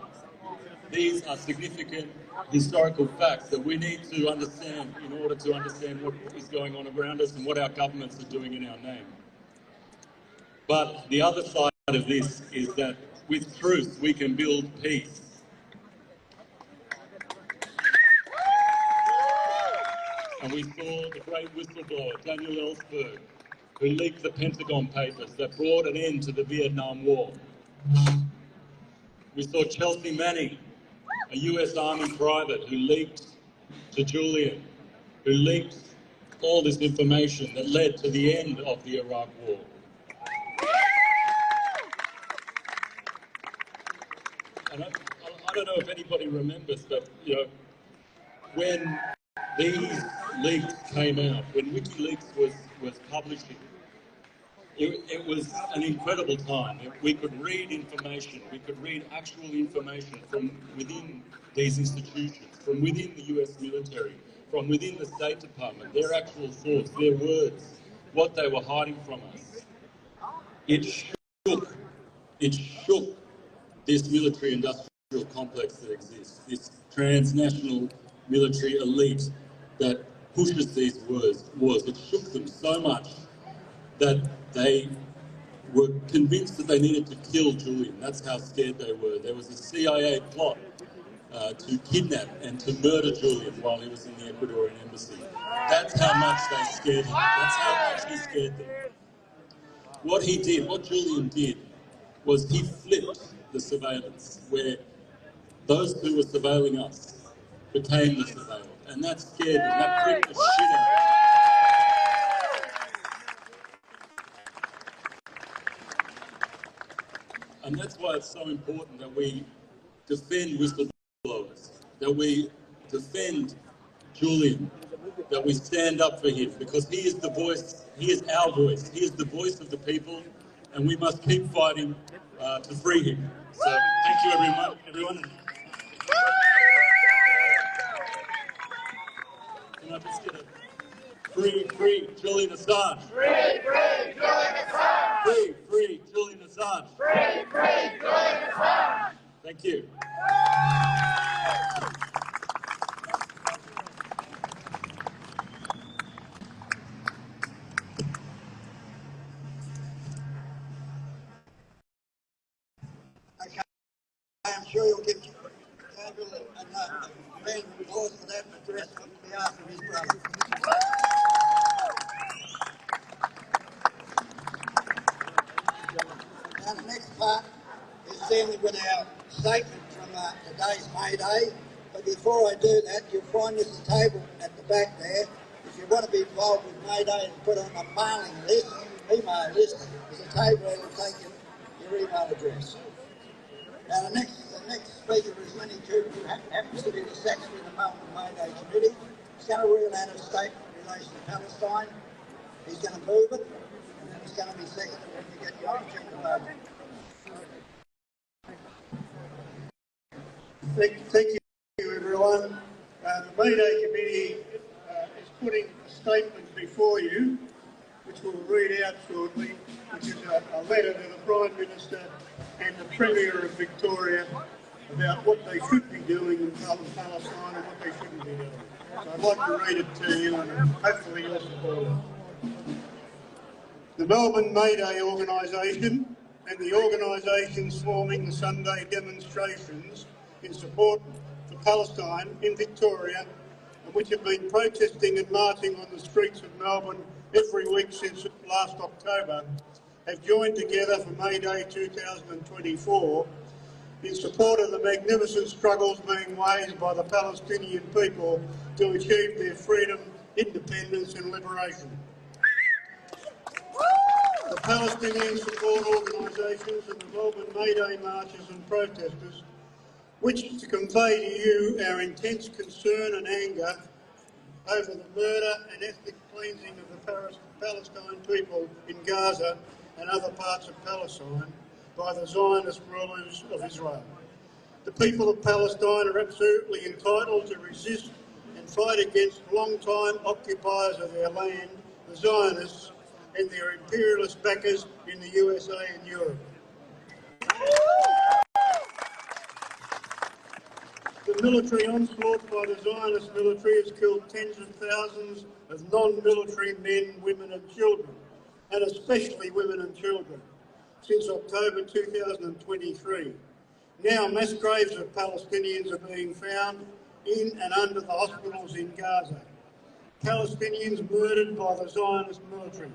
These are significant historical facts that we need to understand in order to understand what is going on around us and what our governments are doing in our name. But the other side of this is that with truth we can build peace. And we saw the great whistleblower, Daniel Ellsberg, who leaked the Pentagon Papers that brought an end to the Vietnam War. We saw Chelsea Manning, a US Army private who leaked to Julian, who leaked all this information that led to the end of the Iraq War. And I don't know if anybody remembers, but when these leaks came out, when WikiLeaks was publishing, it was an incredible time. We could read information, we could read actual information from within these institutions, from within the US military, from within the State Department, their actual thoughts, their words, what they were hiding from us. It shook this military-industrial complex that exists, this transnational military elite that pushes these wars. It shook them so much that they were convinced that they needed to kill Julian. That's how scared they were. There was a CIA plot to kidnap and to murder Julian while he was in the Ecuadorian embassy. That's how much they scared him. That's how much he scared them. What he did, what Julian did, was he flipped the surveillance, where those who were surveilling us became the surveilled. And that scared them. That freaked the shit out of them. And that's why it's so important that we defend whistleblowers, that we defend Julian, that we stand up for him, because he is the voice, he is our voice, he is the voice of the people, and we must keep fighting to free him. So thank you everyone. Can I just get a free Julian Assange? Free Julian Assange! Free Julian Assange! Free Julian Assange! Thank you. Okay, I'm sure you'll give Gabriel a round of applause for that address on behalf of his brother. Now the next part is dealing with our statement from today's May Day. But before I do that, you'll find there's a table at the back there. If you want to be involved with May Day and put on a mailing list, email list, there's a table that will take your email address. Now the next speaker is Lenny Cooper, who happens to be the secretary of the Melbourne May Day Committee. He's going to read out a statement in relation to Palestine. He's going to move it, and then he's going to be seconded when you get the opportunity to vote. Thank you, everyone. The May Day Committee is putting a statement before you, which we'll read out shortly, which is a letter to the Prime Minister and the Premier of Victoria about what they should be doing in Palestine and what they shouldn't be doing. So I'd like to read it to you, and hopefully you'll support it. The Melbourne May Day Organisation and the organisations forming the Sunday demonstrations in support for Palestine in Victoria, and which have been protesting and marching on the streets of Melbourne every week since last October, have joined together for May Day 2024 in support of the magnificent struggles being waged by the Palestinian people to achieve their freedom, independence and liberation. The Palestinian support organisations and the Melbourne May Day marchers and protesters wish to convey to you our intense concern and anger over the murder and ethnic cleansing of the Palestine people in Gaza and other parts of Palestine by the Zionist rulers of Israel. The people of Palestine are absolutely entitled to resist and fight against long-time occupiers of their land, the Zionists, and their imperialist backers in the USA and Europe. The military onslaught by the Zionist military has killed tens of thousands of non-military men, women and children, and especially women and children, since October 2023. Now mass graves of Palestinians are being found in and under the hospitals in Gaza. Palestinians murdered by the Zionist military.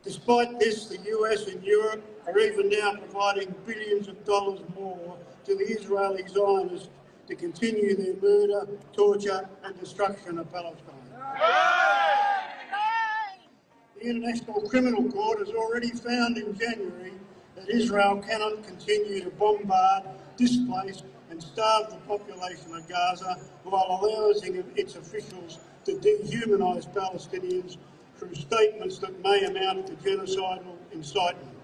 Despite this, the US and Europe are even now providing billions of dollars more to the Israeli Zionists to continue their murder, torture and destruction of Palestine. The International Criminal Court has already found in January that Israel cannot continue to bombard, displace and starve the population of Gaza while allowing its officials to dehumanise Palestinians through statements that may amount to genocidal incitement.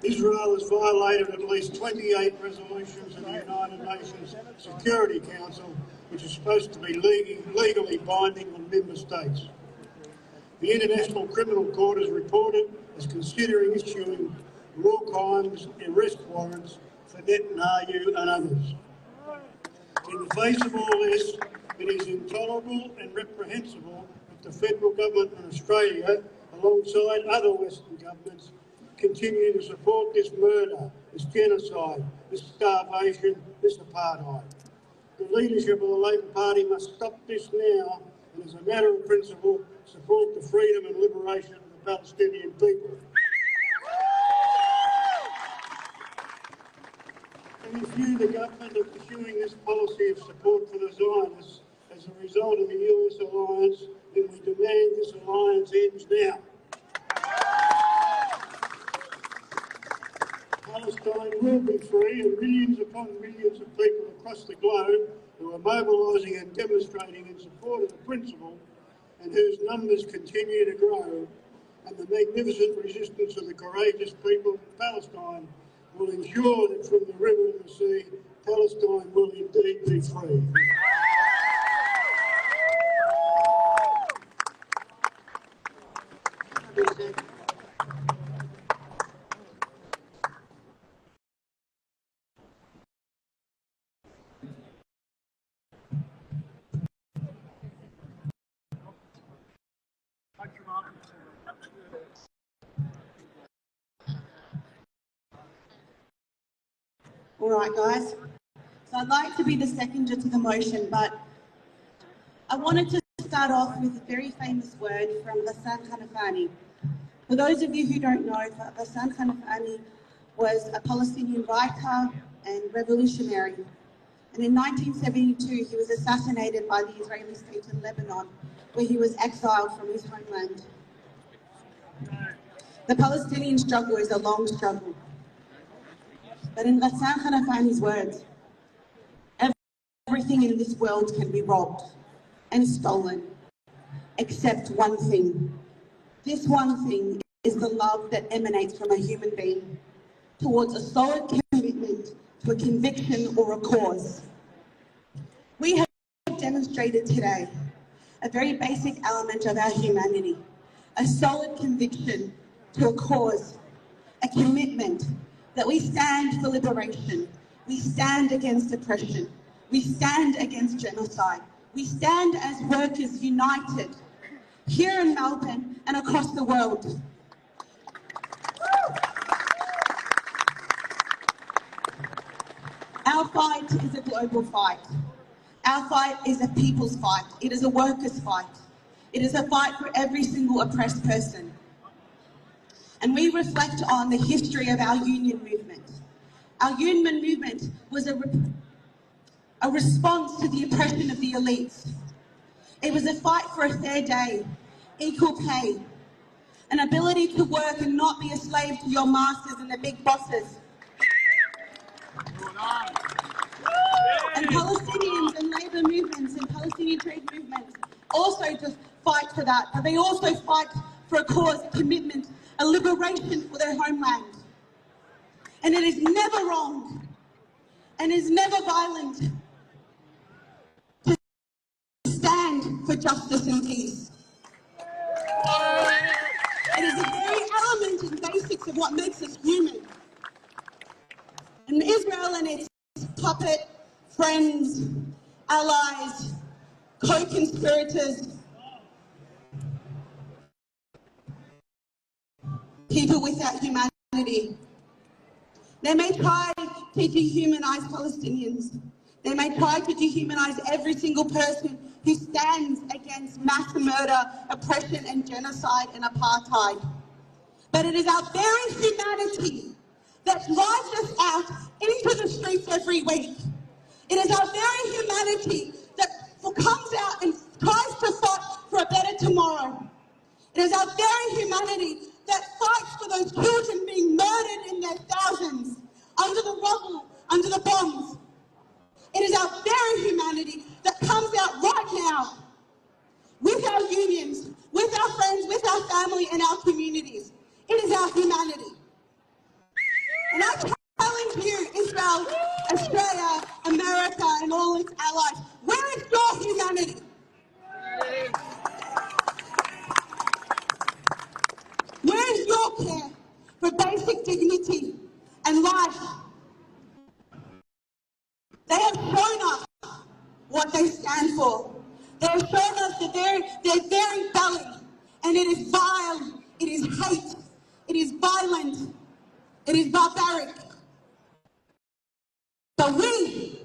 Israel has violated at least 28 resolutions of the United Nations Security Council, which is supposed to be legally binding on member states. The International Criminal Court is reported as considering issuing war crimes arrest warrants for Netanyahu and others. In the face of all this, it is intolerable and reprehensible that the federal government in Australia, alongside other Western governments, continue to support this murder, this genocide, this starvation, this apartheid. The leadership of the Labor Party must stop this now and, as a matter of principle, support the freedom and liberation of the Palestinian people. And if you, the government, are pursuing this policy of support for the Zionists as a result of the US alliance, then we demand this alliance ends now. Palestine will be free, and millions upon millions of people across the globe who are mobilising and demonstrating in support of the principle and whose numbers continue to grow, and the magnificent resistance of the courageous people of Palestine will ensure that from the river to the sea, Palestine will indeed be free. All right, guys. So I'd like to be the seconder to the motion, but I wanted to start off with a very famous word from Ghassan Kanafani. For those of you who don't know, Ghassan Kanafani was a Palestinian writer and revolutionary. And in 1972, he was assassinated by the Israeli state in Lebanon, where he was exiled from his homeland. The Palestinian struggle is a long struggle. But in Ghassan Kanafani's words, everything in this world can be robbed and stolen, except one thing. This one thing is the love that emanates from a human being towards a solid commitment to a conviction or a cause. We have demonstrated today a very basic element of our humanity, a solid conviction to a cause, a commitment that we stand for liberation, we stand against oppression, we stand against genocide, we stand as workers united here in Melbourne and across the world. Our fight is a global fight. Our fight is a people's fight. It is a workers' fight. It is a fight for every single oppressed person. And we reflect on the history of our union movement. Our union movement was a response to the oppression of the elites. It was a fight for a fair day, equal pay, an ability to work and not be a slave to your masters and the big bosses. And Palestinians and labour movements and Palestinian trade movements also just fight for that, but they also fight for a cause, a commitment, a liberation for their homeland. And it is never wrong, and is never violent to stand for justice and peace. It is the very element and basics of what makes us human. And Israel and its puppet friends, allies, co-conspirators, people without humanity. They may try to dehumanize Palestinians. They may try to dehumanize every single person who stands against mass murder, oppression and genocide and apartheid. But it is our very humanity that drives us out into the streets every week. It is our very humanity that comes out and tries to fight for a better tomorrow. It is our very humanity that fights for those children being murdered in their thousands, under the rubble, under the bombs. It is our very humanity that comes out right now with our unions, with our friends, with our family and our communities. It is our humanity. And I challenge you, Israel, Australia, America and all its allies, where is your humanity? Where is your care for basic dignity and life? They have shown us what they stand for. They have shown us that their very belly, and it is vile, it is hate, it is violent, it is barbaric. But we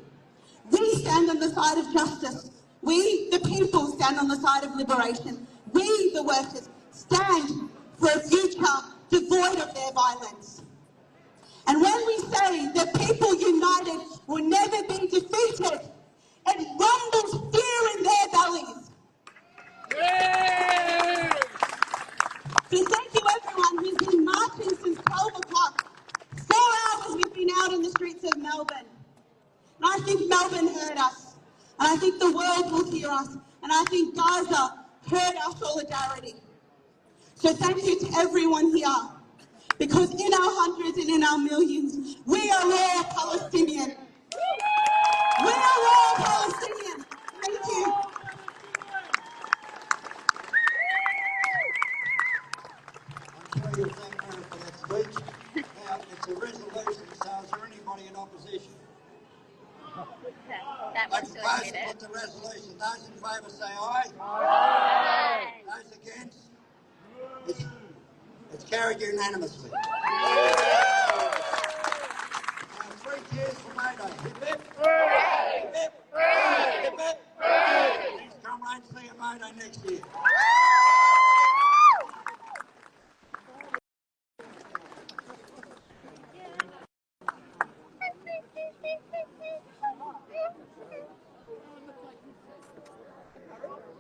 stand on the side of justice. We, the people, stand on the side of liberation. We, the workers, stand for a future devoid of their violence. And when we say the people united will never be defeated, it rumbles fear in their bellies. So thank you everyone who's been marching since 12 o'clock. 4 hours we've been out in the streets of Melbourne. And I think Melbourne heard us. And I think the world will hear us. And I think Gaza heard our solidarity. So thank you to everyone here. Because in our hundreds and in our millions, we are all Palestinian. We are all Palestinian. Thank you. I'm sure you'll thank her for that speech. Now, it's a resolution, so is there anybody in opposition? That I was propose to good. put the resolution. Those in favour say aye. Aye. Those against? It's carried unanimously. Now, 3 cheers for Mayday. Hip hip. Hooray! Hip hip. Hooray! Hip hip. Hooray! Thanks, comrades. See you Mayday next year.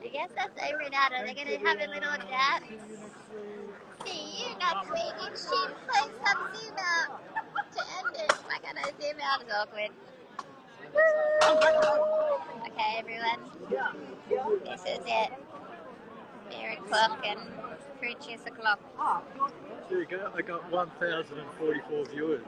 I guess that's over now. Are they going to have a little dance? See you next week. And she plays some zoom out to end it. My God, zoom out is awkward. Okay, everyone. This is it. Beer o'clock and fruit juice o'clock. There you go. I got 1,044 viewers.